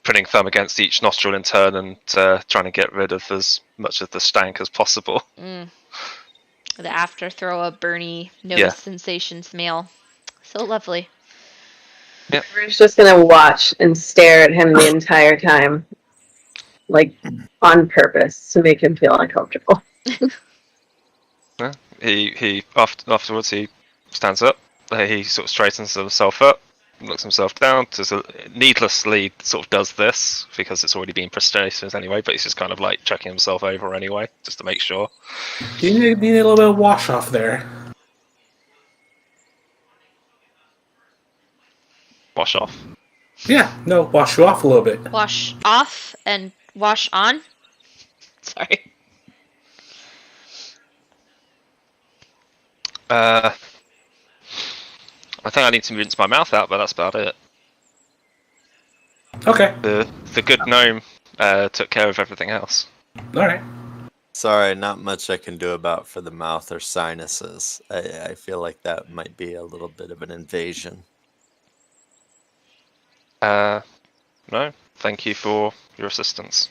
putting thumb against each nostril in turn and trying to get rid of as much of the stank as possible. The after throw up Bernie nose sensation smell. So lovely. River's just gonna watch and stare at him the entire time, like on purpose to make him feel uncomfortable. He afterwards he stands up. He sort of straightens himself up, looks himself down. Needlessly, sort of does this because it's already been prestigious anyway. But he's just kind of like checking himself over anyway, just to make sure. You need a little bit of wash off there. Wash off. Yeah, no, wash you off a little bit. Wash off and wash on. Sorry. I think I need to rinse my mouth out, but that's about it. Okay. the good gnome took care of everything else. All right. Sorry, not much I can do about for the mouth or sinuses. I feel like that might be a little bit of an invasion. No, thank you for your assistance.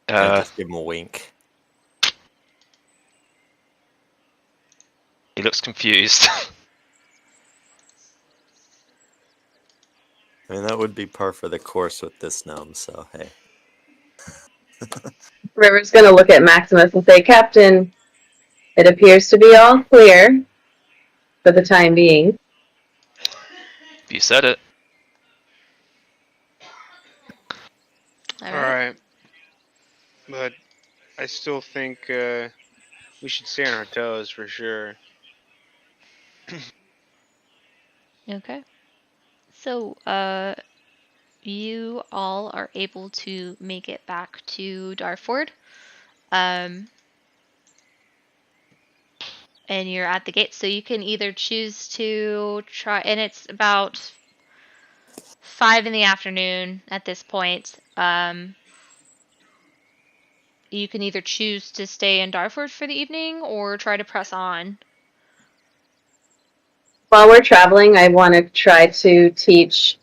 I just give him a wink. He looks confused. I mean, that would be par for the course with this gnome, so hey. River's gonna look at Maximus and say, Captain, it appears to be all clear for the time being. You said it. All All right. right. But I still think we should stay on our toes for sure. Okay. So, you all are able to make it back to Darford. And you're at the gate, so you can either choose to try, and it's about 5 in the afternoon at this point. You can either choose to stay in Darford for the evening or try to press on. While we're traveling, I want to try to teach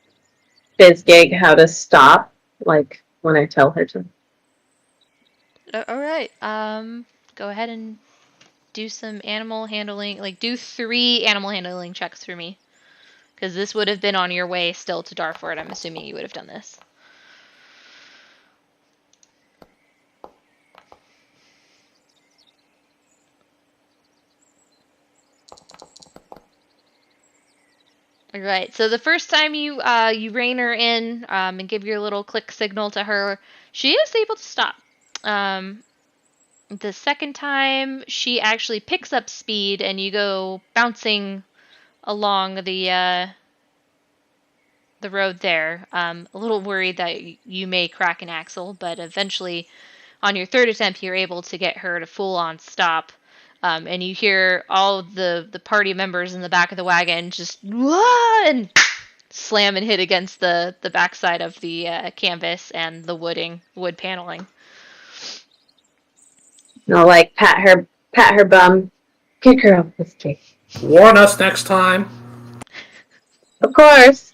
Bizgig how to stop, like when I tell her to. All right. Go ahead and do some animal handling. Like, do 3 animal handling checks for me, because this would have been on your way still to Darford. I'm assuming you would have done this. All right. So the first time you rein her in and give your little click signal to her, she is able to stop. The second time, she actually picks up speed, and you go bouncing along the road there. A little worried that you may crack an axle, but eventually, on your third attempt, you're able to get her to full-on stop. And you hear all the party members in the back of the wagon just "Wah!" and slam and hit against the backside of the canvas and the wood paneling. No, like pat her bum, kick her off this cake. Warn us next time. Of course.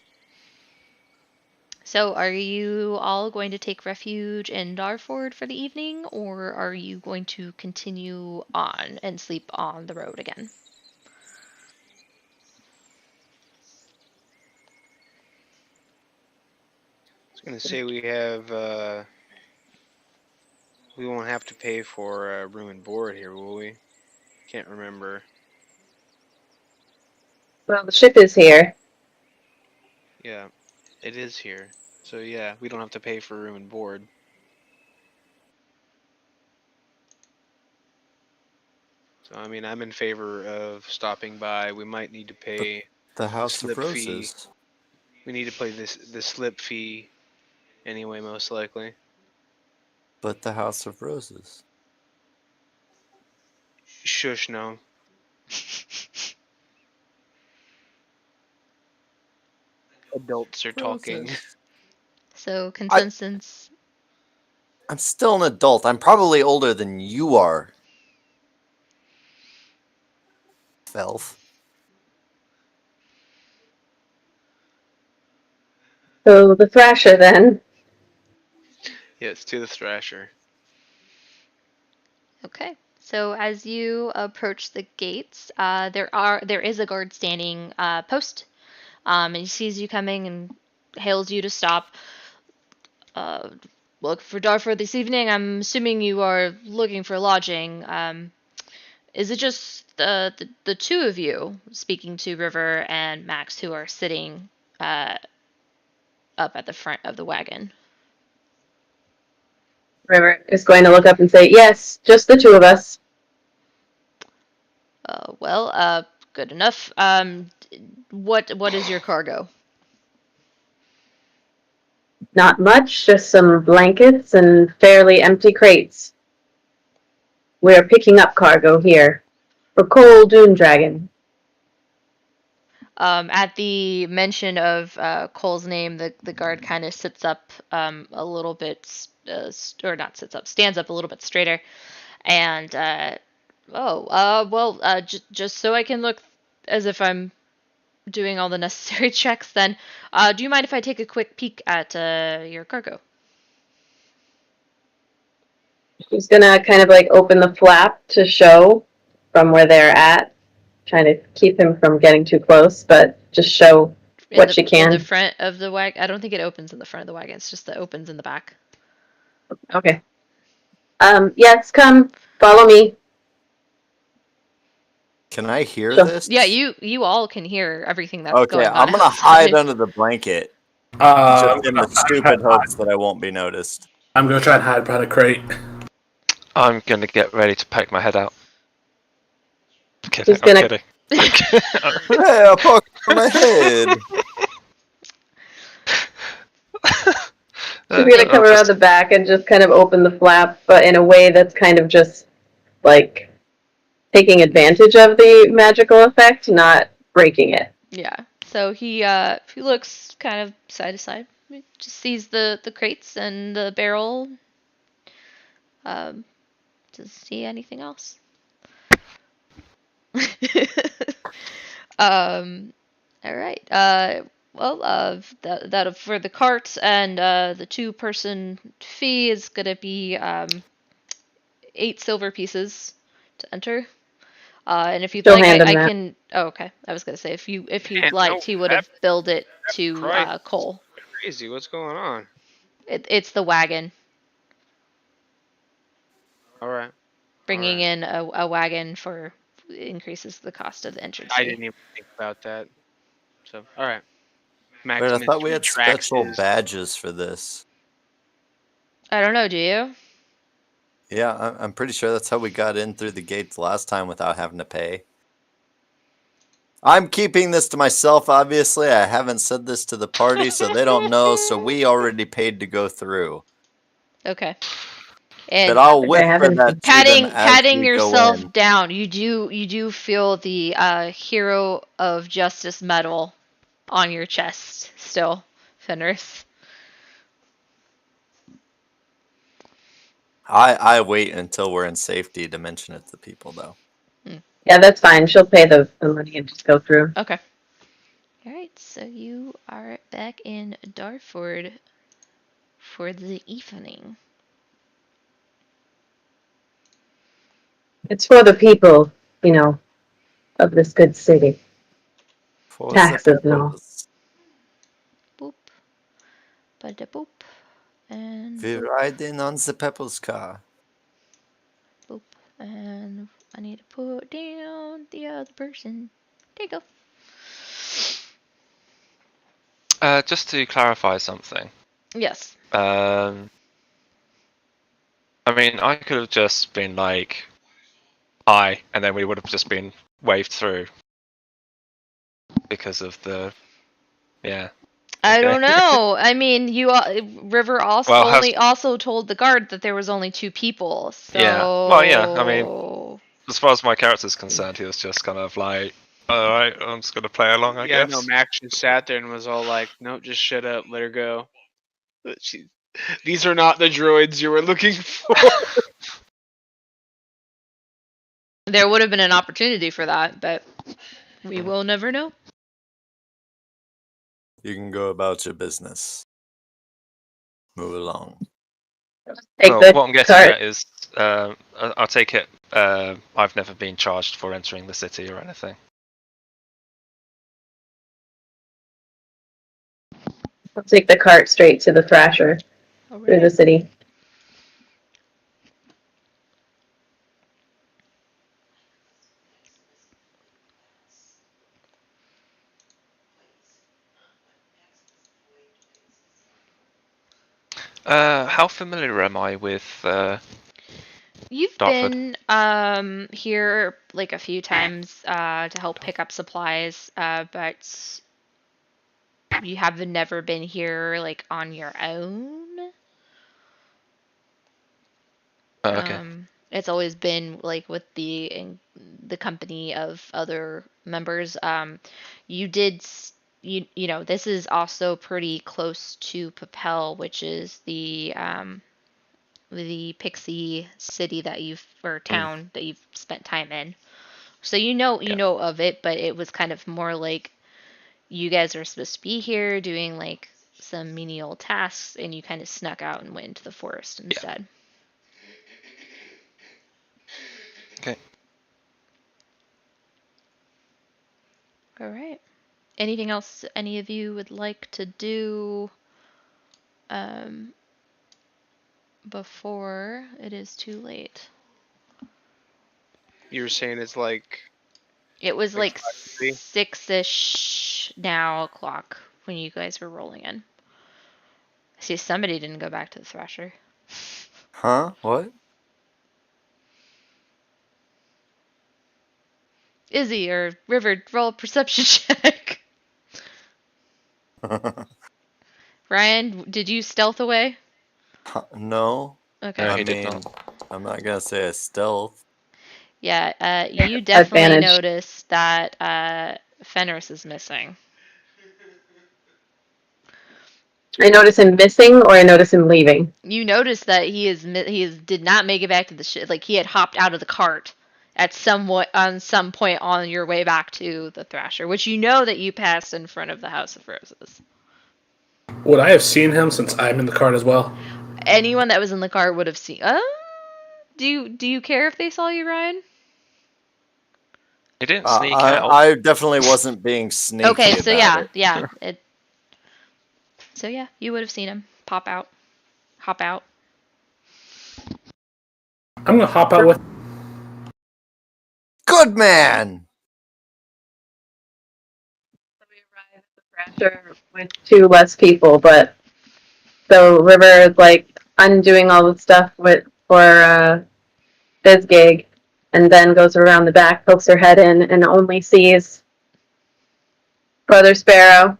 So, are you all going to take refuge in Darford for the evening, or are you going to continue on and sleep on the road again? I was gonna say we won't have to pay for room and board here, will we? Can't remember. Well, the ship is here. Yeah, it is here. So yeah, we don't have to pay for room and board. So I mean, I'm in favor of stopping by. We might need to pay The House of slip fee. Roses. We need to pay the slip fee anyway, most likely. But the House of Roses. Shush, no. Adults are talking. Roses. So, consensus. I'm still an adult. I'm probably older than you are. Felf. So the Thrasher then. Yes, to the Thrasher. Okay. So as you approach the gates, there is a guard standing post, and he sees you coming and hails you to stop. Look for Darfur this evening. I'm assuming you are looking for lodging. Is it just the two of you, speaking to River and Max, who are sitting up at the front of the wagon? River is going to look up and say, yes, just the 2 of us. Good enough. What is your cargo? Not much, just some blankets and fairly empty crates. We're picking up cargo here for Cole Doomdragon. At the mention of Cole's name, the guard kind of sits up a little bit, or not sits up, stands up a little bit straighter, and just so I can look as if I'm doing all the necessary checks, then do you mind if I take a quick peek at your cargo? She's gonna kind of like open the flap to show from where they're at, trying to keep him from getting too close, but just show what she In can. the front of the wagon? I don't think it opens in the front of the wagon. It's just that it opens in the back. Okay. Yes, come follow me. Can I hear Sure. this? Yeah, you all can hear everything that's Okay, going on. I'm gonna outside. hide under the blanket, just in the stupid hopes that I won't be noticed. I'm gonna try and hide behind a crate. I'm gonna get ready to poke my head out. He's I'm gonna- kidding. Hey, I'll poke my head. She's gonna come around the back and just kind of open the flap, but in a way that's kind of just like taking advantage of the magical effect, not breaking it. Yeah. So he looks kind of side to side. He just sees the crates and the barrel. Does he see anything else? All right. That for the cart and the 2-person fee is gonna be 8 silver pieces to enter. And if you'd She'll like, hand him I that. can. Oh, okay. I was gonna say if you'd Man, liked, no, he would have billed it to Christ. Cole. Crazy. What's going on? It's the wagon. All right. Bringing Alright. in a wagon for increases the cost of the entrance I fee. didn't even think about that. So, all right. Wait, I Maximus thought we had retracts special his- badges for this. I don't know. Do you? Yeah, I'm pretty sure that's how we got in through the gates last time without having to pay. I'm keeping this to myself, obviously. I haven't said this to the party, so they don't know, so we already paid to go through. Okay. But And I'll I whisper haven't- that to them as patting we yourself go in. down. You do feel the Hero of Justice medal on your chest still, Fenris. I wait until we're in safety to mention it to people, though. Yeah, that's fine. She'll pay the money and just go through. Okay. All right. So you are back in Darford for the evening. It's for the people, of this good city. For the Taxes and all. peppers. Boop. Bada boop. And We're boop, riding on the Peppers car. boop. And I need to put down the other person. There you go. Just to clarify something. Yes. I mean, I could have just been like, "Hi," and then we would have just been waved through because of the, yeah. I Okay. don't know. I mean, River also Well, also told the guard that there was only 2 people. So Yeah. Well, yeah, I mean, As far as my character's concerned, he was just kind of like, "All right, I'm just gonna play along, I Yeah, guess." no, Max just sat there and was all like, "Nope, just shut up, let her go." These are not the droids you were looking for. there would have been an opportunity for that, but we will never know. You can go about your business. Move along. Take Well, the what I'm getting cart. at is, I'll take it. I've never been charged for entering the city or anything. I'll take the cart straight to the Thrasher through the city. How familiar am I with? You've Dartford. been here like a few times to help pick up supplies, but you have never been here like on your own. Okay. It's always been like with the company of other members. You did you know, this is also pretty close to Papel, which is the pixie city that you've or town that you've spent time in. So you know of it, but it was kind of more like you guys are supposed to be here doing like some menial tasks, and you kind of snuck out and went into the forest instead. Okay. All right. Anything else any of you would like to do before it is too late? You were saying it's like It was like 5:30? 6-ish now o'clock when you guys were rolling in. See, somebody didn't go back to the Thrasher. Huh? What? Izzy or River, roll a perception check. Ryan, did you stealth away? No. Okay. No, I he did mean, not. I'm not gonna say a stealth. Yeah, you definitely Advantage. noticed that Fenris is missing. I notice him missing, or I notice him leaving. You noticed that he did not make it back to the ship. Like he had hopped out of the cart at some point on your way back to the Thrasher, which you know that you passed in front of the House of Roses. Would I have seen him since I'm in the cart as well? Anyone that was in the car would have seen. Do you care if they saw you, Ryan? He didn't sneak out. I definitely wasn't being sneaky. Okay, so about yeah, it. So yeah, you would have seen him hop out. I'm gonna hop out with. Good man. So we arrive at the Thrasher with 2 less people, but so River is like undoing all the stuff for Bizgig, and then goes around the back, pokes her head in, and only sees Brother Sparrow.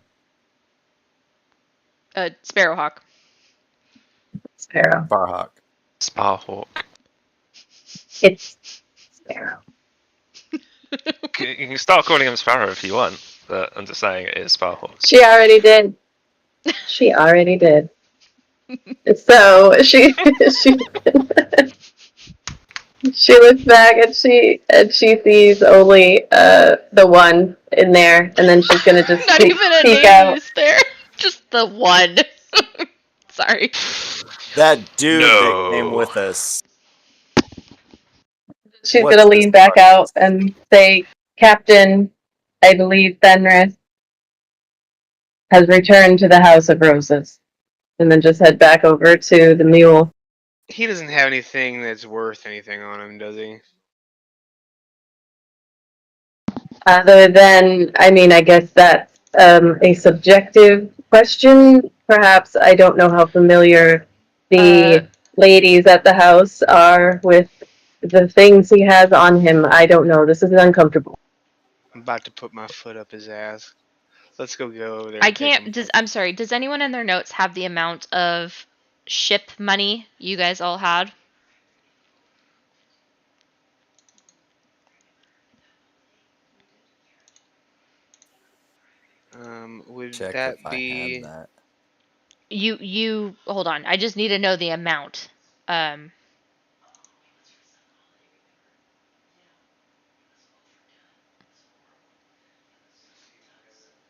Sparrowhawk. Sparrow. Barhawk. Sparhawk. It's Sparrow. You can start calling him Sparrow if you want, but I'm just saying it is Sparhawk. She already did. So she she looks back and she sees only the one in there, and then she's gonna just Not peek even a peek name out. used there. Just the one. Sorry. That dude that No. came with us. She's What's gonna his lean back part? out and say, "Captain, I believe Fenris has returned to the House of Roses," and then just head back over to the mule. He doesn't have anything that's worth anything on him, does he? Other than, I mean, I guess that's a subjective question. Perhaps I don't know how familiar the ladies at the house are with the things he has on him. I don't know. This is uncomfortable. I'm about to put my foot up his ass. Let's go over there. I and pick can't. him. I'm sorry. Does anyone in their notes have the amount of ship money you guys all had? Would Check that if I be? had that. You hold on. I just need to know the amount.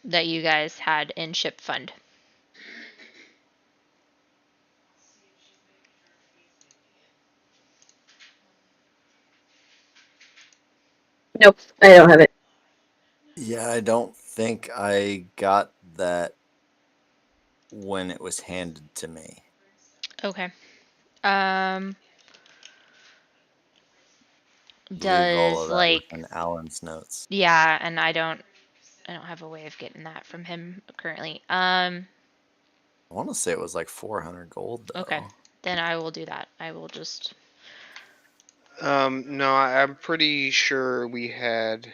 That you guys had in ship fund. Nope, I don't have it. Yeah, I don't think I got that when it was handed to me. Okay. I believe all Does of that was like in Alan's notes. yeah, and I don't have a way of getting that from him currently. I want to say it was like 400 gold though. Okay. Then I will do that. I will just No, I'm pretty sure we had.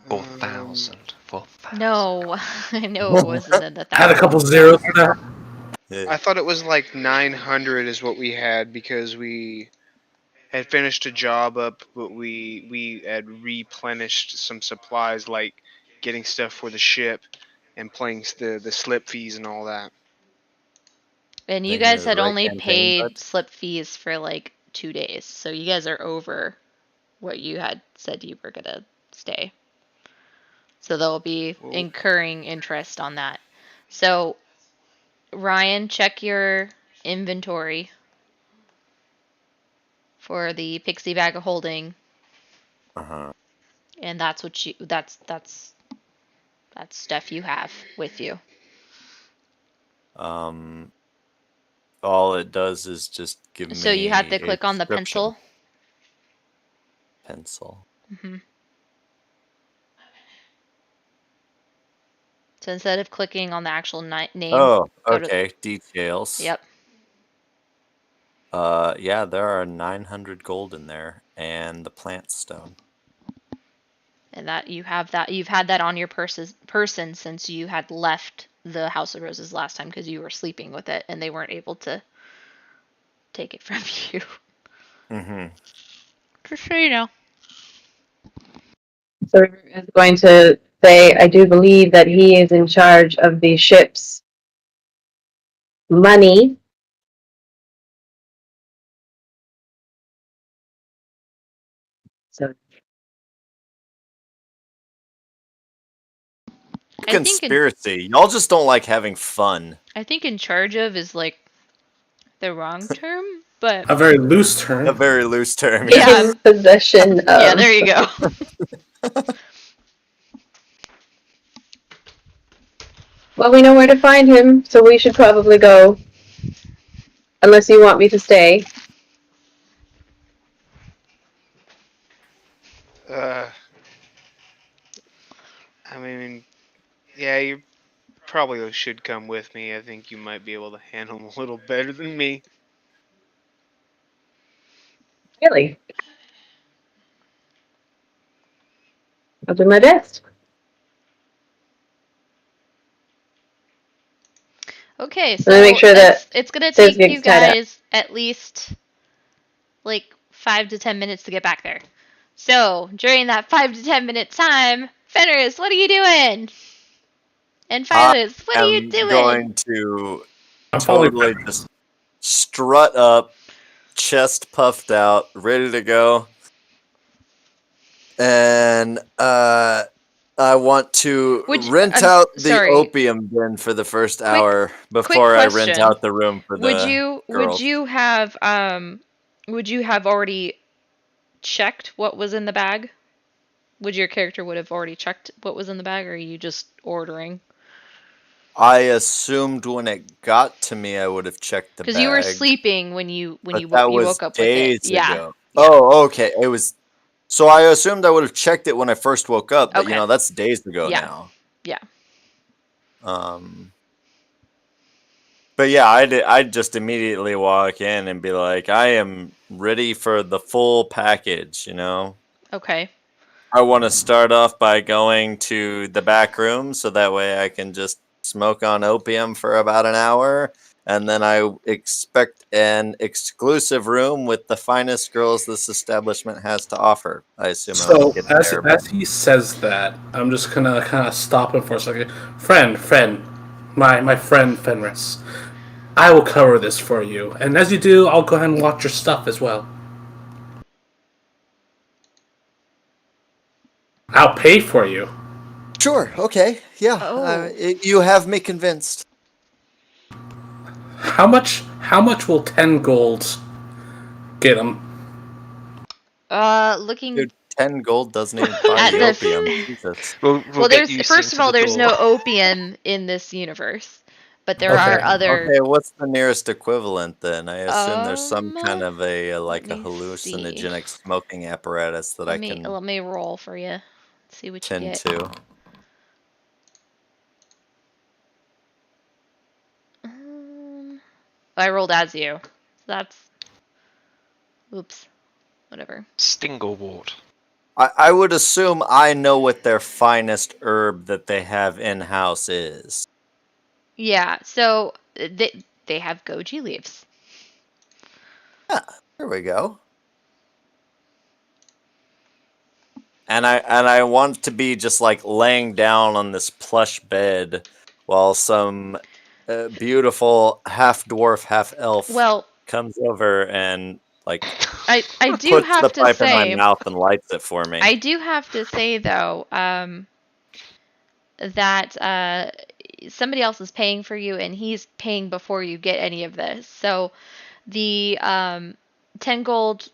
4,000. 4,000. No, I know it wasn't in the Add a couple thousands. zeros to that. Yeah. I thought it was like 900 is what we had because we had finished a job up, but we had replenished some supplies, like getting stuff for the ship and playing the slip fees and all that. And you Thinking guys of the had right only campaign, paid bud? slip fees for like 2 days, so you guys are over what you had said you were gonna stay. So they'll be Well, incurring interest on that. So Ryan, check your inventory for the pixie bag of holding, Uh-huh. and that's what you that's stuff you have with you. All it does is just give me So you have to a click on the description. pencil. Pencil. So instead of clicking on the actual name, Oh, go to okay. Details. yep. Yeah, there are 900 gold in there, and the plant stone. And that you've had that on your person since you had left the House of Roses last time because you were sleeping with it and they weren't able to take it from you. Mm-hmm. Just so you know. So River is going to say, I do believe that he is in charge of the ship's money. So I think Conspiracy. Y'all just don't like having fun. in charge of is like the wrong term, but A very loose A term. very loose term. Yeah. in possession of. yeah, there you go. Well, we know where to find him, so we should probably go. Unless you want me to stay. I mean, yeah, you probably should come with me. I think you might be able to handle him a little better than me. Really? I'll do my best. Okay, so Let me make sure that it's gonna Sis take you gets tied up. guys at least like 5 to 10 minutes to get back there. So during that 5 to 10 minute time, Fenris, what are you doing? And Phyllis, what are you I'm doing? going to I'm following totally Fenris. just strut up, chest puffed out, ready to go. And I want to rent out the opium den for the first hour before I rent question. out the room for the Would girls. you have already checked what was in the bag? Would your character would have already checked what was in the bag, or are you just ordering? I assumed when it got to me, I would have checked the bag. Because you were sleeping when you that was woke up with it. days Yeah. ago. Oh, okay. It was. So I assumed I would have checked it when I first woke up, but Okay. that's days ago Yeah. now. Yeah. But yeah, I'd just immediately walk in and be like, I am ready for the full package, Okay. I want to start off by going to the back room so that way I can just smoke on opium for about an hour. And then I expect an exclusive room with the finest girls this establishment has to offer. I assume I So would get as there. as he says that, I'm just gonna kind of stop him for a second. Friend, my friend Fenris. I will cover this for you, and as you do, I'll go ahead and watch your stuff as well. I'll pay for you. Sure. Okay. Yeah. Oh. You have me convinced. How much will 10 gold get him? Looking Dude, 10 gold doesn't even buy At the the- opium. Jesus. We'll well, get there's you first sent of to all, the there's door. no opium in this universe, but there Okay. are other. Okay, what's the nearest equivalent then? I assume there's some kind of a let me hallucinogenic smoking apparatus that I can let me roll for you. See what you tend get. to. I rolled as you. That's. Oops. Whatever. Stinglewort. I would assume I know what their finest herb that they have in house is. Yeah. So they have goji leaves. Yeah, there we go. And I want to be just like laying down on this plush bed while some beautiful half dwarf, half elf Well, comes over and like I do puts the have to pipe in my say, mouth and lights it for me. I do have to say though, that somebody else is paying for you, and he's paying before you get any of this. So the 10 gold,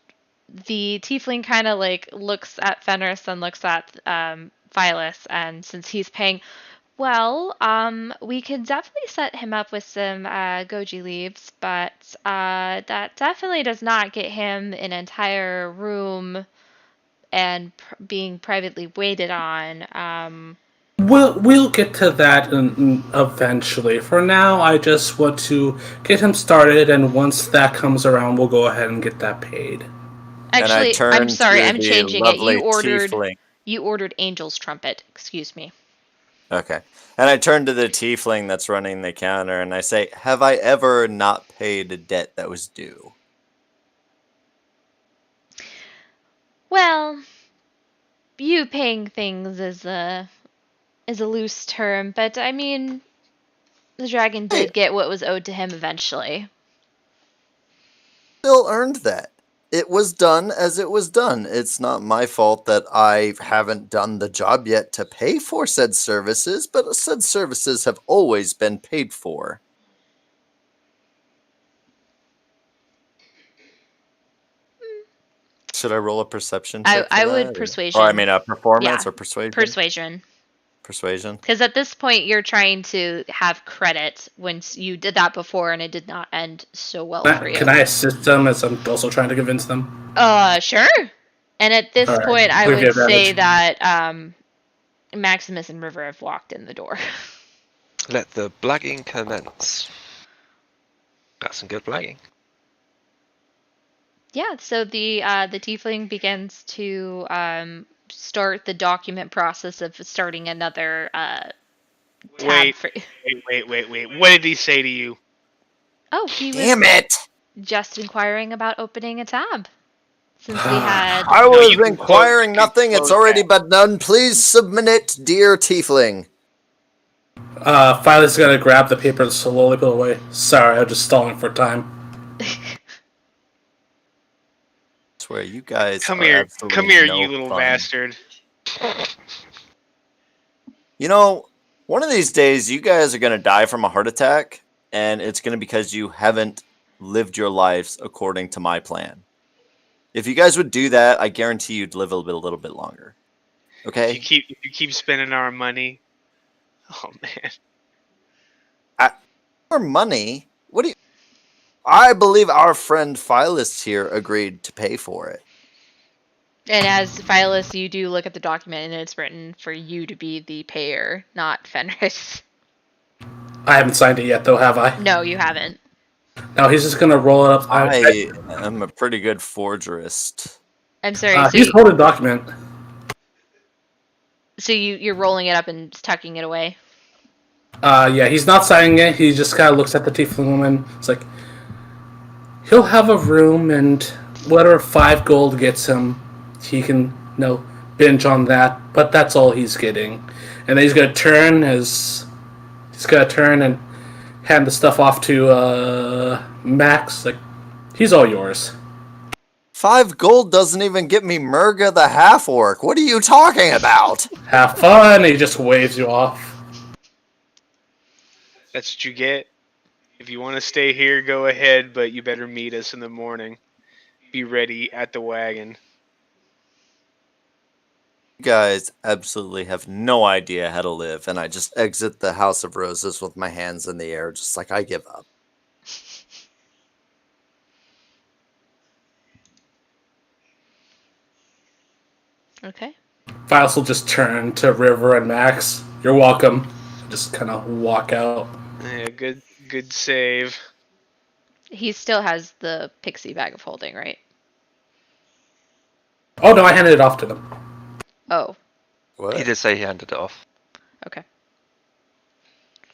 the tiefling kind of like looks at Fenris and looks at Phyllis, and since he's paying, well, we could definitely set him up with some goji leaves, but that definitely does not get him an entire room and being privately waited on. We'll get to that eventually. For now, I just want to get him started, and once that comes around, we'll go ahead and get that paid. And I Actually, turn I'm sorry, to I'm the changing it. lovely You tiefling. ordered Angel's Trumpet. Excuse me. Okay. And I turn to the tiefling that's running the counter and I say, "Have I ever not paid a debt that was due?" Well, you paying things is a loose term, but I mean, the dragon Hey, did get what was owed to him eventually. still earned that. It was done as it was done. It's not my fault that I haven't done the job yet to pay for said services, but said services have always been paid for. Should I roll a perception check for I that? would Or I persuasion. mean, a performance Yeah, or persuasion? persuasion. Persuasion. Because at this point, you're trying to have credit when you did that before, and it did not end so well for you. Can I assist them as I'm also trying to convince them? Sure. And at this Alright, point, I we'll would give say advantage. that Maximus and River have walked in the door. Let the blagging commence. That's some good blagging. Yeah, so the tiefling begins to start the document process of starting another tab. Wait, For... wait. What did he say to you? Oh, he was Damn it! just inquiring about opening a tab. Since we had... I No, was you can inquiring close nothing. It's already that. been done. Please submit it, dear tiefling. Phyllis is gonna grab the paper and slowly put it away. Sorry, I'm just stalling for time. I swear, you guys Come are here, absolutely no you little fun. bastard. You know, one of these days, you guys are going to die from a heart attack, and it's going to be because you haven't lived your lives according to my plan. If you guys would do that, I guarantee you'd live a little bit longer. Okay? If you keep spending our money. Oh man. Our money? What do you... I believe our friend Phyllis here agreed to pay for it. And as Phyllis, you do look at the document, and it's written for you to be the payer, not Fenris. I haven't signed it yet, though, have I? No, you haven't. No, he's just gonna roll it up. I am a pretty good forgerist. I'm sorry. So, He's holding the document. so you're rolling it up and tucking it away. Yeah, he's not signing it. He just kind of looks at the tiefling woman. It's like, he'll have a room, and whatever 5 gold gets him, he can, binge on that. But that's all he's getting. And then he's gonna turn and hand the stuff off to Max. Like, he's all yours. 5 gold doesn't even get me Murga the half-orc. What are you talking about? Have fun. He just waves you off. That's what you get. If you want to stay here, go ahead, but you better meet us in the morning. Be ready at the wagon. You guys absolutely have no idea how to live, and I just exit the House of Roses with my hands in the air, just like I give up. Okay. Files will just turn to River and Max. You're welcome. Just kind of walk out. Yeah, good save. He still has the pixie bag of holding, right? Oh no, I handed it off to them. Oh, What? He did say he handed it off. okay.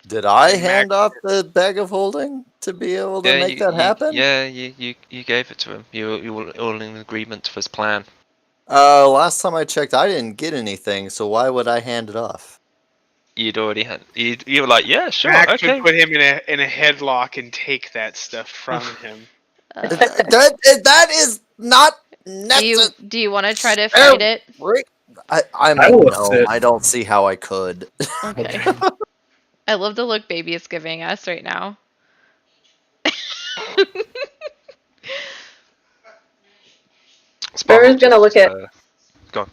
Did I Max- hand off the bag of holding to be able to make that happen? You gave it to him. You were all in agreement with his plan. Last time I checked, I didn't get anything, so why would I hand it off? You'd already had. You were like, yeah, sure, Max okay. would put him in a headlock and take that stuff from him. That is not Do necessary. you want to try to fight it? I I will no, sit. I don't see how I could. Okay. I love the look baby is giving us right now. River's gonna look at Go on.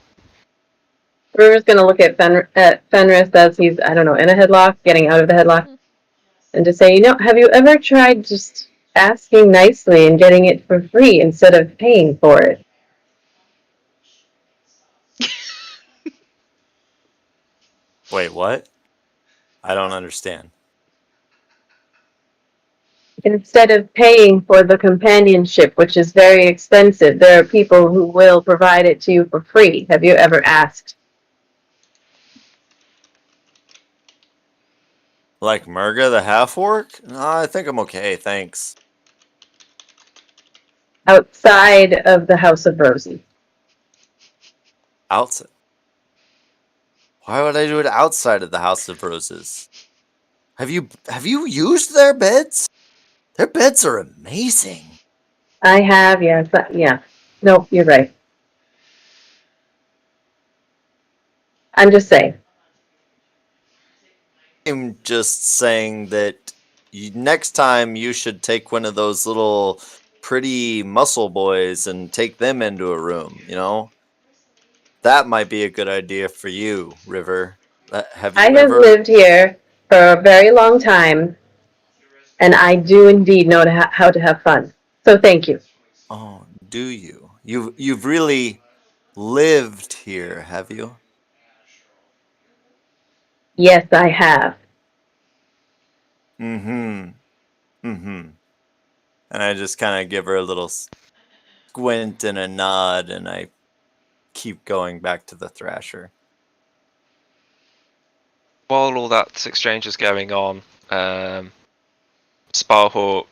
River's gonna look at Fenris as he's, I don't know, in a headlock, getting out of the headlock, and to say, have you ever tried just asking nicely and getting it for free instead of paying for it? Wait, what? I don't understand. Instead of paying for the companionship, which is very expensive, there are people who will provide it to you for free. Have you ever asked? Like Murga the half-orc? No, I think I'm okay, thanks. Outside of the House of Rosie. Outside. Why would I do it outside of the House of Roses? Have you used their beds? Their beds are amazing. I have, yeah. Yeah. Nope, you're right. I'm just saying. I'm just saying that next time you should take one of those little pretty muscle boys and take them into a room, That might be a good idea for you, River. Have you I have ever... lived here for a very long time, and I do indeed know how to have fun. So thank you. Oh, do you? You've really lived here, have you? Yes, I have. Mm-hmm. Mm-hmm. And I just kind of give her a little squint and a nod, and I keep going back to the Thrasher. While all that exchange is going on, Sparhawk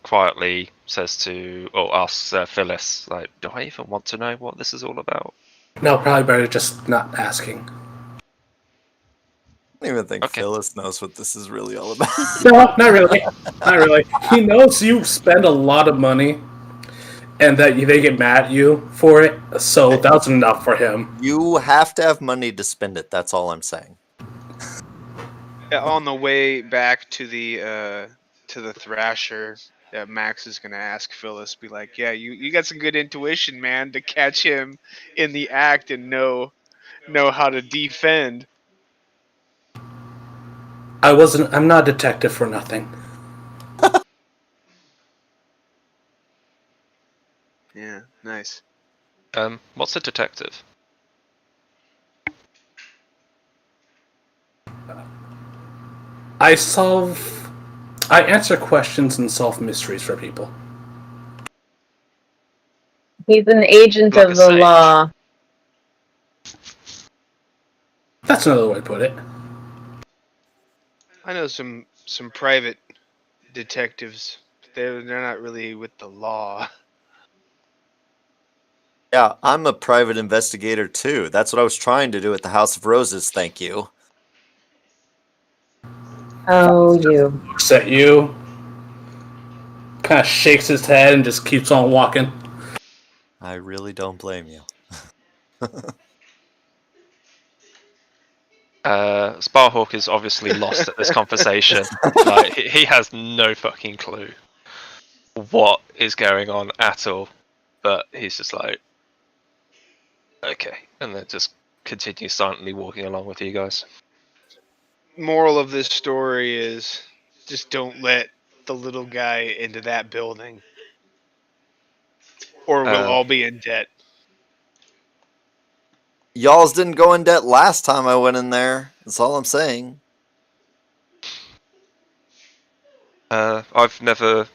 quietly says asks Phyllis, like, do I even want to know what this is all about? No, probably better just not asking. I don't even think Okay. Phyllis knows what this is really all about. No, not really. Not really. He knows you spend a lot of money and that they get mad at you for it, so that's enough for him. You have to have money to spend it, that's all I'm saying. On the way back to the Thrasher, Max is gonna ask Phyllis, be like, "Yeah, you got some good intuition, man, to catch him in the act and know how to defend." I'm not a detective for nothing. Yeah, nice. What's a detective? I answer questions and solve mysteries for people. He's an agent Like of a the sage. law. That's another way to put it. I know some private detectives. They're not really with the law. Yeah, I'm a private investigator too. That's what I was trying to do at the House of Roses, thank you. Oh, you. Looks at you, kind of shakes his head and just keeps on walking. I really don't blame you. Sparhawk is obviously lost at this conversation. Like, he has no fucking clue what is going on at all. But he's just like, okay, and then just continues silently walking along with you guys. Moral of this story is just don't let the little guy into that building, or we'll all be in debt. Y'all's didn't go in debt last time I went in there. That's all I'm saying. I've never.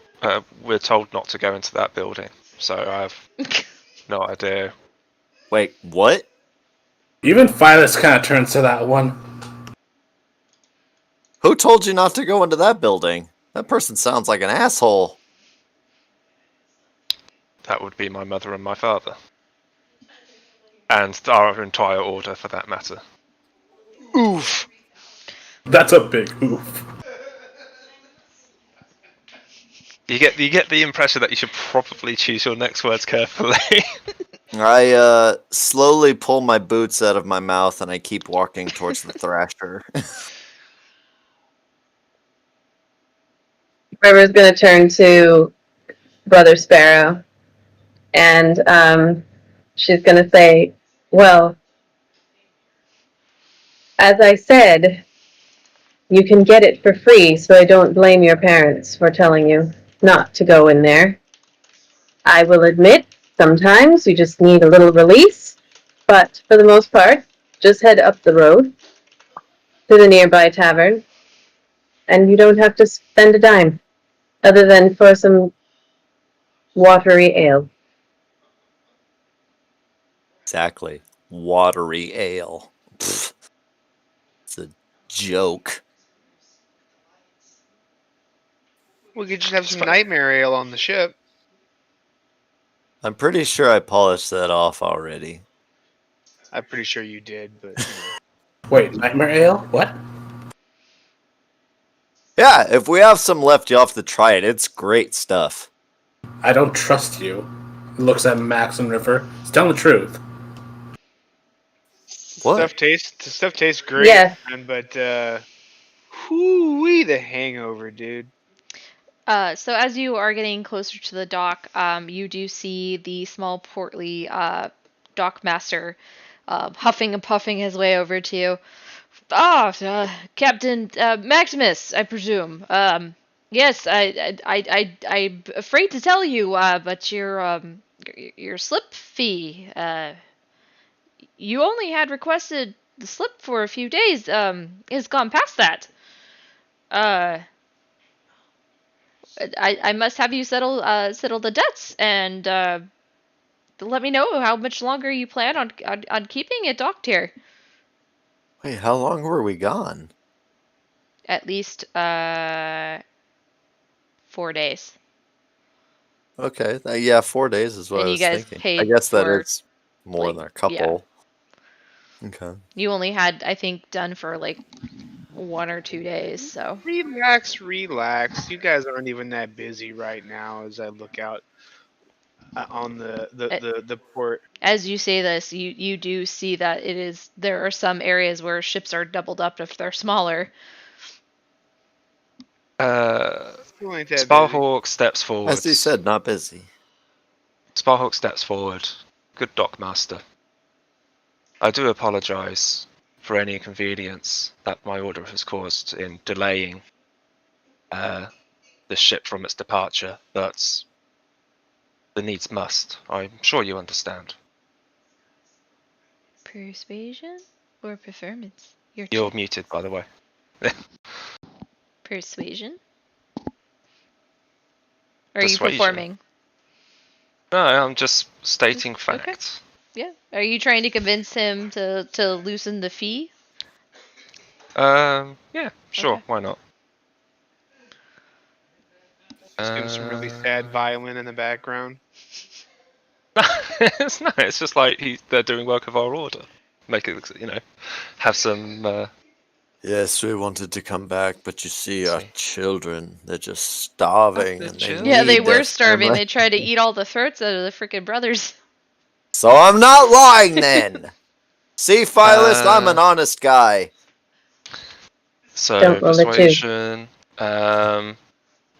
We're told not to go into that building, so I have no idea. Wait, what? Even Phyllis kind of turns to that one. Who told you not to go into that building? That person sounds like an asshole. That would be my mother and my father. and our entire order for that matter. Oof. That's a big oof. You get the impression that you should probably choose your next words carefully. I slowly pull my boots out of my mouth and I keep walking towards the thrasher. River's gonna turn to Brother Sparrow, and she's gonna say, "Well, as I said, you can get it for free, so I don't blame your parents for telling you not to go in there. I will admit, sometimes you just need a little release, but for the most part, just head up the road to the nearby tavern, and you don't have to spend a dime, other than for some watery ale." Exactly. Watery ale. Pfft. It's a joke. We could just have some nightmare ale on the ship. I'm pretty sure I polished that off already. I'm pretty sure you did, but you know. Wait, Nightmare Ale? What? Yeah, if we have some left, you'll have to try it. It's great stuff. I don't trust you. He looks at Max and River. He's telling the truth. What? Stuff tastes great, Yes. man, but whoo-wee, the hangover, dude. So as you are getting closer to the dock, you do see the small, portly dock master huffing and puffing his way over to you. Captain Maximus, I presume. Yes, I'm afraid to tell you, but your slip fee. You only had requested the slip for a few days. Has gone past that. I must have you settle the debts and let me know how much longer you plan on keeping it docked here. Wait, how long were we gone? At least 4 days. Okay, yeah, 4 days is what And I you was guys thinking. I paid guess that for, is more like, than a couple. Okay. You only had, I think, done for like 1 or 2 days. So Relax. You guys aren't even that busy right now. As I look out on the port. as you say this, you do see that there are some areas where ships are doubled up if they're smaller. Still ain't that busy. Sparhawk steps forward. As he said, not busy. Sparhawk steps forward. Good dockmaster. I do apologize for any inconvenience that my order has caused in delaying the ship from its departure, but the needs must. I'm sure you understand. Persuasion or performance? You're muted, by the way. Persuasion? Or are you Persuasion. performing? No, I'm just stating fact. Okay. Yeah. Are you trying to convince him to loosen the fee? Yeah, sure, Okay. why not? Just give some really sad violin in the background. It's just like they're doing work of our order. Make it, have some. Yes, we wanted to come back, but you see, our See. children, they're just starving. they're And they children. Yeah, they need their were starving. family. They tried to eat all the throats out of the freaking brothers. So I'm not lying then. See, Phyllis, I'm an honest guy. So Don't roll a two. persuasion.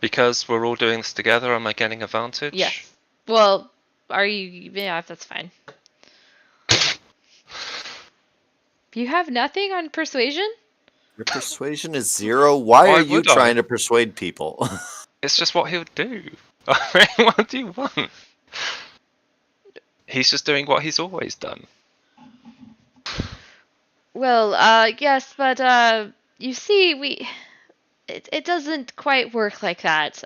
Because we're all doing this together, am I getting advantage? Yes. Well, are you? Yeah, that's fine. You have nothing on persuasion? Your persuasion is 0. Why Why are you would I? trying to persuade people? It's just what he'll do. What do you want? He's just doing what he's always done. Well, yes, but you see, it doesn't quite work like that.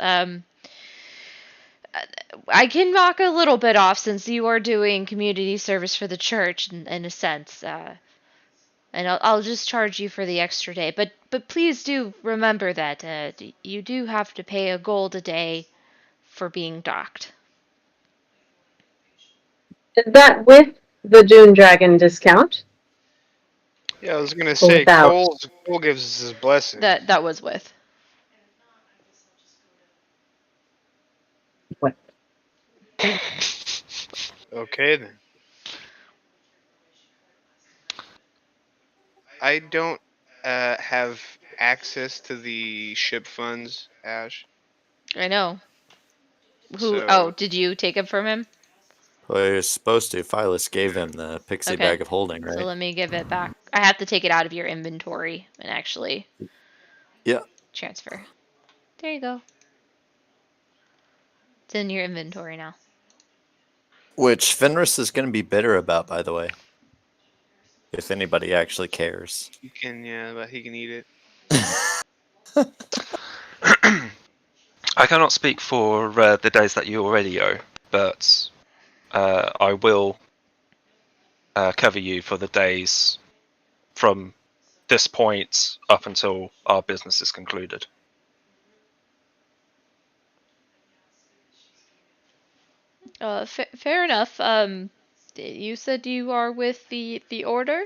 I can knock a little bit off since you are doing community service for the church in a sense. And I'll just charge you for the extra day. But please do remember that you do have to pay a gold a day for being docked. Is that with the Dune Dragon discount. Yeah, I was gonna say Without. Cole gives us his blessing. That was with. What? Okay then. I don't have access to the ship funds, Ash. I know. Who? So- Oh, did you take it from him? Well, you're supposed to. Phyllis gave him the pixie Okay. bag of holding, So right? let me give it back. I have to take it out of your inventory and actually Yeah. transfer. There you go. It's in your inventory now. Which Fenris is going to be bitter about, by the way. If anybody actually cares. He can, yeah, but he can eat it. I cannot speak for the days that you already owe, but I will cover you for the days from this point up until our business is concluded. Fair enough. You said you are with the order.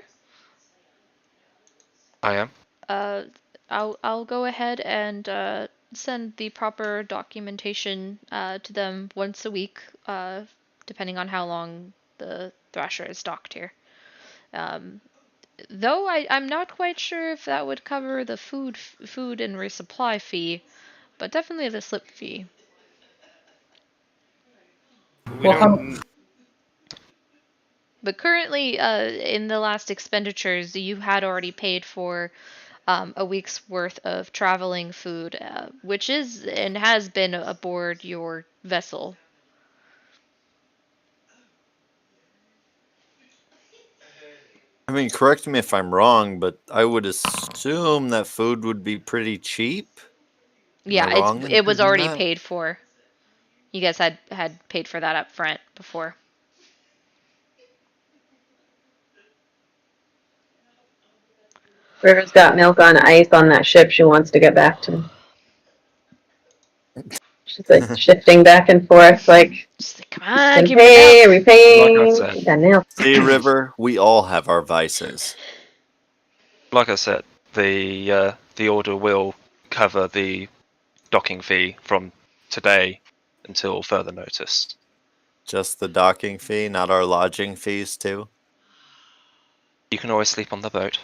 I am. I'll go ahead and send the proper documentation to them once a week, depending on how long the Thrasher is docked here. Though I'm not quite sure if that would cover the food and resupply fee, but definitely the slip fee. We Well, don't. But currently, in the last expenditures, you had already paid for a week's worth of traveling food, which is and has been aboard your vessel. I mean, correct me if I'm wrong, but I would assume that food would be pretty cheap. Yeah, I wrong in it was thinking already that? paid for. You guys had paid for that up front before. River's got milk on ice on that ship she wants to get back to. She's like shifting back and forth, like, Just like, come on, gonna give me pay, are milk. we paying? Like I said. We got milk. See, River, we all have our vices. Like I said, the order will cover the docking fee from today until further notice. Just the docking fee, not our lodging fees, too. You can always sleep on the boat.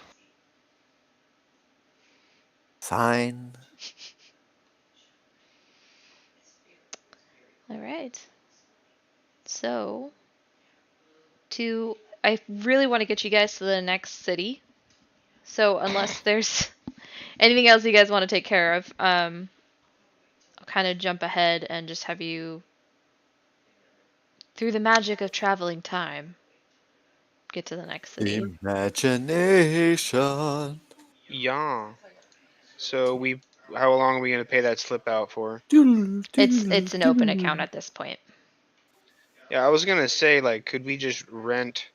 Fine. All right. So, I really want to get you guys to the next city. So unless there's anything else you guys want to take care of, I'll kind of jump ahead and just have you, through the magic of traveling time, get to the next city. Imagination. Yeah. So how long are we gonna pay that slip out for? It's an open account at this point. Yeah, I was gonna say, like, could we just rent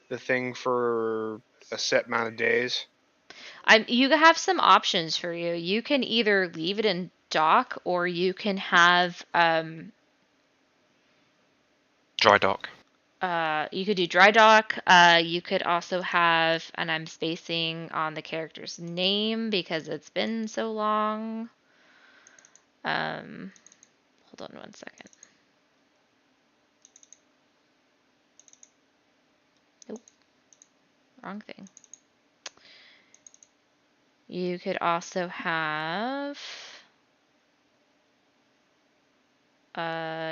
the thing for a set amount of days? You have some options for you. You can either leave it in dock, or you can have Dry dock. you could do dry dock. You could also have, and I'm spacing on the character's name because it's been so long. Hold on one second. Nope. Wrong thing. You could also have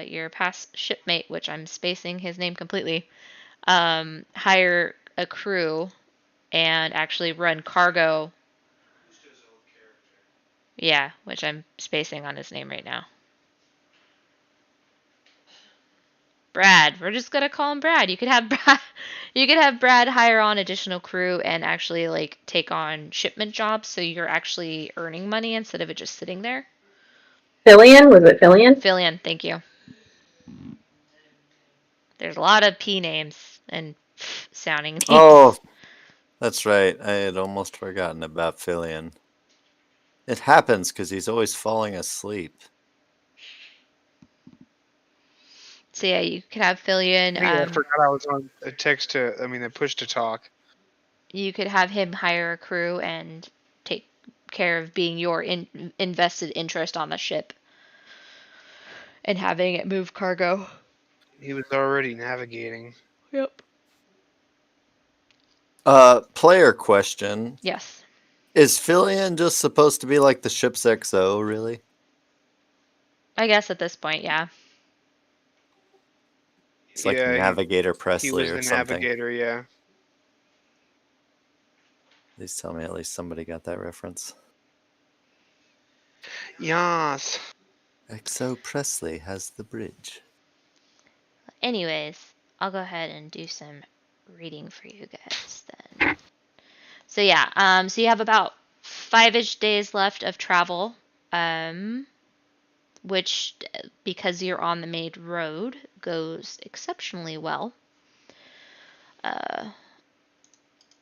your past shipmate, which I'm spacing his name completely, hire a crew and actually run cargo. Yeah, which I'm spacing on his name right now. Brad. We're just gonna call him Brad. You could have Brad. You could have Brad hire on additional crew and actually like take on shipment jobs, so you're actually earning money instead of it just sitting there. Fillion? Was it Fillion? Fillion, thank you. There's a lot of P names and sounding names. Oh, that's right. I had almost forgotten about Fillion. It happens because he's always falling asleep. So yeah, you could have Filion. Hey, I forgot I was on a a push to talk. You could have him hire a crew and take care of being your invested interest on the ship and having it move cargo. He was already navigating. Yep. Player question. Yes. Is Filion just supposed to be like the ship's XO, really? I guess at this point, yeah. It's like Yeah, Navigator he Presley was or the something. navigator. Yeah. Please tell me at least somebody got that reference. Yas. XO Presley has the bridge. Anyways, I'll go ahead and do some reading for you guys then. So yeah, so you have about 5-ish days left of travel, which, because you're on the main road, goes exceptionally well.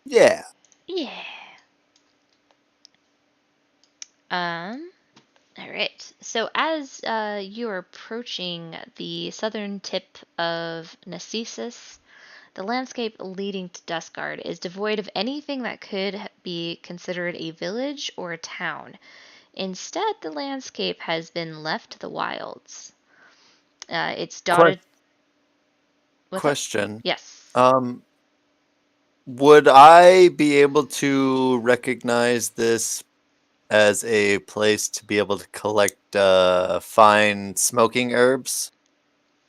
Yeah. Yeah. All right. So as you are approaching the southern tip of Narcissus, the landscape leading to Dustguard is devoid of anything that could be considered a village or a town. Instead, the landscape has been left to the wilds. It's dotted. What's up? Question. Yes. Would I be able to recognize this as a place to be able to collect fine smoking herbs?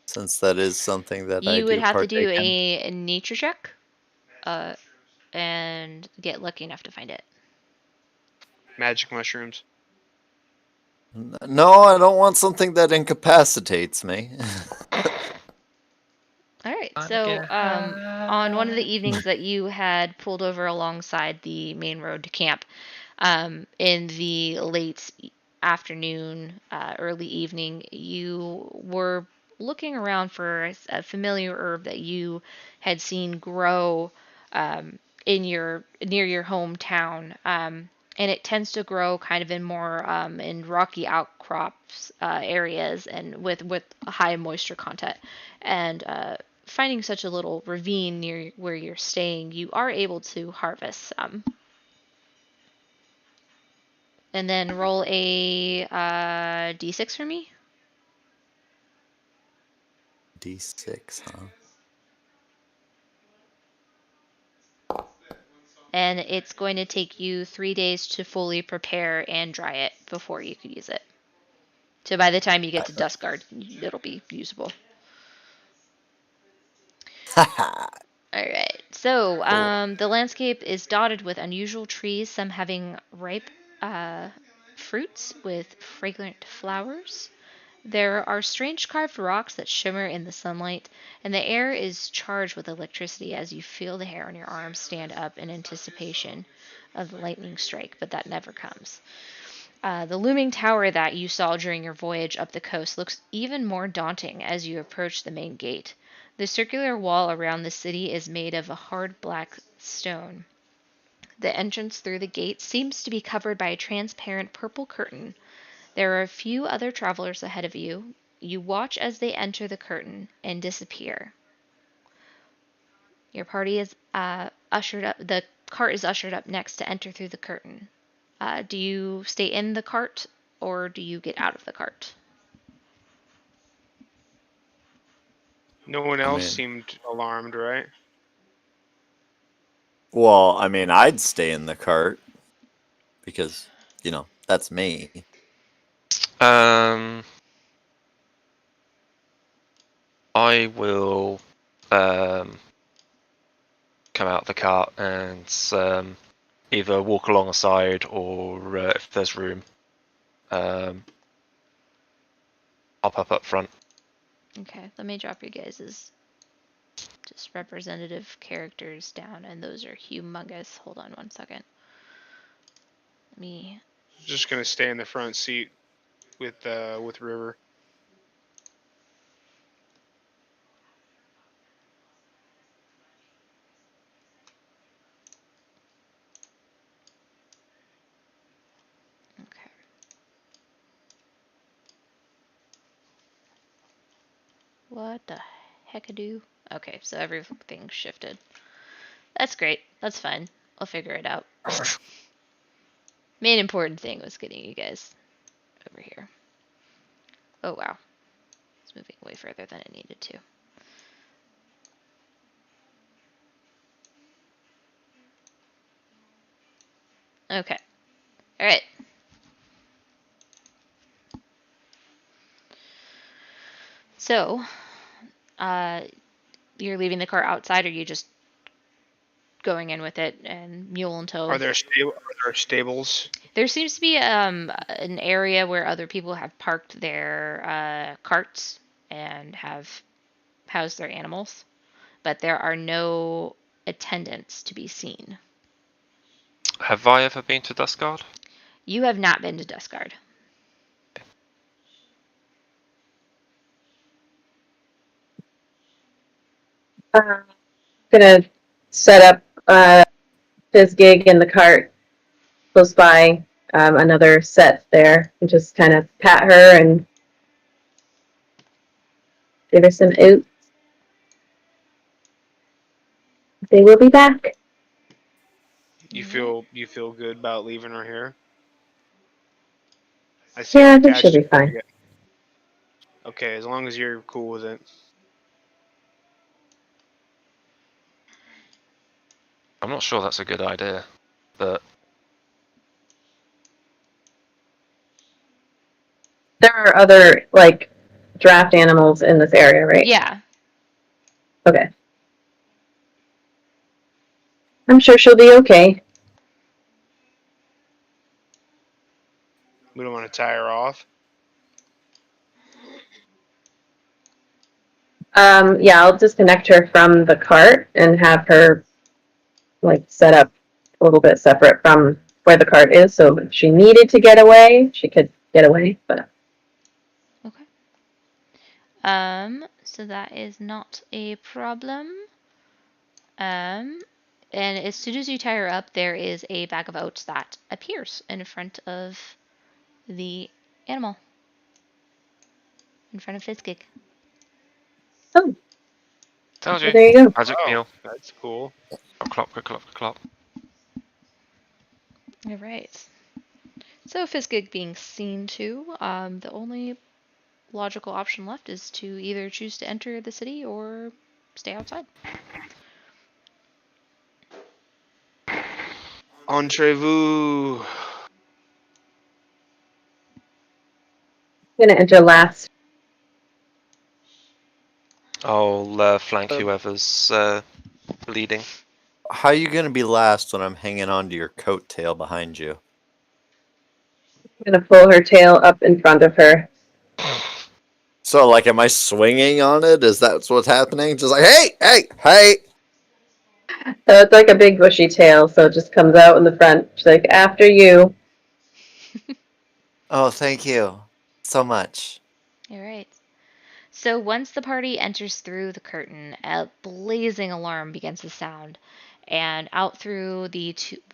Since that is something that I You would do have to do partake in. a nature check, and get lucky enough to find it. Magic mushrooms. No, I don't want something that incapacitates me. All right. So, on one of the evenings that you had pulled over alongside the main road to camp, in the late afternoon, early evening, you were looking around for a familiar herb that you had seen grow in your near your hometown. And it tends to grow kind of in more in rocky outcrops areas and with a high moisture content. And finding such a little ravine near where you're staying, you are able to harvest some. And then roll a d6 for me. D6, huh? And it's going to take you 3 days to fully prepare and dry it before you could use it. So by the time you get to Dustguard, it'll be usable. Haha. All right. So the landscape is dotted with unusual trees, some having ripe fruits with fragrant flowers. There are strange carved rocks that shimmer in the sunlight, and the air is charged with electricity as you feel the hair on your arms stand up in anticipation of the lightning strike, but that never comes. The looming tower that you saw during your voyage up the coast looks even more daunting as you approach the main gate. The circular wall around the city is made of a hard black stone. The entrance through the gate seems to be covered by a transparent purple curtain. There are a few other travelers ahead of you. You watch as they enter the curtain and disappear. Your party is ushered up. The cart is ushered up next to enter through the curtain. Do you stay in the cart or do you get out of the cart? No one I else mean- seemed alarmed, right? Well, I mean, I'd stay in the cart because, that's me. I will come out the cart and either walk alongside or if there's room, hop up front. Okay, let me drop you guys' just representative characters down, and those are humongous. Hold on one second. Let me. Just gonna stay in the front seat with River. Okay. What the heck-a-do? Okay, so everything shifted. That's great. That's fine. I'll figure it out. Main important thing was getting you guys over here. Oh wow. It's moving way further than it needed to. Okay. Alright. So, you're leaving the car outside, or are you just going in with it and mule and tow? Are there stables? There seems to be an area where other people have parked their carts and have housed their animals, but there are no attendants to be seen. Have I ever been to Dustguard? You have not been to Dustguard. Gonna set up his gig in the cart close by, another set there, and just kind of pat her and give her some oats. They will be back. You feel good about leaving her here? I Yeah, I think attached she'll be to fine. it. Okay, as long as you're cool with it. I'm not sure that's a good idea, but There are other, like, draft animals in this area, right? Yeah. Okay. I'm sure she'll be okay. We don't want to tie her off. Yeah, I'll disconnect her from the cart and have her, like, set up a little bit separate from where the cart is. So if she needed to get away, she could get away. But Okay. So that is not a problem. And as soon as you tie her up, there is a bag of oats that appears in front of the animal. In front of Fizzgig. oh, tells well, you. there you go. Magic meal. That's cool. Clop, clop, clop, clop. Alright. So Fizzgig being seen to, the only logical option left is to either choose to enter the city or stay outside. Entrez-vous. I'm gonna enter last. I'll flank whoever's bleeding. How are you going to be last when I'm hanging on to your coattail behind you? I'm gonna pull her tail up in front of her. So, like, am I swinging on it? Is that what's happening? Just like, hey, hey, hey! So it's like a big bushy tail, so it just comes out in the front. She's like, after you. Oh, thank you so much. Alright. So once the party enters through the curtain, a blazing alarm begins to sound, and out through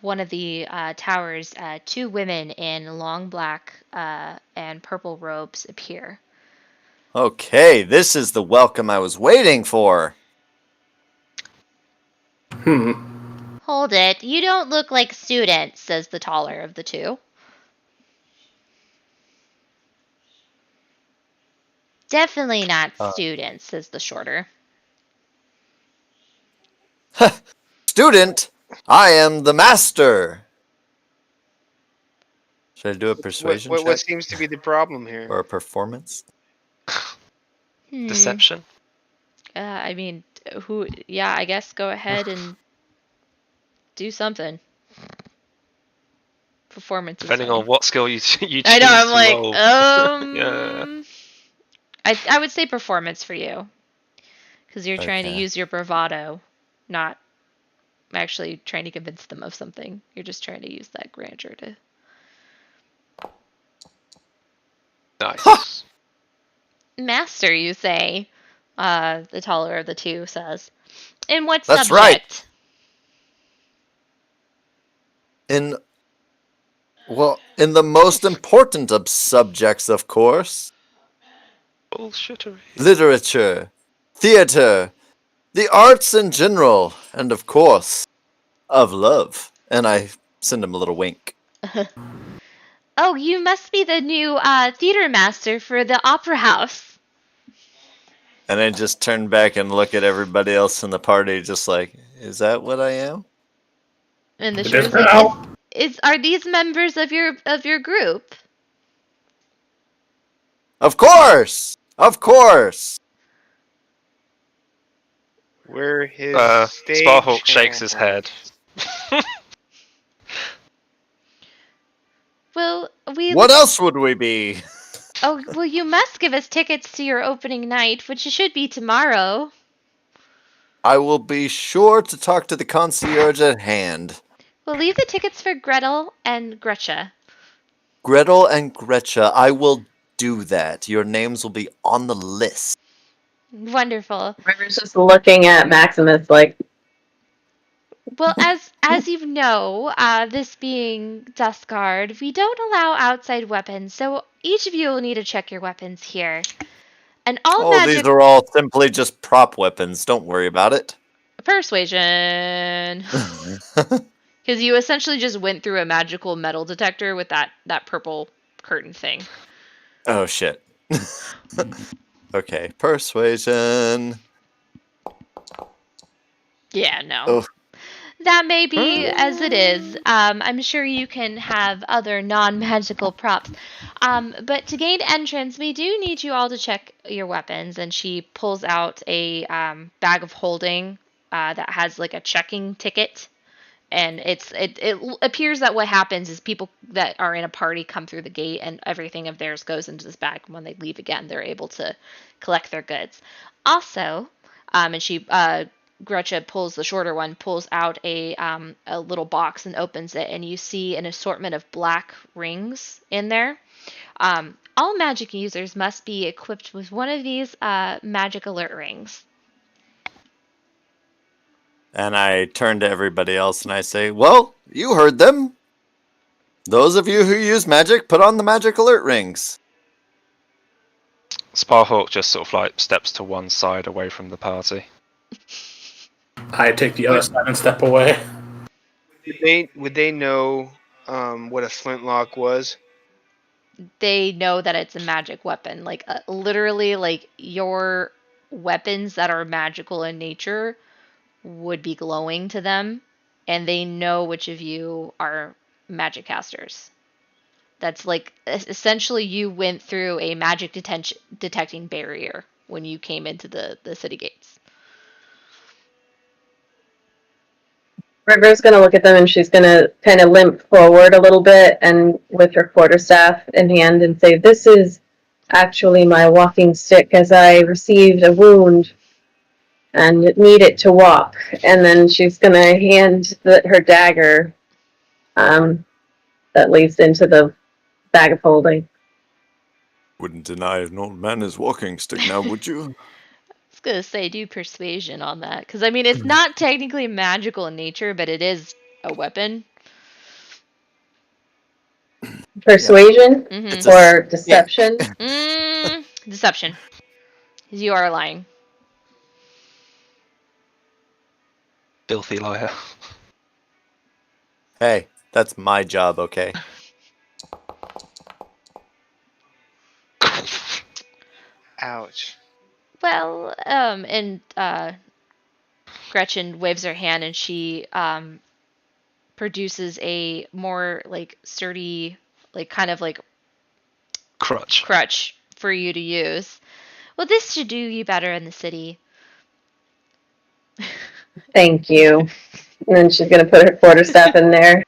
one of the towers, two women in long black and purple robes appear. Okay, this is the welcome I was waiting for. Hold it, you don't look like students, says the taller of the two. Definitely not students, says the shorter. Student, I am the master. Should I do a persuasion What check seems to be the problem here? or a performance? Deception? I mean, yeah, I guess go ahead and do something. Performance Depending is fine. on what skill you choose I know, I'm to like, roll. Yeah. I would say performance for you. Because you're trying to Okay. use your bravado, not actually trying to convince them of something. You're just trying to use that grandeur to... Nice. Master, you say, the taller of the two says. In what That's subject? right. In the most important of subjects, of course. Bullshittery. Literature. theater, the arts in general, and of course, of love. And I send him a little wink. Oh, you must be the new theater master for the opera house. And I just turn back and look at everybody else in the party, just like, is that what I am? And the It short is is like, now. are these members of your group? Of course! Of course! We're his stage Sparhawk shakes his hand. head. Well, What else would we be? Oh, well, you must give us tickets to your opening night, which should be tomorrow. I will be sure to talk to the concierge at hand. We'll leave the tickets for Gretel and Gretcha. Gretel and Gretcha, I will do that. Your names will be on the list. Wonderful. River's just looking at Maximus like, Well, as you know, this being Duskguard, we don't allow outside weapons, so each of you will need to check your weapons here. And all These magic are all simply just prop weapons. Don't worry about it. persuasion. Because you essentially just went through a magical metal detector with that purple curtain thing. Oh, shit. Okay, persuasion. Yeah, no. Oh. That may be as it is. I'm sure you can have other non-magical props. But to gain entrance, we do need you all to check your weapons. And she pulls out a bag of holding that has like a checking ticket. And it appears that what happens is people that are in a party come through the gate and everything of theirs goes into this bag. And when they leave again, they're able to collect their goods. Also, and she Gretcha pulls the shorter one, pulls out a little box and opens it, and you see an assortment of black rings in there. All magic users must be equipped with one of these magic alert rings. And I turn to everybody else and I say, well, you heard them. Those of you who use magic, put on the magic alert rings. Sparhawk just sort of like steps to one side away from the party. I take the other side and step away. Would they know what a flintlock was? They know that it's a magic weapon. Like literally, like your weapons that are magical in nature would be glowing to them, and they know which of you are magic casters. That's like essentially you went through a magic detecting barrier when you came into the city gates. River's gonna look at them and she's gonna kind of limp forward a little bit and with her quarterstaff in hand and say, "This is actually my walking stick as I received a wound and need it to walk." And then she's gonna hand her dagger that leads into the bag of holding. Wouldn't deny an old man his walking stick now, would you? I was gonna say do persuasion on that because I mean it's not technically magical in nature, but it is a weapon. Persuasion Mm-hmm. or deception? Deception. Because you are lying. Filthy liar. Hey, that's my job, okay? Ouch. Well, and Gretchen waves her hand and she produces a more like sturdy, like kind of like crutch for you to use. Well, this should do you better in the city. Thank you. And then she's gonna put her quarterstaff in there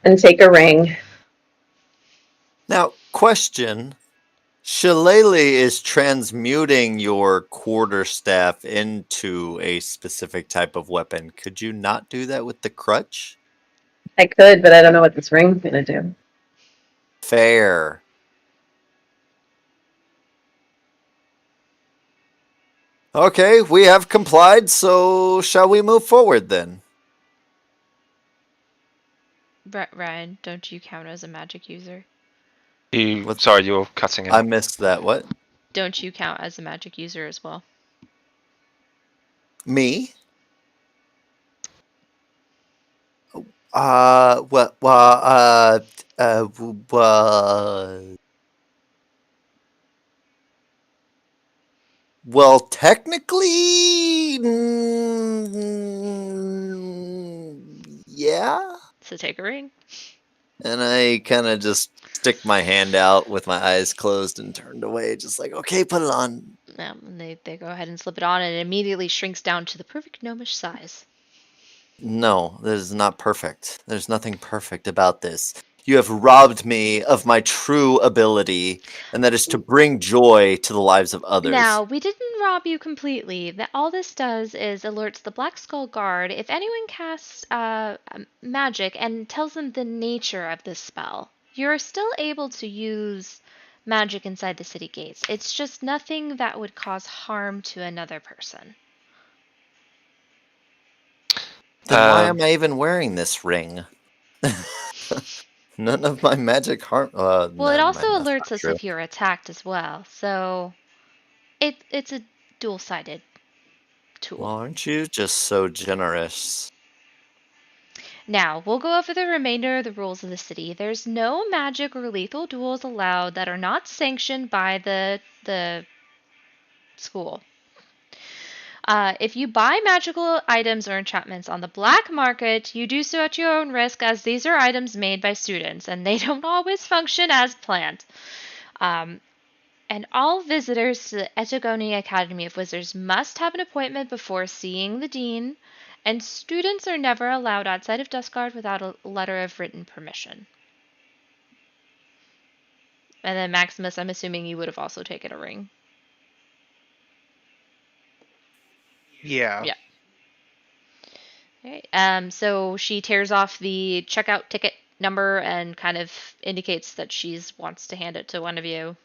and take a ring. Now, question. Shillelagh is transmuting your quarterstaff into a specific type of weapon. Could you not do that with the crutch? I could, but I don't know what this ring's gonna do. Fair. Okay, we have complied, so shall we move forward then? Ryan, don't you count as a magic user? Sorry, you're cutting I out. missed that. What? Don't you count as a magic user as well? Me? What? Well, technically, yeah. So take a ring. And I kind of just stick my hand out with my eyes closed and turned away, just like, okay, put it on. And they go ahead and slip it on, and it immediately shrinks down to the perfect gnomish size. No, this is not perfect. There's nothing perfect about this. You have robbed me of my true ability, and that is to bring joy to the lives of others. Now, we didn't rob you completely. That all this does is alerts the Black Skull Guard if anyone casts magic and tells them the nature of this spell. You're still able to use magic inside the city gates. It's just nothing that would cause harm to another person. Then why am I even wearing this ring? None of my magic harm. Well, it also alerts us if you're attacked as well, so it's a dual-sided tool. Well, aren't you just so generous? Now, we'll go over the remainder of the rules of the city. There's no magic or lethal duels allowed that are not sanctioned by the school. If you buy magical items or enchantments on the black market, you do so at your own risk, as these are items made by students, and they don't always function as planned. And all visitors to the Etagoni Academy of Wizards must have an appointment before seeing the dean, and students are never allowed outside of Duskguard without a letter of written permission. And then Maximus, I'm assuming you would have also taken a ring. Yeah. Yeah. Alright, so she tears off the checkout ticket number and kind of indicates that she wants to hand it to one of you.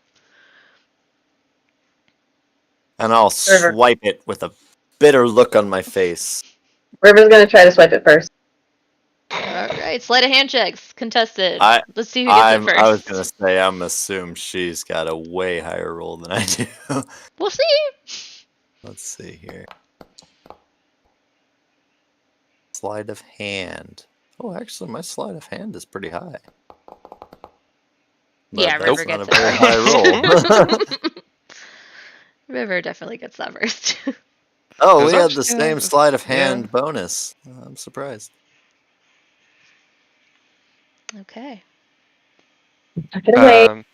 And I'll swipe it with a bitter look on my face. River's gonna try to swipe it first. Alright, sleight of hand checks, contested. Let's see who gets it first. I was gonna say, I'm assume she's got a way higher roll than I do. We'll see. Let's see here. Sleight of hand. Oh, actually, my sleight of hand is pretty high. But yeah, that's River not gets a very it. high roll. River definitely gets that first. Oh, we had the same sleight of hand bonus. I'm surprised. Okay. Tuck it away.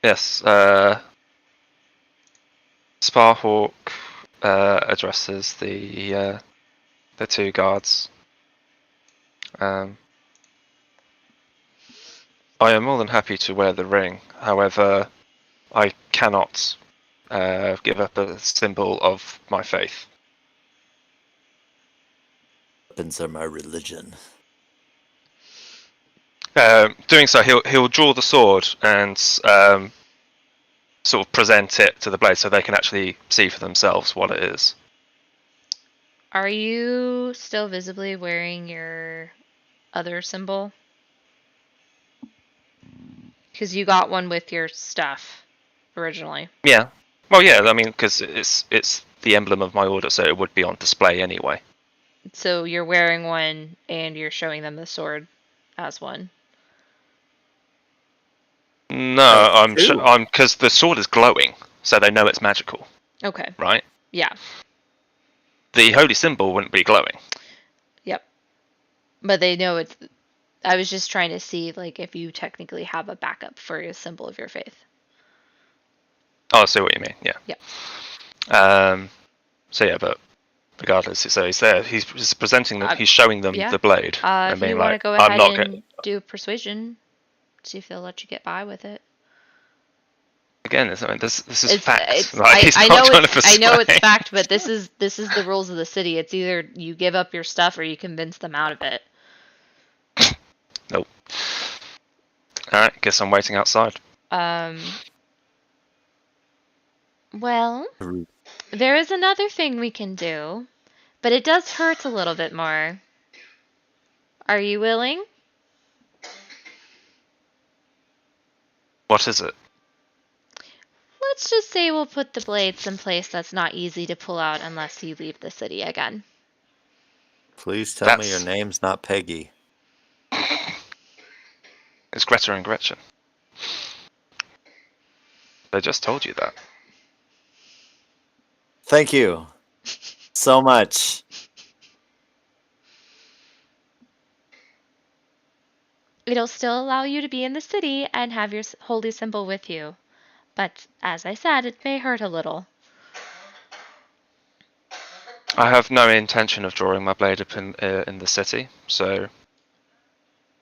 Yes. Sparhawk addresses the two guards. I am more than happy to wear the ring. However, I cannot give up a symbol of my faith. Weapons are my religion. Doing so, he'll draw the sword and sort of present it to the blade so they can actually see for themselves what it is. Are you still visibly wearing your other symbol? Because you got one with your stuff originally. Yeah. Well, yeah. I mean, because it's the emblem of my order, so it would be on display anyway. So you're wearing one, and you're showing them the sword as one. No, I'm because the sword is glowing, so they know it's magical. Okay. Right. Yeah. The holy symbol wouldn't be glowing. Yep. But they know it's. I was just trying to see, like, if you technically have a backup for a symbol of your faith. Oh, I see what you mean. Yeah. Yeah. So yeah, but regardless, so he's there. He's presenting them. He's showing them the blade. If you want to go ahead and do persuasion, see if they'll let you get by with it. Again, this is fact. I know it's fact, but this is the rules of the city. It's either you give up your stuff or you convince them out of it. Nope. All right, guess I'm waiting outside. Well, there is another thing we can do, but it does hurt a little bit more. Are you willing? What is it? let's just say we'll put the blade someplace that's not easy to pull out unless you leave the city again. Please tell me your That's- name's not Peggy. It's Greta and Gretchen. They just told you that. Thank you so much. It'll still allow you to be in the city and have your holy symbol with you. But as I said, it may hurt a little. I have no intention of drawing my blade up in the city, so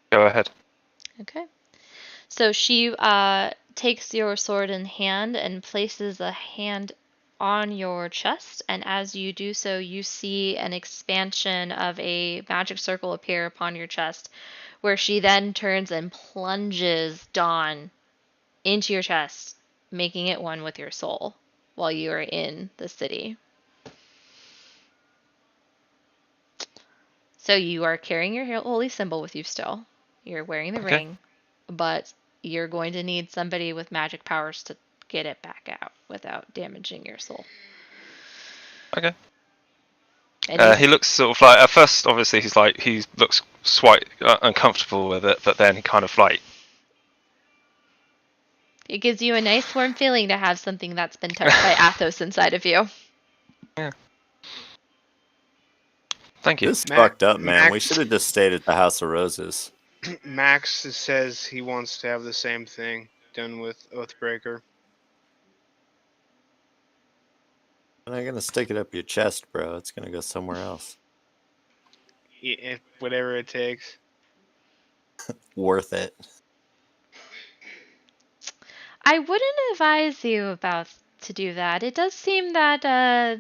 go ahead. Okay. So she takes your sword in hand and places a hand on your chest, and as you do so, you see an expansion of a magic circle appear upon your chest, where she then turns and plunges Dawn into your chest, making it one with your soul while you are in the city. So you are carrying your holy symbol with you still. You're wearing the Okay. ring, but you're going to need somebody with magic powers to get it back out without damaging your soul. Okay. And He looks sort of like, at first, obviously, he looks quite uncomfortable with it, but then kind of like, it gives you a nice warm feeling to have something that's been touched by Athos inside of you. thank you. This Max- fucked up, man. We Max- should have just stayed at the House of Roses. Max says he wants to have the same thing done with Oathbreaker. I'm not gonna stick it up your chest, bro. It's gonna go somewhere else. Whatever it takes. Worth it. I wouldn't advise you about to do that. It does seem that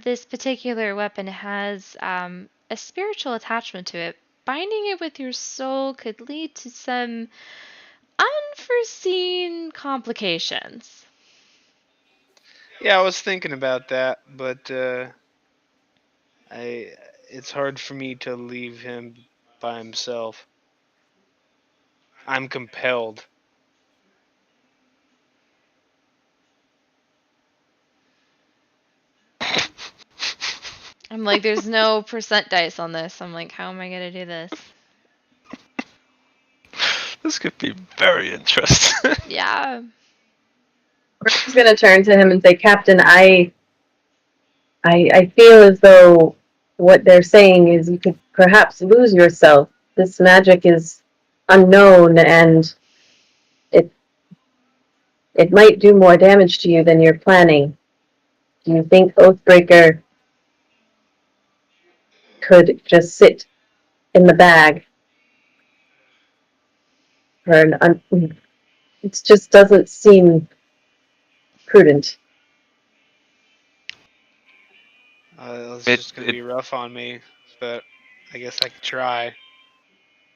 this particular weapon has a spiritual attachment to it. Binding it with your soul could lead to some unforeseen complications. Yeah, I was thinking about that, but it's hard for me to leave him by himself. I'm compelled. I'm like, there's no percent dice on this. I'm like, how am I gonna do this? This could be very interesting. Yeah. She's gonna turn to him and say, Captain, I feel as though what they're saying is you could perhaps lose yourself. This magic is unknown and it might do more damage to you than you're planning. Do you think Oathbreaker could just sit in the bag for it just doesn't seem prudent. It's It- just gonna be rough on me, but I guess I could try.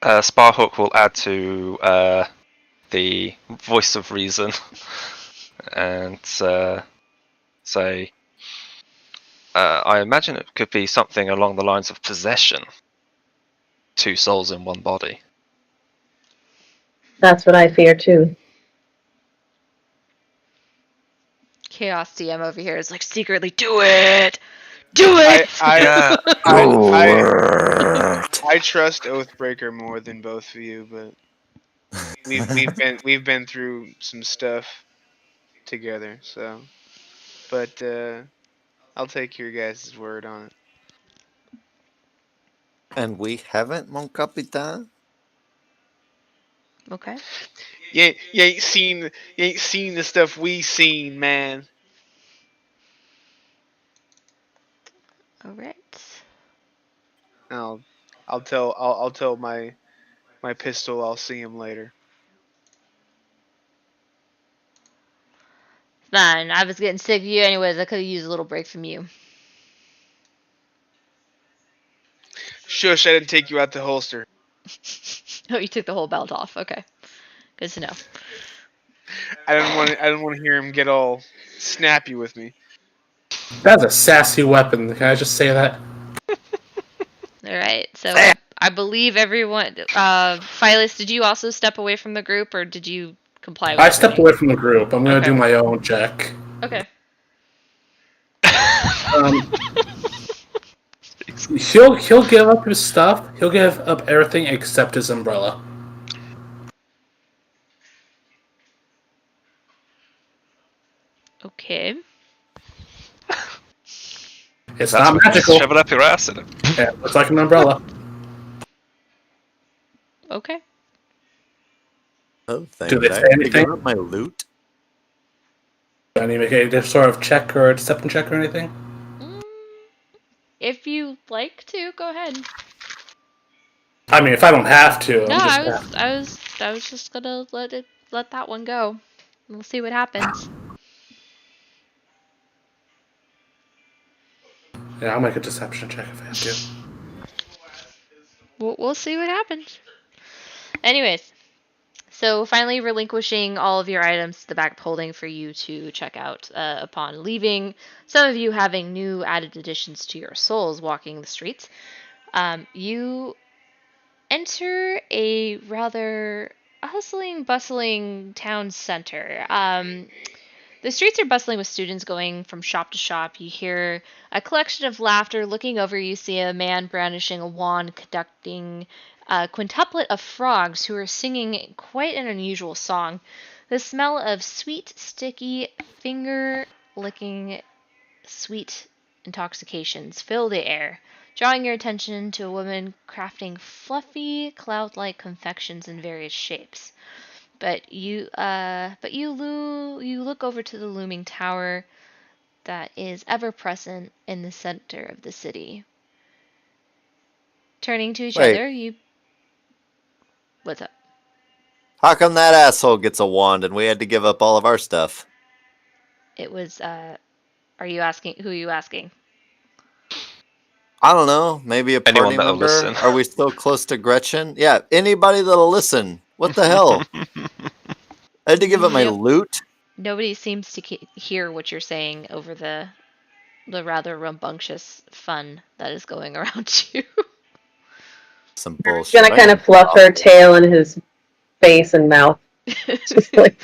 Sparhawk will add to the voice of reason and say, I imagine it could be something along the lines of possession. 2 souls in one body. That's what I fear too. Chaos DM over here is like, secretly do it! Do it! Yeah. I trust Oathbreaker more than both of you, but we've been through some stuff together, so. But I'll take your guys' word on it. And we haven't, mon capitan? Okay. You ain't seen the stuff we seen, man. Alright. I'll tell my pistol I'll see him later. Fine. I was getting sick of you anyways. I could have used a little break from you. Shush! I didn't take you out the holster. Oh, you took the whole belt off. Okay. Good to know. I didn't want to hear him get all snappy with me. That's a sassy weapon. Can I just say that? Alright, so I believe everyone... Phyllis, did you also step away from the group, or did you comply with I stepped everybody? away from the group. I'm gonna Okay. do my own check. Okay. He'll give up his stuff. He'll give up everything except his umbrella. Okay. It's That's not what you magical. shove it up your ass in it. Yeah, it's like an umbrella. Okay. Oh, thank Do they you. say I have to anything? give up my loot. Do I need to make a sort of check or a deception check or anything? Mm, if you like to, go ahead. I mean, if I don't have to, No, I'm just. I was just gonna let that one go. We'll see what happens. Yeah, I'll make a deception check if I have to. We'll see what happens. Anyways, so finally relinquishing all of your items to the back holding for you to check out upon leaving. Some of you having new added additions to your souls walking the streets. You enter a rather hustling, bustling town center. The streets are bustling with students going from shop to shop. You hear a collection of laughter. Looking over, you see a man brandishing a wand conducting a quintuplet of frogs who are singing quite an unusual song. The smell of sweet, sticky, finger licking sweet intoxications fill the air, drawing your attention to a woman crafting fluffy, cloud-like confections in various shapes. You look over to the looming tower that is ever present in the center of the city. Turning to each Wait. other, what's up? How come that asshole gets a wand and we had to give up all of our stuff? It was are you asking who are you asking? I don't know. Maybe a party Anyone that'll member? listen. Are we still close to Gretchen? Yeah, anybody that'll listen. What the hell? I had to give up my Yep. loot? Nobody seems to hear what you're saying over the rather rambunctious fun that is going around you. Some She's bullshit. gonna kind of fluff her tail in his face and mouth. Just like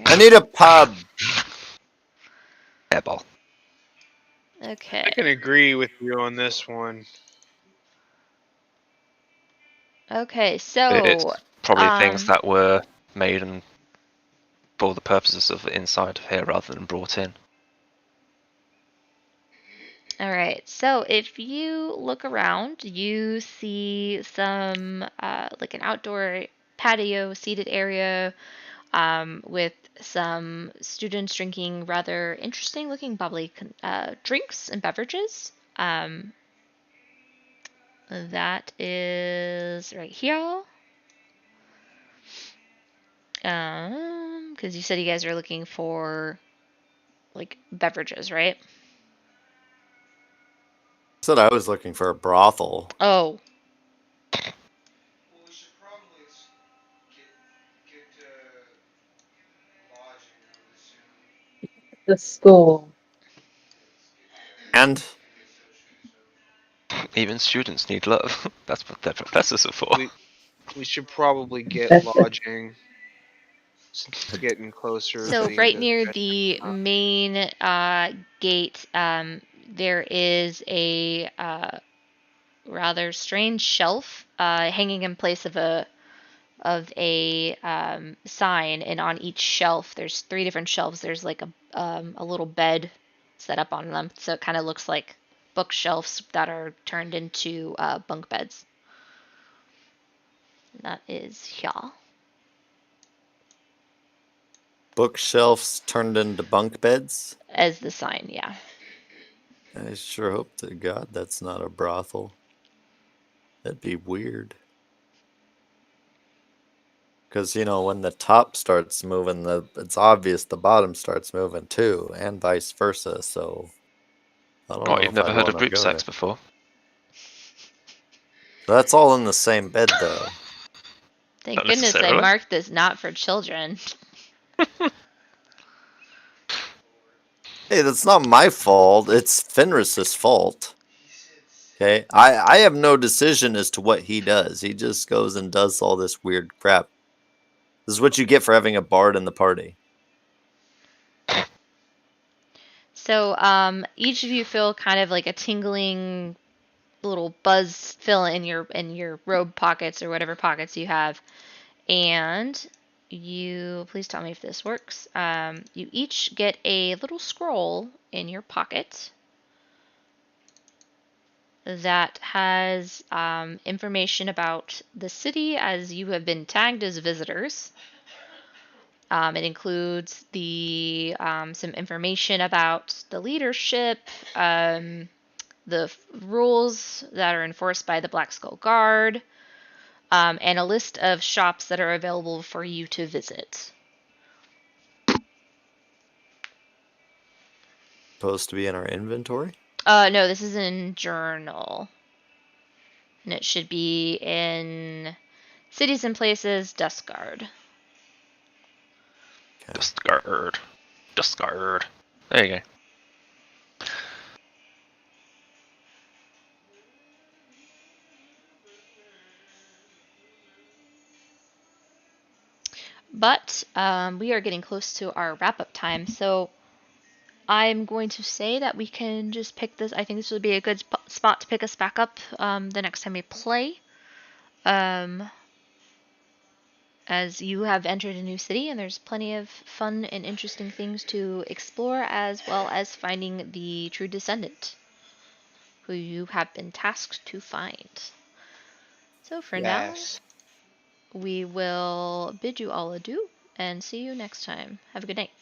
I need a pub. Hairball. Okay. I can agree with you on this one. Okay, so It's probably things um, that were made and for the purposes of inside of here rather than brought in. all right. So if you look around, you see some like an outdoor patio seated area with some students drinking rather interesting looking bubbly drinks and beverages. That is right here. Because you said you guys are looking for like beverages, right? Said I was looking for a brothel. Oh, Well, we should probably get lodging, I would assume. the school. And Even students need love. That's what their professors are for. We should probably get That's it. lodging. Since it's getting closer. so to the right end of near the the main gate, there is a rather strange shelf hanging in place of a sign, and on each shelf there's 3 different shelves. There's like a little bed set up on them, so it kind of looks like bookshelves that are turned into bunk beds. And that is here. bookshelves turned into bunk beds? As the sign, yeah. I sure hope to God that's not a brothel. That'd be weird. Because, you know, when the top starts moving, it's obvious the bottom starts moving too, and vice versa, so... I don't know What, you've if never I'd heard of wanna group go sex there. before? That's all in the same bed, though. Thank Not goodness I necessarily. marked this not for children. Hey, that's not my fault. It's Fenris's fault. Okay, I have no decision as to what he does. He just goes and does all this weird crap. This is what you get for having a bard in the party. So each of you feel kind of like a tingling little buzz fill in your robe pockets or whatever pockets you have, and you please tell me if this works. You each get a little scroll in your pocket that has information about the city as you have been tagged as visitors. It includes the some information about the leadership, the rules that are enforced by the Black Skull Guard, and a list of shops that are available for you to visit. Supposed to be in our inventory? No, this is in journal. And it should be in Cities and Places, Dust Guard. Discard. Discard. There you go. But we are getting close to our wrap-up time, so I'm going to say that we can just pick this. I think this would be a good spot to pick us back up the next time we play. As you have entered a new city and there's plenty of fun and interesting things to explore, as well as finding the true descendant who you have been tasked to find. So for now, Yes. we will bid you all adieu and see you next time. Have a good night.